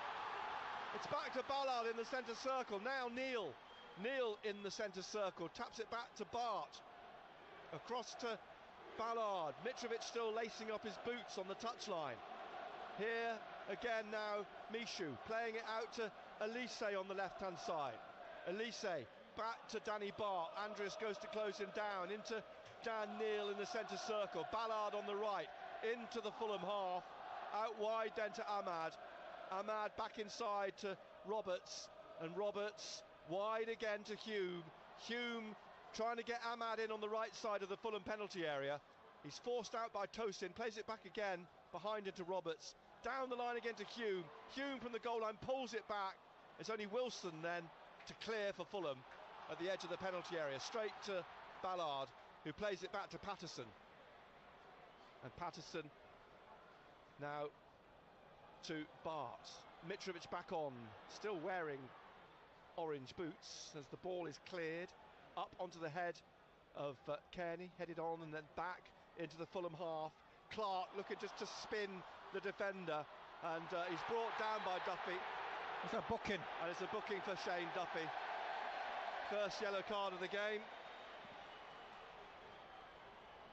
It's back to Ballard in the centre circle. Now Neil. Neil in the centre circle. Taps it back to Bart. Across to Ballard. Mitrovic still lacing up his boots on the touchline. Here again now Michu playing it out to Elise on the left-hand side. Elise back to Danny Barr. Andreas goes to close him down into Dan Neil in the centre circle. Ballard on the right into the Fulham half, Out wide then to Ahmad. Ahmad back inside to Roberts, and Roberts wide again to Hume. Hume trying to get Ahmad in on the right side of the Fulham penalty area. He's forced out by Tosin, plays it back again behind into Roberts. Down the line again to Hume. Hume from the goal line pulls it back. It's only Wilson then to clear for Fulham at the edge of the penalty area. Straight to Ballard, who plays it back to Patterson. And Patterson now to Bart. Mitrovic back on, still wearing orange boots as the ball is cleared up onto the head of Kearney, headed on and then back into the Fulham half. Clark looking just to spin the defender, and he's brought down by Duffy. It's a booking. And it's a booking for Shane Duffy. First yellow card of the game.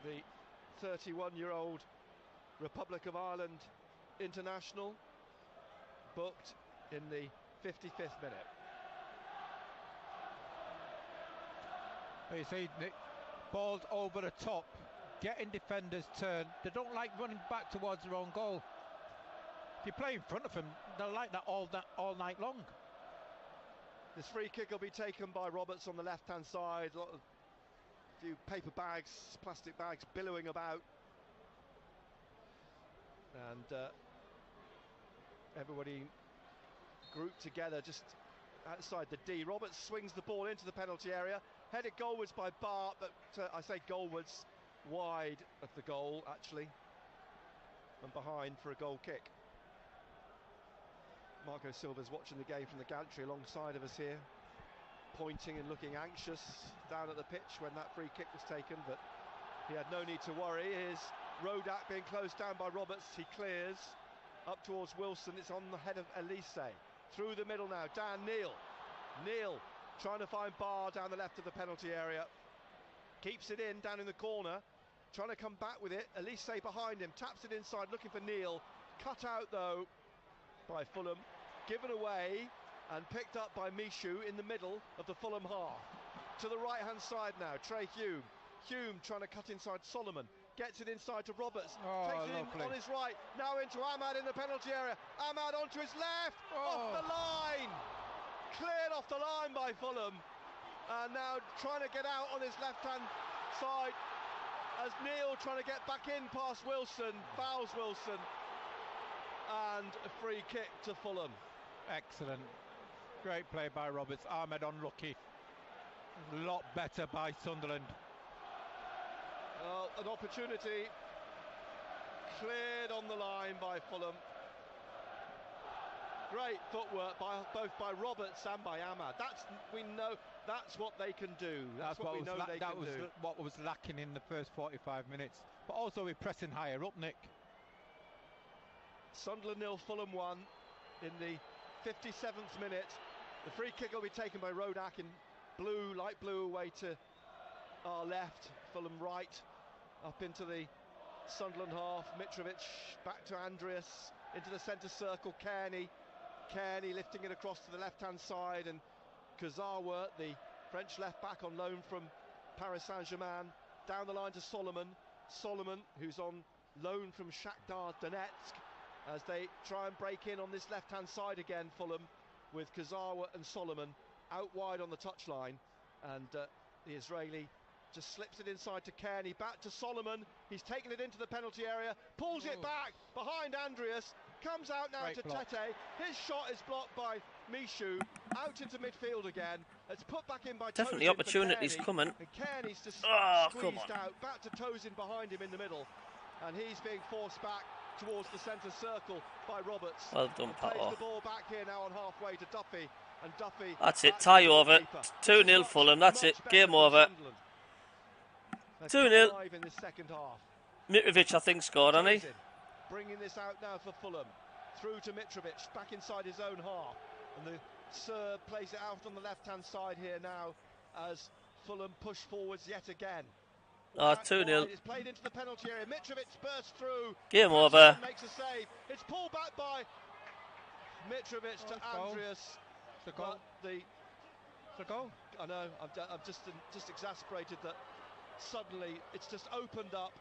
The 31-year-old Republic of Ireland international booked in the 55th minute. You see, balls over the top, getting defenders turned. They don't like running back towards their own goal. If you play in front of them, they'll like that all night long. This free kick will be taken by Roberts on the left-hand side. A few paper bags, plastic bags billowing about. And everybody grouped together just outside the D. Roberts swings the ball into the penalty area. Headed goalwards by Bart, but I say goalwards, wide of the goal, actually. And behind for a goal kick. Marco Silva's watching the game from the gantry alongside of us here, pointing and looking anxious down at the pitch when that free kick was taken, but he had no need to worry. Here's Rodak being closed down by Roberts. He clears up towards Wilson. It's on the head of Elise. Through the middle now, Dan Neal. Neal trying to find Barr down the left of the penalty area. Keeps it in, down in the corner. Trying to come back with it. Elise behind him, taps it inside, looking for Neal. Cut out though by Fulham. Given away and picked up by Michu in the middle of the Fulham half. To the right-hand side now, Trey Hume. Hume trying to cut inside Solomon. Gets it inside to Roberts. Takes it in on his right. Now into Ahmad in the penalty area. Ahmad onto his left. Off the line. Cleared off the line by Fulham. And now trying to get out on his left-hand side as Neal trying to get back in past Wilson. Fouls Wilson. And a free kick to Fulham. Excellent. Great play by Roberts. Ahmed unlucky. A lot better by Sunderland. An opportunity cleared on the line by Fulham. Great footwork both by Roberts and by Ahmad. We know that's what they can do. That's what we know they can do. That was what was lacking in the first 45 minutes. But also we're pressing higher up, Nick. Sunderland 0, Fulham 1 in the 57th minute. The free kick will be taken by Rodak in blue, light blue, away to our left, Fulham right, up into the Sunderland half. Mitrovic back to Andreas, into the centre circle. Kearney lifting it across to the left-hand side, and Kurzawa, the French left-back on loan from Paris Saint-Germain, down the line to Solomon. Solomon, who's on loan from Shakhtar Donetsk, as they try and break in on this left-hand side again, Fulham, with Kurzawa and Solomon out wide on the touchline, and the Israeli just slips it inside to Kearney, back to Solomon. He's taken it into the penalty area, pulls it back behind Andreas, comes out now to Tete. His shot is blocked by Michu, out into midfield again. It's put back in by definitely Tosin opportunities coming. And Kearney's just squeezed out, back to Tosin behind him in the middle, and he's being forced back towards the centre circle by Roberts. Well done, Pat. Plays the ball back here now on halfway to Duffy, and Duffy. That's it, tie over. 2-0 Fulham, that's it, game over. 2-0. In this second half. Mitrovic, I think, scored, hasn't he? Bringing this out now for Fulham. Through to Mitrovic, back inside his own half. And the Serb plays it out on the left-hand side here now as Fulham push forwards yet again. 2-0. It's played into the penalty area. Mitrovic bursts through. Game over. Makes a save. It's pulled back by Mitrovic to Andreas. It's a goal. It's a goal. I know. I'm just exasperated that suddenly it's just opened up.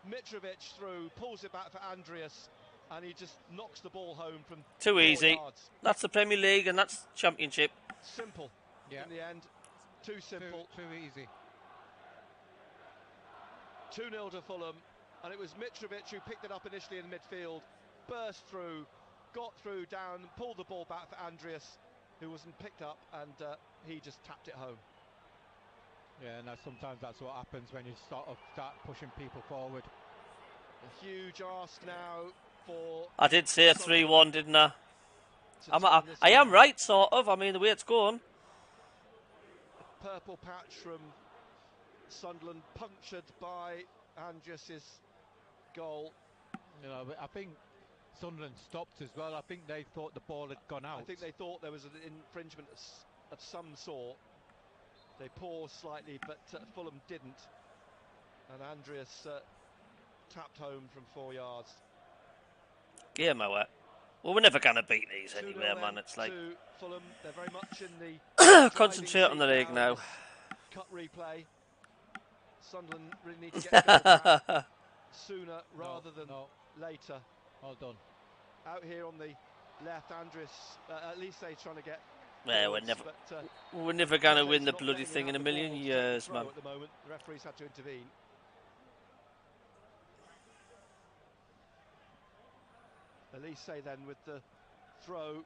Mitrovic through, pulls it back for Andreas, And he just knocks the ball home from too 4 easy. yards. That's the Premier League and that's Championship. Simple in the end. Too simple. Too easy. 2-0 to Fulham. And it was Mitrovic who picked it up initially in midfield, burst through, got through down, pulled the ball back for Andreas, who wasn't picked up, and he just tapped it home. Yeah, and sometimes that's what happens when you start pushing people forward. A huge ask now for... I did say a 3-1, didn't I? I am right, sort of. I mean, the way it's going. A purple patch from Sunderland, punctured by Andreas's goal. You know, but I think Sunderland stopped as well. I think they thought the ball had gone out. I think they thought there was an infringement of some sort. They paused slightly, but Fulham didn't. And Andreas tapped home from 4 yards. Yeah, Moa. Well, we're never going to beat these anywhere, man. It's like... Fulham, they're very much in the... Concentrate on the league now. Cut replay. Sunderland really need to get back sooner rather than later. Well done. Out here on the left, Andreas, at least they're trying to get... Yeah, we're never going to win the bloody thing in a million years, man. At the moment, the referees had to intervene. Elise then with the throw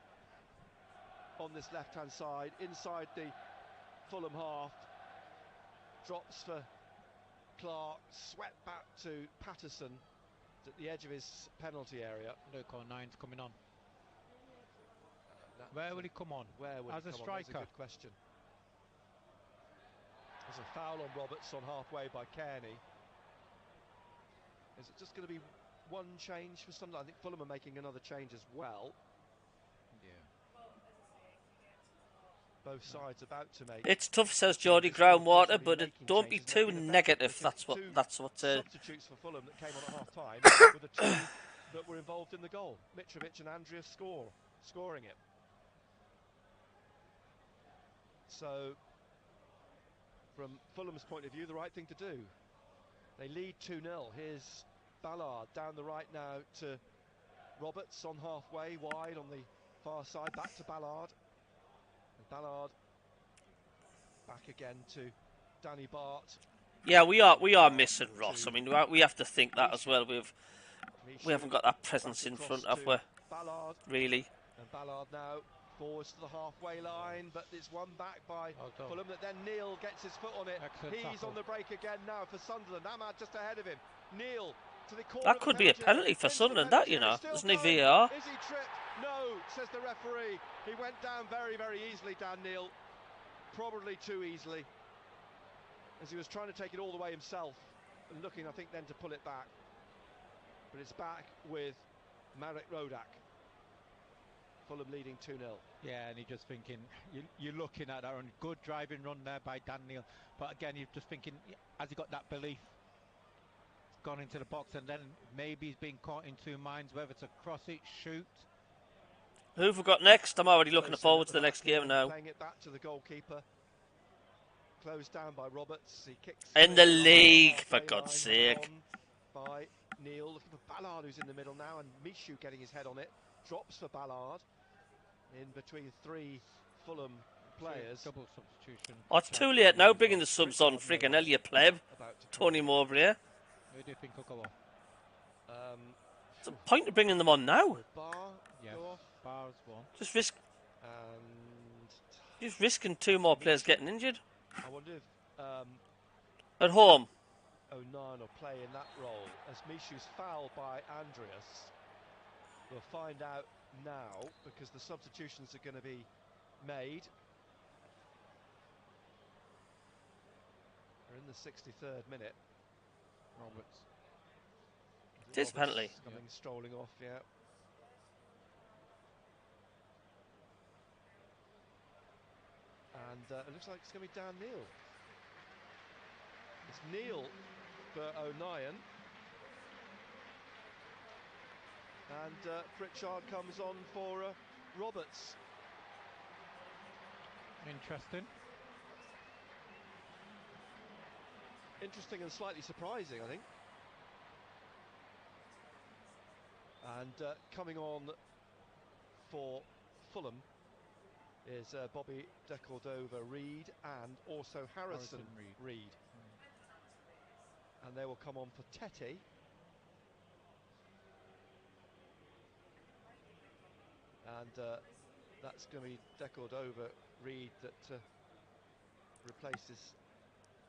on this left-hand side, inside the Fulham half. Drops for Clark, swept back to Patterson at the edge of his penalty area. Look, Nine's coming on. Where will he come on? Where would as he a come striker? On? That's a good question. There's a foul on Robertson halfway by Kearney. Is it just going to be one change for Sunderland? I think Fulham are making another change as well. Yeah. Both sides about to make. It's tough, says Geordie Groundwater, but don't be too negative. That's what. Substitutes for Fulham that came on at half time were the two that were involved in the goal. Mitrovic and Andreas scoring it. So, from Fulham's point of view, the right thing to do. They lead 2-0. Here's Ballard down the right now to Roberts on halfway, wide on the far side, back to Ballard. And Ballard back again to Danny Bart. Yeah, we are missing Ross. I mean, we have to think that as well. We haven't got that presence in front, have we? Ballard. Really. And Ballard now forwards to the halfway line, but it's won back by Fulham. That then Neil gets his foot on it. He's on the break again now for Sunderland. Ahmad just ahead of him. Neil to the corner. That could be a penalty for Sunderland. That, you know, isn't it VAR? Is he tripped? No, says the referee. He went down very, very easily, Dan Neil. Probably too easily, as he was trying to take it all the way himself, and looking, I think, then to pull it back. But it's back with Marek Rodak. Fulham leading 2-0. Yeah, and you're just thinking, you're looking at that run, good driving run there by Dan Neil. But again, you're just thinking, has he got that belief? It's gone into the box, and then maybe he's been caught in two minds, whether to cross it, shoot. Who have we got next? I'm already looking forward to the next game now. Playing it back to the goalkeeper. Closed down by Roberts. He kicks in the league, for God's sake. By Neil, looking for Ballard, who's in the middle now, and Mishu getting his head on it. Drops for Ballard. In between three Fulham players. Double substitution. Oh, it's too late now, bringing the subs on. Friggin' hell, you pleb. Tony Mowbray. Who do you think will go off? It's a point of bringing them on now. Bar, yeah, Bar's one. Just risk. And just risking two more players getting injured. I wonder if at home. O'Neill will play in that role as Mishu's fouled by Andreas. We'll find out now because the substitutions are going to be made. We're in the 63rd minute. Roberts. It is penalty. Coming strolling off, yeah. And it looks like it's going to be Dan Neil. It's Neil for O'Neill. And Pritchard comes on for Roberts. Interesting. Interesting and slightly surprising, I think. And coming on for Fulham is Bobby De Cordova-Reid and also Harrison Reid. And they will come on for Tete. And that's going to be De Cordova-Reid that replaces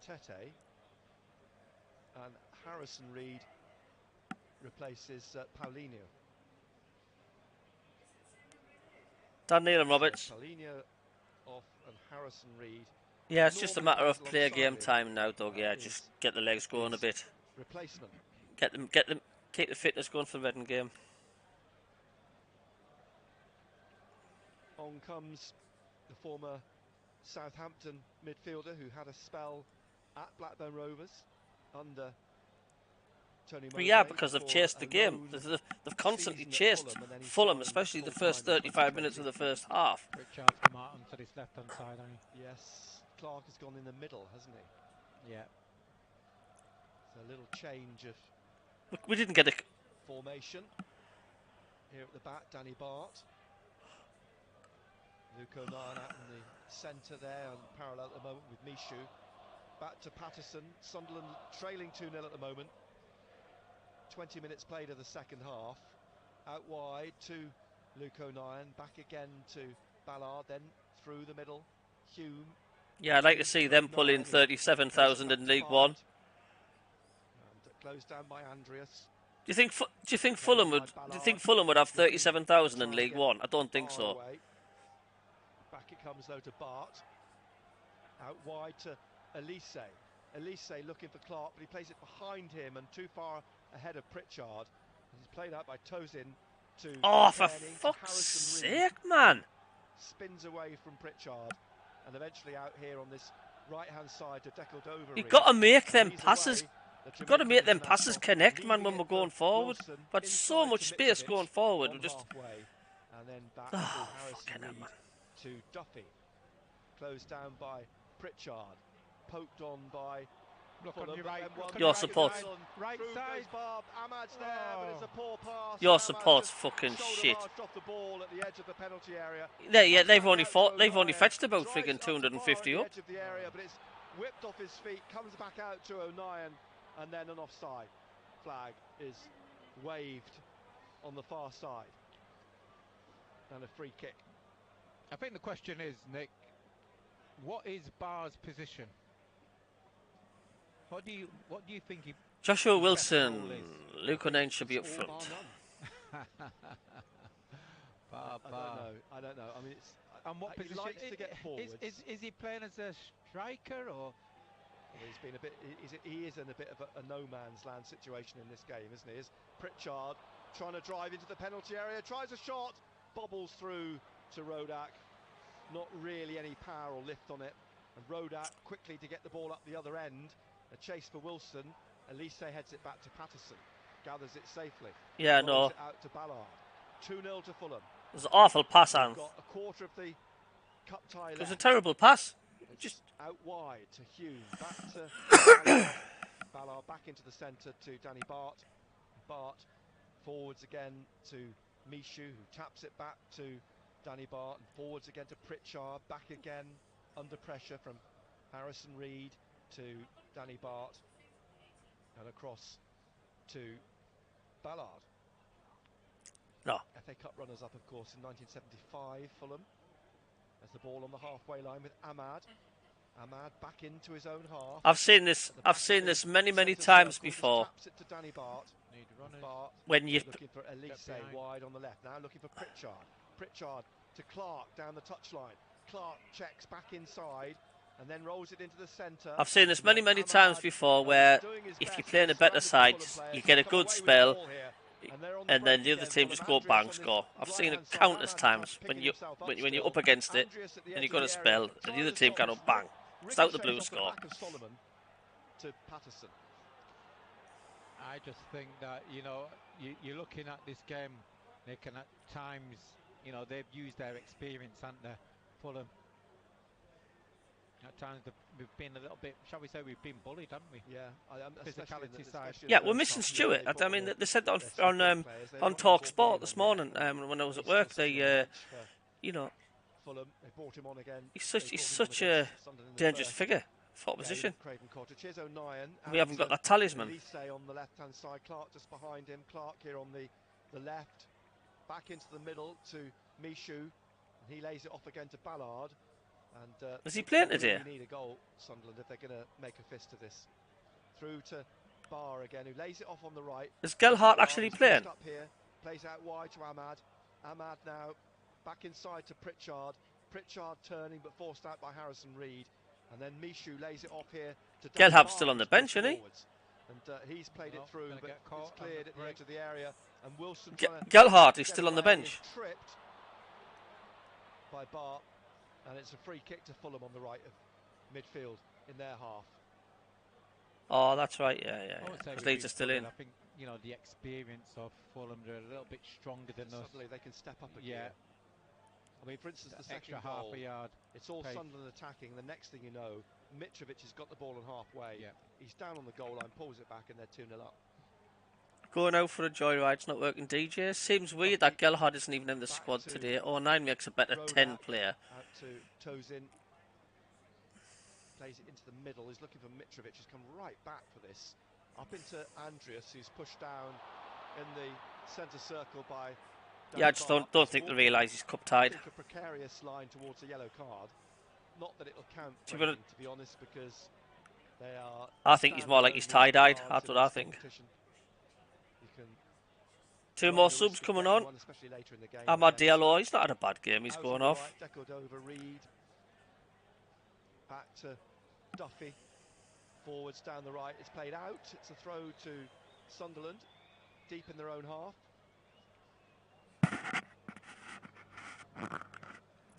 Tete. And Harrison Reid replaces Paulinho. Daniel and Roberts. Paulinho off and Harrison Reid. Yeah, it's just a matter of player game time now, Doug. Yeah, just get the legs going a bit. Replacement. Get them, keep the fitness going for the Reading game. On comes the former Southampton midfielder who had a spell at Blackburn Rovers under Tony Mowbray. Yeah, because they've chased the game. They've constantly chased Fulham, especially the first 35 minutes of the first half. Richard's come out onto his left-hand side, Yes, Clark has gone in the middle, hasn't he? Yeah. It's a little change of We didn't get a formation. Here at the back, Danny Bart. Luke O'Neill out in the centre there, and parallel at the moment with Mishu. Back to Patterson. Sunderland trailing 2-0 at the moment. 20 minutes played of the second half. Out wide to Luke O'Neill. Back again to Ballard. Then through the middle, Hume. Yeah, I'd like to see them pull in 37,000 in League One. And closed down by Andreas. Do you think Fulham would have 37,000 in League One? I don't think so. Back it comes though to Bart. Out wide to Elise. Elise looking for Clark, but he plays it behind him and too far ahead of Pritchard. He's played out by Tosin to. Oh, for fuck's sake, man! Spins away from Pritchard and eventually out here on this right-hand side to De Cordova-Reid. You've got to make them passes. You've got to make them passes connect, man, when we're going forward. But so much space going forward. We're just. And then back oh, to Harrison Reid to Duffy. Closed down by Pritchard. Poked on by. Your support. Right side. Ahmad's there, but it's a poor pass. Your support's fucking shit. Off the ball at the edge of the penalty area. Yeah, they've only fetched about friggin' 250 up. Edge of the area, but it's whipped off his feet, comes back out to O'Neill, and then an offside flag is waved on the far side. And a free kick. I think the question is, Nick, what is Barr's position? What do you think he? Joshua Wilson, Luke O'Neill should be up front. I don't know. I mean, it's. And what position? He likes to get forwards. Is he playing as a striker or? He's been a bit. He is in a bit of a no man's land situation in this game, isn't he? Is Pritchard trying to drive into the penalty area? Tries a shot, bobbles through to Rodak. Not really any power or lift on it. And Rodak quickly to get the ball up the other end. A chase for Wilson. Elise heads it back to Patterson. Gathers it safely. Yeah, no. It out to Ballard. 2-0 to Fulham. It was an awful pass, Anne. Got a quarter of the cup tie left. It was a terrible pass. Just out wide to Hume. Back to Ballard. Ballard back into the centre to Danny Bart. Bart forwards again to Mishu, who taps it back to Danny Bart. And forwards again to Pritchard. Back again under pressure from Harrison Reid to Danny Bart, and across to Ballard. No. FA Cup runners-up, of course, in 1975, Fulham. There's the ball on the halfway line with Ahmad. Ahmad back into his own half. I've seen this many times before. Taps it to Danny Bart. Bart when you looking for Elise wide on the left. Now looking for Pritchard. Pritchard to Clark down the touchline. Clark checks back inside. And then rolls it into the centre. I've seen this many times before, where if you're playing a better side, you get a good spell, and then the other team just go bang score. I've seen it countless times when you're up against it and you've got a spell, and the other team can go bang. It's out the blue score. To Patterson. I just think that you're looking at this game, Nick, and at times they've used their experience, haven't they, Fulham? At times we've been a little bit, shall we say, we've been bullied, haven't we? Yeah, physicality side. Yeah, we're missing Stewart. I mean, they said that on Talk Sport this morning when I was at work. They, you know, Fulham, they brought him on again. He's such a dangerous figure for opposition. Here's O'Nien. We haven't got that talisman. Elise on the left-hand side, Clark just behind him. Clark here on the left, back into the middle to Michu, and he lays it off again to Ballard. And is he playing today? They need a goal, Sunderland, if they're going to make a fist of this. Through to Barr again, who lays it off on the right. Is Gelhardt actually playing? Up here, plays out wide to Ahmad. Ahmad now back inside to Pritchard. Pritchard turning but forced out by Harrison Reed. And then Michu lays it off here to Gelhardt's still on the bench, isn't he? And he's played it through, but it's cleared at the edge of the area. And Wilson Gelhardt is still on the bench. Tripped by Barr. And it's a free kick to Fulham on the right of midfield in their half. Oh, that's right. Yeah. Because Leeds are still in. I think, you know, the experience of Fulham, they're a little bit stronger than us. Suddenly they can step up again. Yeah. I mean, for instance, the second extra goal, half a yard. It's all Sunderland attacking. The next thing you know, Mitrovic has got the ball on halfway. Yeah. He's down on the goal line, pulls it back, and they're 2-0 up. Going out for a joyride, it's not working, DJ. Seems weird that Gelhardt isn't even in the squad today. 9 makes a better 10 player. Out to Tozin. Plays it into the middle. He's looking for Mitrovic. He's come right back for this. Up into Andreas, who's pushed down in the centre circle by... Yeah, I just don't think they realise he's cup-tied. A precarious line towards a yellow card. Not that it'll count, to be honest, because they are... I think he's more like he's tie-dyed. That's what I think. 2 more subs coming on. Ahmad Diallo, he's not had a bad game. He's going off. Deckled over Reed. Back to Duffy. Forwards down the right. It's played out. It's a throw to Sunderland. Deep in their own half.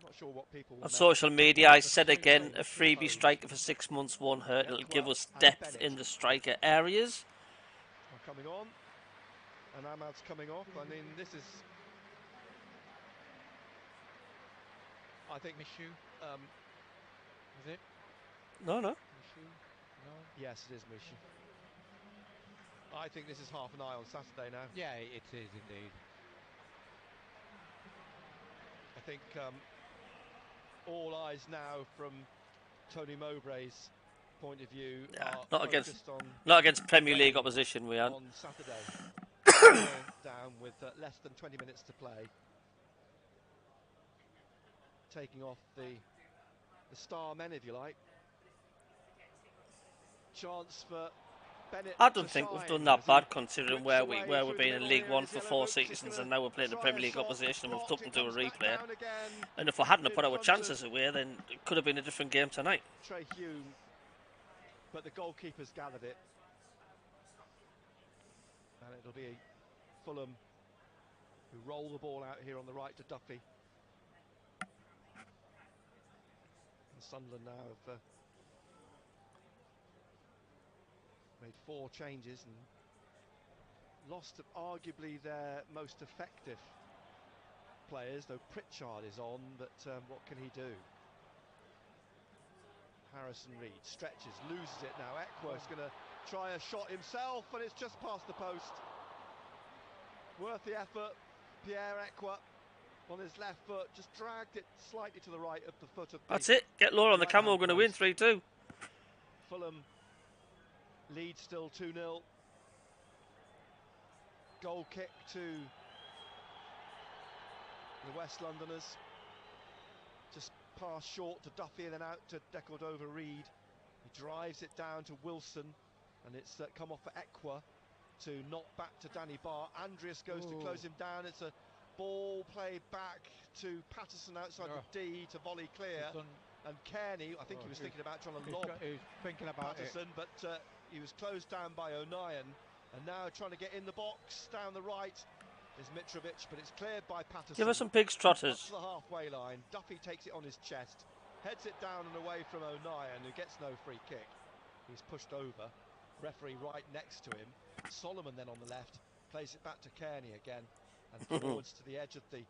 Not sure what people on social media, I said again, a freebie striker for 6 months won't hurt. It'll give us depth in the striker areas. Coming on. And Ahmad's coming off. I mean, this is... I think Michu. Is it? No. Michu? No. Yes, it is Michu. I think this is half an eye on Saturday now. Yeah, it is indeed. I think all eyes now from Tony Mowbray's point of view are not against Premier League opposition. We aren't. On Saturday. Down with less than 20 minutes to play, taking off the star men, if you like. Chance for Bennett. I don't think we've done that bad, considering where we've been in League One for 4 seasons, and now we're playing the Premier League opposition, and we've took them to a replay. And if we hadn't put our chances away, then it could have been a different game tonight. Trey Hume, but the goalkeeper's gathered it. And it'll be Fulham who roll the ball out here on the right to Duffy. And Sunderland now have made 4 changes and lost arguably their most effective players, though Pritchard is on, but what can he do? Harrison Reed stretches, loses it now. Eckworth's going to try a shot himself, and it's just past the post. Worth the effort. Pierre Eckworth on his left foot just dragged it slightly to the right of the foot of That's it. Get Laura on the camera. We're going to win 3-2. Fulham lead still 2-0. Goal kick to the West Londoners. Just pass short to Duffy and then out to Decordova-Reid. He drives it down to Wilson, and it's come off for Eckworth to knock back to Danny Barr. Andreas goes to close him down. It's a ball played back to Patterson outside the D to volley clear. And Kearney, I think he was thinking about trying to lob Patterson, but he was closed down by O'Nien. And now trying to get in the box down the right is Mitrovic, but it's cleared by Patterson. Give us some pigs trotters. Up to the halfway line. Duffy takes it on his chest, heads it down and away from O'Nien, who gets no free kick. He's pushed over. Referee right next to him. Solomon then on the left plays it back to Kearney again, and forwards to the edge of the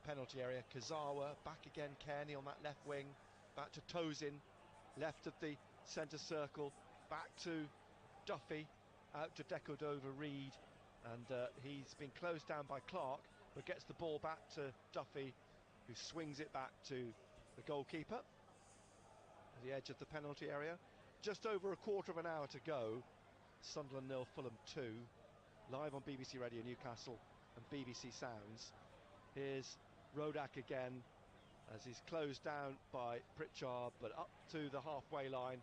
penalty area. Kazawa back again. Kearney on that left wing, back to Tozin, left of the centre circle, back to Duffy, out to Decordova-Reid, and he's been closed down by Clark, but gets the ball back to Duffy, who swings it back to the goalkeeper at the edge of the penalty area. Just over a quarter of an hour to go. Sunderland 0, Fulham 2. Live on BBC Radio Newcastle and BBC Sounds. Here's Rodak again as he's closed down by Pritchard, but up to the halfway line,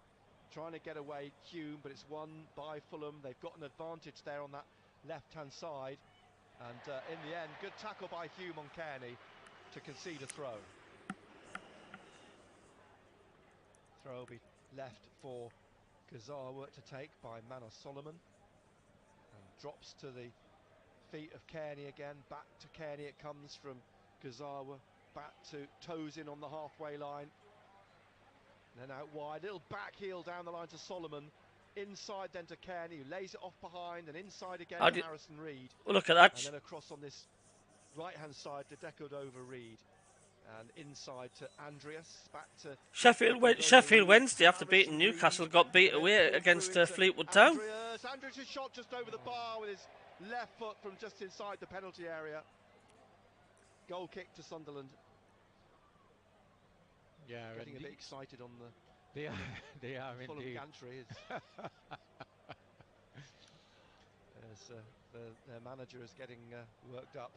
trying to get away Hume, but it's won by Fulham. They've got an advantage there on that left-hand side, and in the end, good tackle by Hume on Kearney to concede a throw. Throw will be left for Gazawa to take by Manos Solomon, and drops to the feet of Kearney again. Back to Kearney it comes from Gazawa, back to Tosin on the halfway line, and then out wide, little back heel down the line to Solomon, inside then to Kearney, who lays it off behind, and inside again to Harrison Reed. Well, look at that. And then across on this right-hand side to Decordova-Reid, and inside to Andreas, back to Sheffield Wednesday, after beating Newcastle, got beat away against Fleetwood Town. Andreas' shot just over the bar with his left foot from just inside the penalty area. Goal kick to Sunderland. Yeah, getting a bit excited on the. They are Fulham indeed. gantry as their manager is getting worked up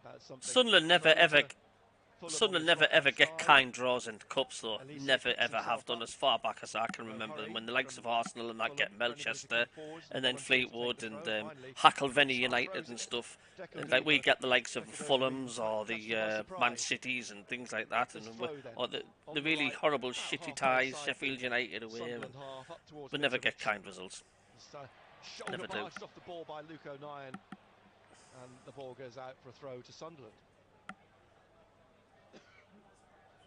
about something. Sunderland never ever get kind draws in cups, though. Never ever have done, as far back as I can remember. When the likes of Arsenal and that get Melchester, and then Fleetwood and Hacklevenny United and stuff. And like we get the likes of Fulhams or the Man Cities and things like that, and or the really horrible shitty ties, Sheffield United away. We never get kind results. Never do. Off the ball by Luke O'Nien, and the ball goes out for a throw to Sunderland.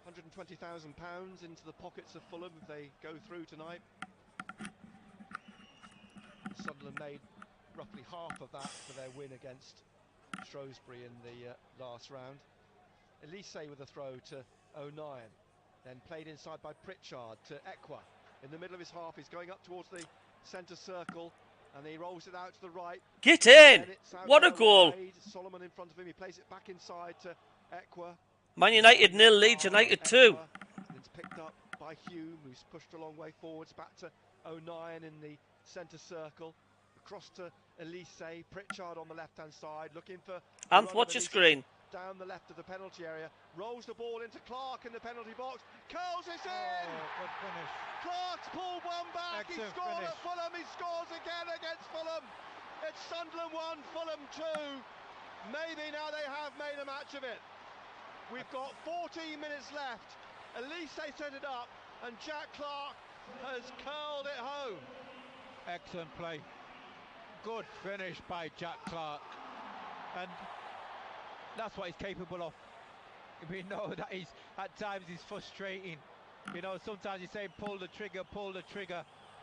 £120,000 into the pockets of Fulham if they go through tonight. Sunderland made roughly half of that for their win against Shrewsbury in the last round. Elise with a throw to O'Nien, then played inside by Pritchard to Ekwa. In the middle of his half, he's going up towards the centre circle, and he rolls it out to the right. Get in! What a goal! Wide. Solomon in front of him, he plays it back inside to Ekwa. Man United 0, Leeds United 2. It's picked up by Hume, who's pushed a long way forwards, back to O'Nien in the centre circle, across to Elise, Pritchard on the left-hand side, looking for... Ant, watch your screen. Down the left of the penalty area, rolls the ball into Clark in the penalty box, curls it in! Good finish. Clark's pulled one back, he scored finish. at Fulham, he scores again against Fulham. It's Sunderland 1, Fulham 2. Maybe now they have made a match of it. We've got 14 minutes left. Elise set it up, and Jack Clark has curled it home. Excellent play. Good finish by Jack Clark. And that's what he's capable of. We know that at times he's frustrating. You know, sometimes you say pull the trigger,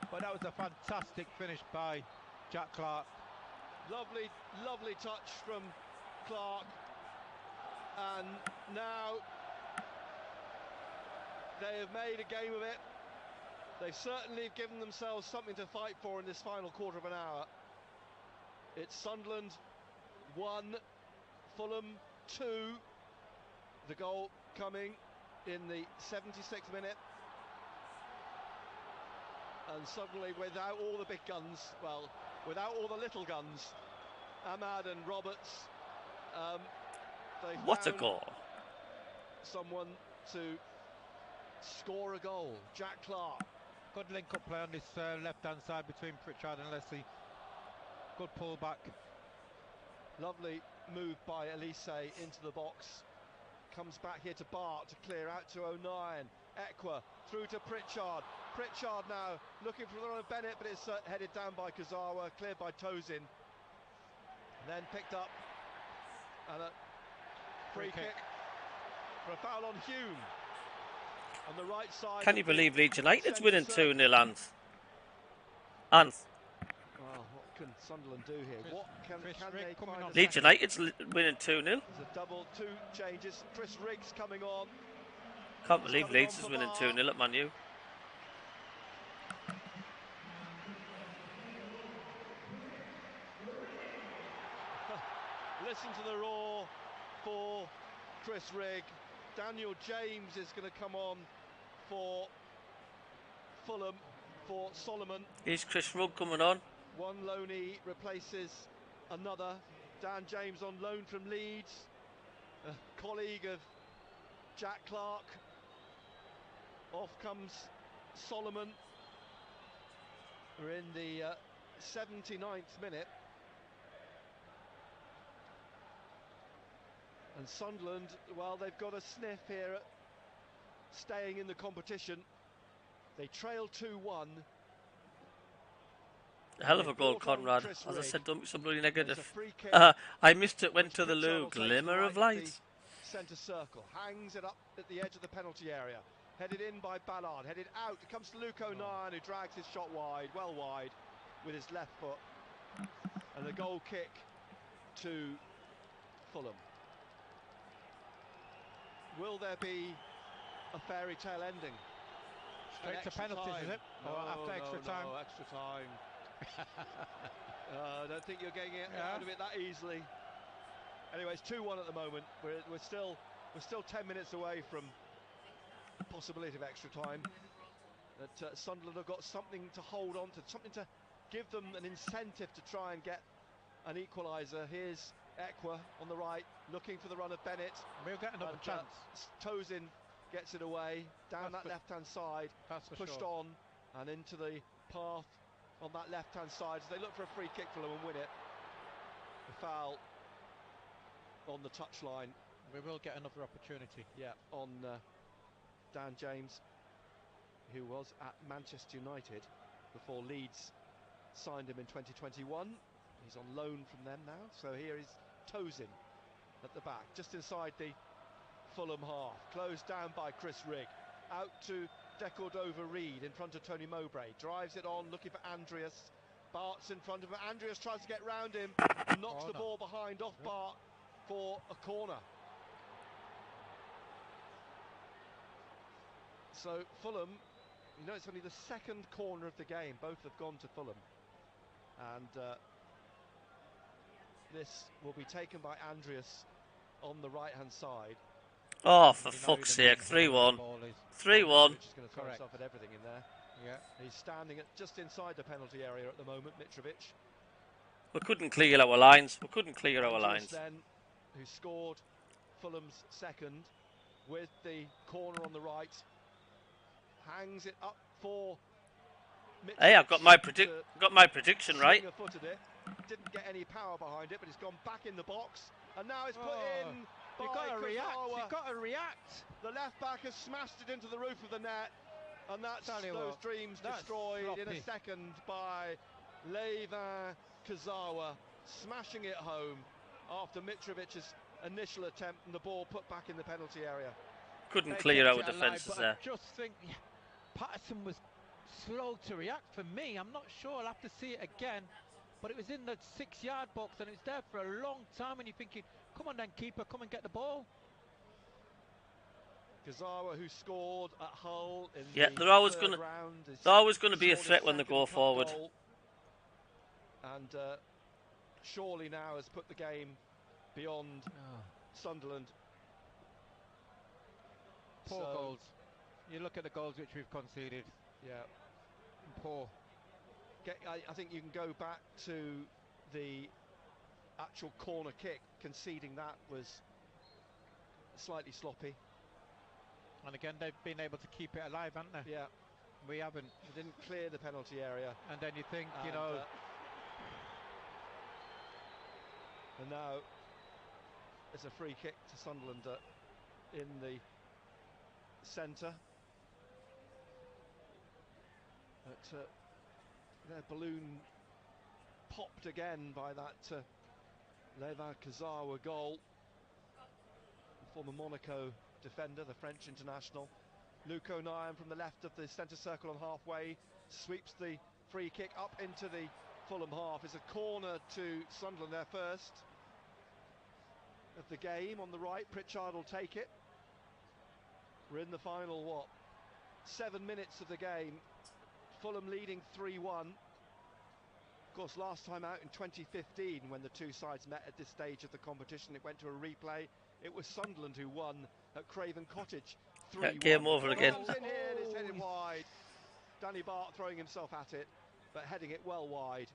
but that was a fantastic finish by Jack Clark. Lovely, lovely touch from Clark. And now they have made a game of it. They've certainly given themselves something to fight for in this final quarter of an hour. It's Sunderland 1, Fulham 2. The goal coming in the 76th minute. And suddenly, without all the big guns, well, without all the little guns, Ahmad and Roberts, what a goal. Someone to score a goal. Jack Clark. Good link-up play on this left-hand side between Pritchard and Leslie. Good pull-back. Lovely move by Elise into the box. Comes back here to Bart to clear out to O'Nien. Ekwa through to Pritchard. Pritchard now looking for the run of Bennett, but it's headed down by Kazawa, cleared by Tosin. Then picked up, and a free kick for a foul on Hume on the right side. Can you believe Leeds United's winning 2-0, Ant? Well, what can Sunderland do here? What can they find? Leeds United's winning 2-0. There's a double, 2 changes. Chris Riggs coming on. Can't believe Leeds is winning 2-0 at Man U. listen to the roar for Chris Rigg. Daniel James is going to come on for Fulham for Solomon. Here's Chris Rugg coming on. One loanee replaces another. Dan James on loan from Leeds, a colleague of Jack Clark. Off comes Solomon. We're in the 79th minute. And Sunderland, well, they've got a sniff here at staying in the competition. They trail 2-1. A hell of a goal, Conrad. As I said, don't be so bloody negative. I missed it, went to the loo. Glimmer of light. Centre circle, hangs it up at the edge of the penalty area. Headed in by Ballard, headed out. It comes to Luke O'Nien, who drags his shot wide, well wide, with his left foot. And the goal kick to Fulham. Will there be a fairy tale ending? Straight to penalties, is it? No, or after extra time? No, extra time. I don't think you're getting it out of it that easily. Anyway, it's 2-1 at the moment. We're still 10 minutes away from the possibility of extra time. But Sunderland have got something to hold on to, something to give them an incentive to try and get an equaliser. Here's Ekwa on the right, looking for the run of Bennett. We'll get another chance. Tozin gets it away, down that left-hand side, pushed on and into the path on that left-hand side. So they look for a free kick for them and win it. The foul on the touchline. We will get another opportunity. Yeah, on Dan James, who was at Manchester United before Leeds signed him in 2021. He's on loan from them now. So here is Tozin at the back, just inside the Fulham half, closed down by Chris Rigg, out to De Cordova-Reid in front of Tony Mowbray, drives it on, looking for Andreas. Bart's in front of him. Andreas tries to get round him, knocks the ball behind off Bart for a corner. So Fulham, you know, it's only the second corner of the game. Both have gone to Fulham, and this will be taken by Andreas on the right-hand side. Oh, for fuck's sake, 3-1. 3-1. He's going to throw himself at everything in there. Yeah. He's standing at just inside the penalty area at the moment, Mitrovic. We couldn't clear our lines. Then, who scored Fulham's second with the corner on the right, hangs it up for Mitrovic. Hey, I've got my prediction right. Didn't get any power behind it, but he's gone back in the box, and now it's put in. You've got to react. You've got to react. The left back has smashed it into the roof of the net, and that's those dreams destroyed in a second by Levin Kazawa, smashing it home after Mitrovic's initial attempt and the ball put back in the penalty area. Couldn't clear our defences there. I just think Patterson was slow to react for me. I'm not sure. I'll have to see it again. But it was in the 6-yard box and it's there for a long time, and you're thinking, come on then, keeper, come and get the ball. Kazawa, who scored at Hull in they're always going to be a threat when they go forward. Goal. And Shawley now has put the game beyond Sunderland. Poor goals. You look at the goals which we've conceded. Yeah. Poor. I think you can go back to the actual corner kick. Conceding that was slightly sloppy. And again, they've been able to keep it alive, haven't they? Yeah. We haven't. We didn't clear the penalty area. And then you think, and now there's a free kick to Sunderland in the centre. But their balloon popped again by that Levin Kazawa goal. Former Monaco defender, the French international. Luke O'Nien from the left of the centre circle on halfway sweeps the free kick up into the Fulham half. It's a corner to Sunderland, their first of the game. On the right, Pritchard will take it. We're in the final 7 minutes of the game. Fulham leading 3-1. Of course, last time out in 2015, when the two sides met at this stage of the competition, it went to a replay. It was Sunderland who won at Craven Cottage 3-1. Game over again. Comes in here and it's headed wide. Danny Bart throwing himself at it, but heading it well wide.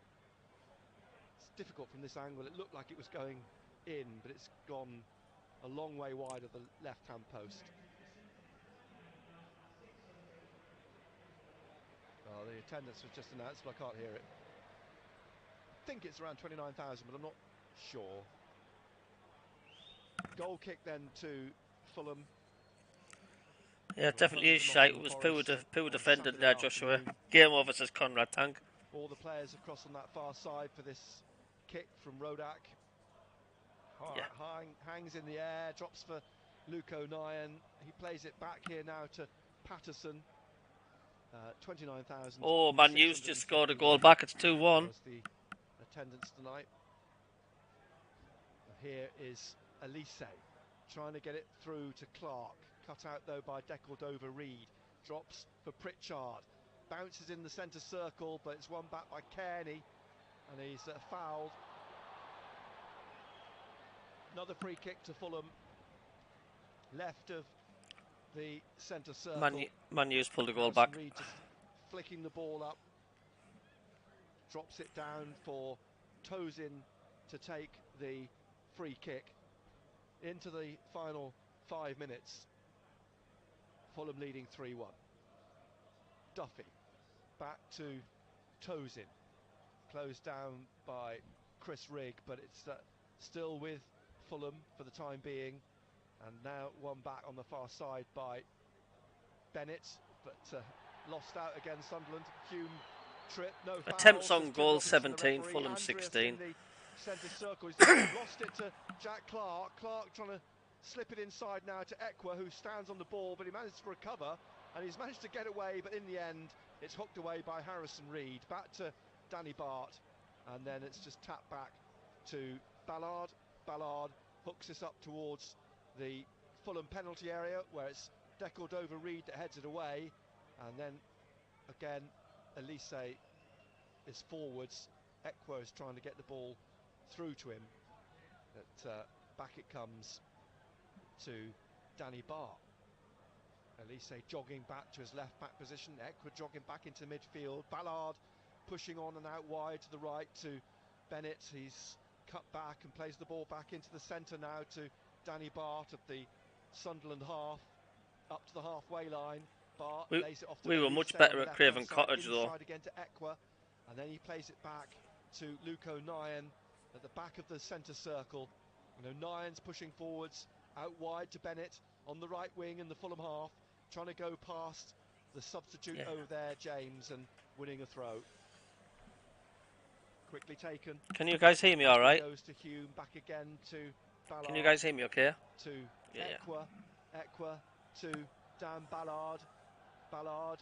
It's difficult from this angle. It looked like it was going in, but it's gone a long way wide of the left-hand post. Oh, the attendance was just announced, but I can't hear it. I think it's around 29,000, but I'm not sure. Goal kick then to Fulham. Yeah, it definitely is shite. It was poor defending there, Joshua. Game over, says Conrad Tank. All the players across on that far side for this kick from Rodak. Hangs in the air, drops for Luke O'Nien. He plays it back here now to Patterson. 29,000. Oh, Man U's just scored a goal back. It's 2-1. The attendance tonight. Here is Elise trying to get it through to Clark. Cut out though by Decordova-Reid. Drops for Pritchard. Bounces in the centre circle, but it's won back by Kearney, and he's fouled. Another free kick to Fulham. Left of the centre circle. Man U's pulled a goal back. Reid just flicking the ball up. Drops it down for Tosin to take the free kick. Into the final 5 minutes. Fulham leading 3-1. Duffy back to Tosin. Closed down by Chris Rigg, but it's still with Fulham for the time being. And now one back on the far side by Bennett, but lost out against Sunderland. Hume trip, no foul. Attempts on goal 17, Fulham 16. Centre circle, he's lost it to Jack Clark. Clark trying to slip it inside now to Ekwa, who stands on the ball, but he managed to recover, and he's managed to get away, but in the end it's hooked away by Harrison Reid. Back to Danny Bart, and then it's just tapped back to Ballard. Ballard hooks this up towards the Fulham penalty area, where it's Decordova-Reid that heads it away, and then again Elise is forwards. Ekwa is trying to get the ball through to him, but back it comes to Danny Bart. Elise jogging back to his left back position. Ekwa jogging back into midfield. Ballard pushing on and out wide to the right to Bennett. He's cut back and plays the ball back into the centre now to Danny Bart of the Sunderland half, up to the halfway line. Bart lays it off to we were much better at Craven Cottage though. Again to Ekwa, and then he plays it back to Luke O'Nien at the back of the centre circle. And O'Nien's pushing forwards, out wide to Bennett on the right wing in the Fulham half, trying to go past the substitute over there, James, and winning a throw. Quickly taken. Can you guys hear me all right? Goes to Hume, back again to Ballard. Can you guys hear me okay? To Ekwa. Ekwa to Dan Ballard. Ballard.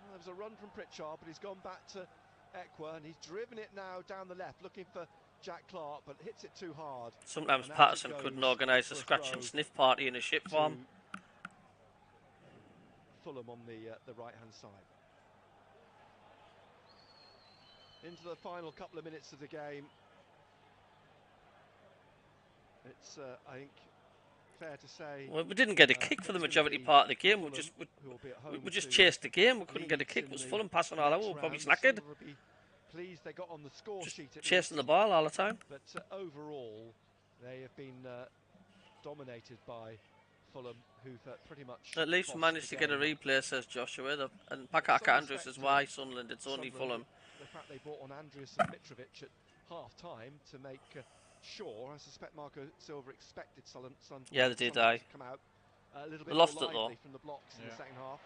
There was a run from Pritchard, but he's gone back to Ekwa, and he's driven it now down the left, looking for Jack Clark, but hits it too hard. Sometimes Patterson couldn't organise a scratch and sniff party in a ship form. Fulham on the right-hand side. Into the final couple of minutes of the game. It's, I think, fair to say. Well, we didn't get a kick for the majority part of the game. We just chased the game. We couldn't get a kick. It was Fulham passing all over. We were probably slackered. Pleased they got on the score sheet. Chasing the ball all the time. But overall, they have been dominated by Fulham, who've pretty much. At least we managed to get a replay, says Joshua. And Pakaka Andrews says, why Sunderland? It's only Fulham. The fact they brought on Andrews and Mitrovic at half-time to make sure. I suspect Marco Silva expected Sunderland they did, to come out a little bit lost more it though from the blocks in the second half.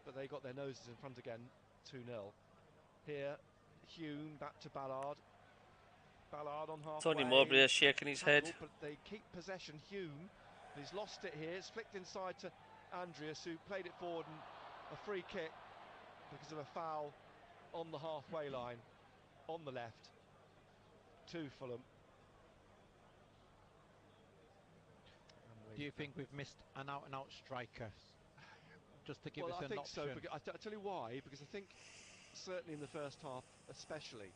But they got their noses in front again. 2-0. Here, Hume back to Ballard. Ballard on halfway. Tony Mowbray is shaking his head. But they keep possession. Hume, he's lost it here. It's flicked inside to Andreas, who played it forward, and a free kick because of a foul on the halfway line, on the left, to Fulham. Do you think we've missed an out-and-out striker? Just to give us an option. I think so. I'll tell you why. Because I think certainly in the first half especially,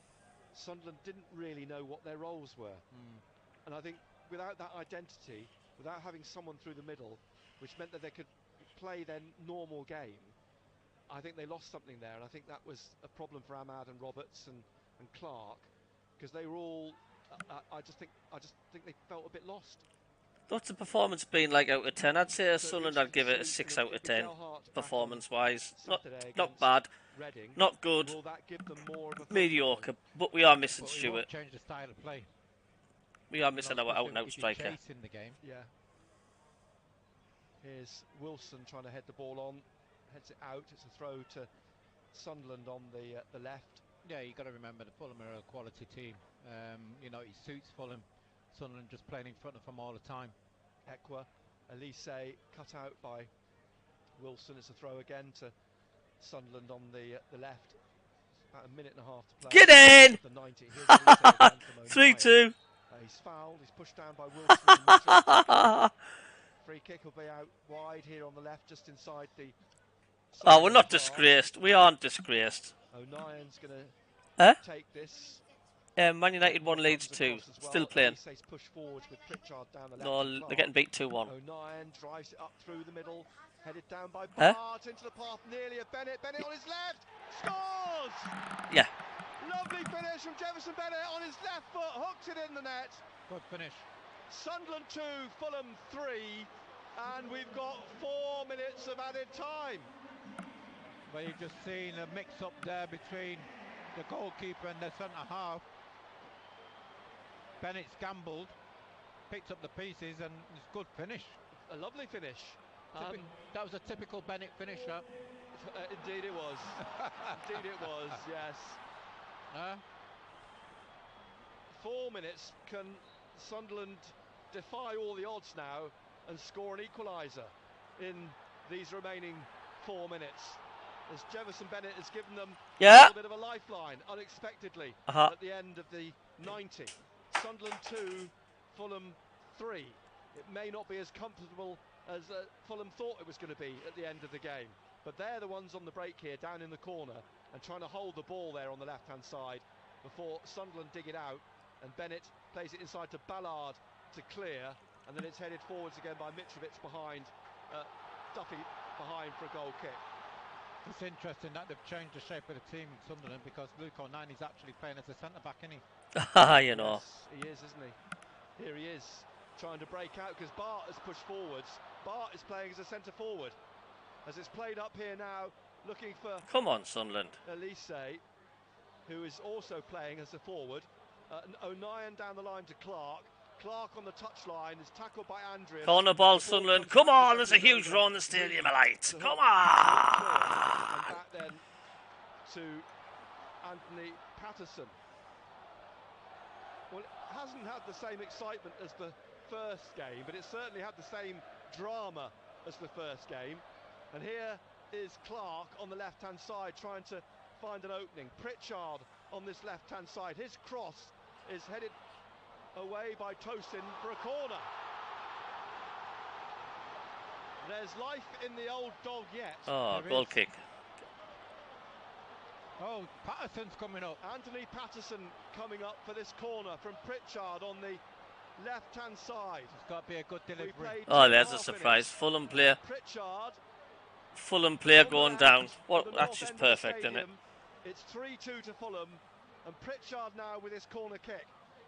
Sunderland didn't really know what their roles were. And I think without that identity, without having someone through the middle, which meant that they could play their normal game, I think they lost something there, and I think that was a problem for Ahmad and Roberts and Clark, because they were all. I just think they felt a bit lost. What's the performance been like out of 10? I'd say Sunderland, I'd give it a 6 out of 10, performance-wise. Not bad, not good, mediocre, but we are missing Stewart. Change the style of play. We are missing our out-and-out striker. In the game. Yeah. Here's Wilson trying to head the ball on, heads it out. It's a throw to Sunderland on the left. Yeah, you got to remember the Fulham are a quality team. You know, it suits Fulham. Sunderland just playing in front of them all the time. Ekwa, Elise cut out by Wilson. It's a throw again to Sunderland on the left. About a minute and a half to play. Get in! The 90. 3-2. He's fouled. He's pushed down by Wilson. Free kick will be out wide here on the left, just inside the. Oh, we're not disgraced. We aren't disgraced. O'Nien's going to take this. Man United 1, Leeds 2. Still playing. Push forwards with Pritchard down the left. No, they're getting beat 2-1. O'Nien drives it up through the middle, headed down by Bart into the path nearly of Bennett. Bennett on his left, scores! Yeah. Lovely finish from Jefferson Bennett on his left foot, hooked it in the net. Good finish. Sunderland 2, Fulham 3, and we've got 4 minutes of added time. Well, you've just seen a mix-up there between the goalkeeper and the centre-half. Bennett's gambled, picked up the pieces, and it's a good finish. A lovely finish. That was a typical Bennett finish, that. Indeed it was. Indeed it was, yes. 4 minutes. Can Sunderland defy all the odds now and score an equaliser in these remaining 4 minutes? As Jefferson Bennett has given them a little bit of a lifeline, unexpectedly, at the end of the 90. Sunderland 2, Fulham 3. It may not be as comfortable as Fulham thought it was going to be at the end of the game, but they're the ones on the break here, down in the corner, and trying to hold the ball there on the left-hand side before Sunderland dig it out, and Bennett plays it inside to Ballard to clear, and then it's headed forwards again by Mitrovic behind, Duffy behind for a goal kick. It's interesting that they've changed the shape of the team in Sunderland, because Luke O'Nien is actually playing as a centre-back, isn't he? You know. Yes, he is, isn't he? Here he is, trying to break out, because Bart has pushed forwards. Bart is playing as a centre-forward. As it's played up here now, looking for... Come on, Sunderland. Elise, who is also playing as a forward. O'Nien down the line to Clark. Clark on the touchline is tackled by Andreas. Corner ball, Sunderland. Come on, there's a huge row in the stadium, light. Come on! And back then to Anthony Patterson. Well, it hasn't had the same excitement as the first game, but it certainly had the same drama as the first game. And here is Clark on the left-hand side trying to find an opening. Pritchard on this left-hand side. His cross is headed away by Tosin for a corner. There's life in the old dog yet. Oh, goal kick. Oh, Patterson's coming up. Anthony Patterson coming up for this corner from Pritchard on the left-hand side. It's got to be a good delivery. Oh, there's a surprise. Fulham player. Pritchard. Fulham player going down. What? That's just perfect, isn't it? It's 3-2 to Fulham, and Pritchard now with his corner kick.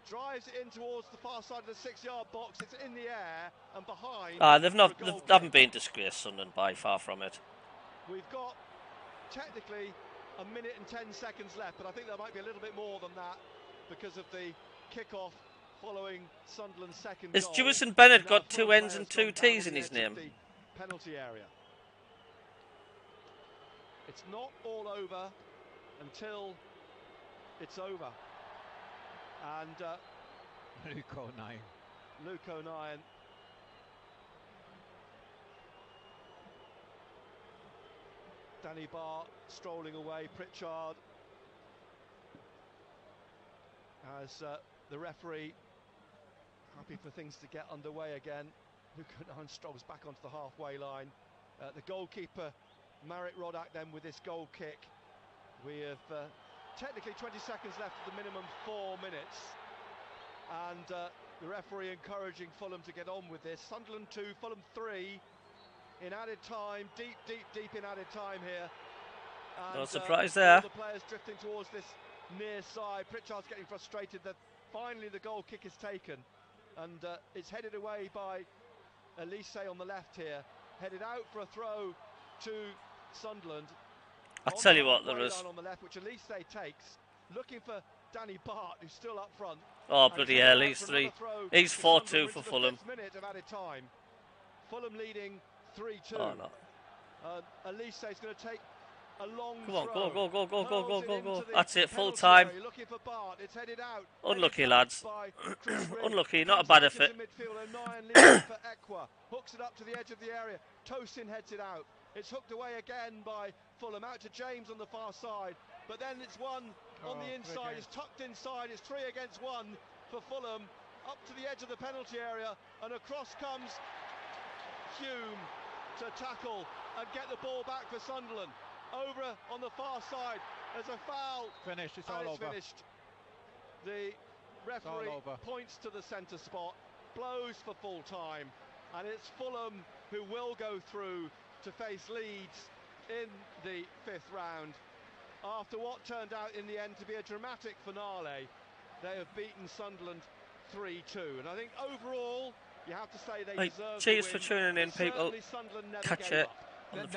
Drives it in towards the far side of the 6-yard box. It's in the air and behind. They haven't been disgraced, Sunderland, by far from it. We've got technically a minute and 10 seconds left, but I think there might be a little bit more than that because of the kick-off following Sunderland's second goal. Has Jefferson Bennett got 2 N's and 2 T's in his name? Penalty area. It's not all over until it's over. And Luke O'Nien. Luke O'Nien. Danny Barr strolling away. Pritchard as the referee happy for things to get underway again. Luke O'Nien strolls back onto the halfway line. The goalkeeper Marit Rodak then with this goal kick. We have technically 20 seconds left of the minimum 4 minutes, and the referee encouraging Fulham to get on with this. Sunderland 2, Fulham 3 in added time, deep in added time here. And, no surprise there. The players drifting towards this near side. Pritchard's getting frustrated that finally the goal kick is taken, and it's headed away by Elise on the left here, headed out for a throw to Sunderland. I'll tell you what, there is on the left, which Elise takes, looking for Danny Bart, who's still up front. Oh bloody hell, he's 3. He's 4-2 for Fulham. Minute of added time. Fulham leading 3-2. Oh no. Elise is going to take a long Come on, throw. go. That's it, full time. Looking for Bart. It's headed out. Unlucky, lads. Unlucky, not a bad effort. Hooks it up to the edge of the area. Tosin heads it out. It's hooked away again by Fulham, out to James on the far side. But then it's one on the inside. It's tucked inside. It's 3 against 1 for Fulham. Up to the edge of the penalty area, and across comes Hume to tackle and get the ball back for Sunderland. Over on the far side, there's a foul. Finished, it's all over. Finished. The referee points to the centre spot, blows for full time, and it's Fulham who will go through to face Leeds in the 5th round. After what turned out in the end to be a dramatic finale, they have beaten Sunderland 3-2. And I think overall, you have to say they deserve cheers the win. for tuning in, people. Sunderland never Catch gave it up. on the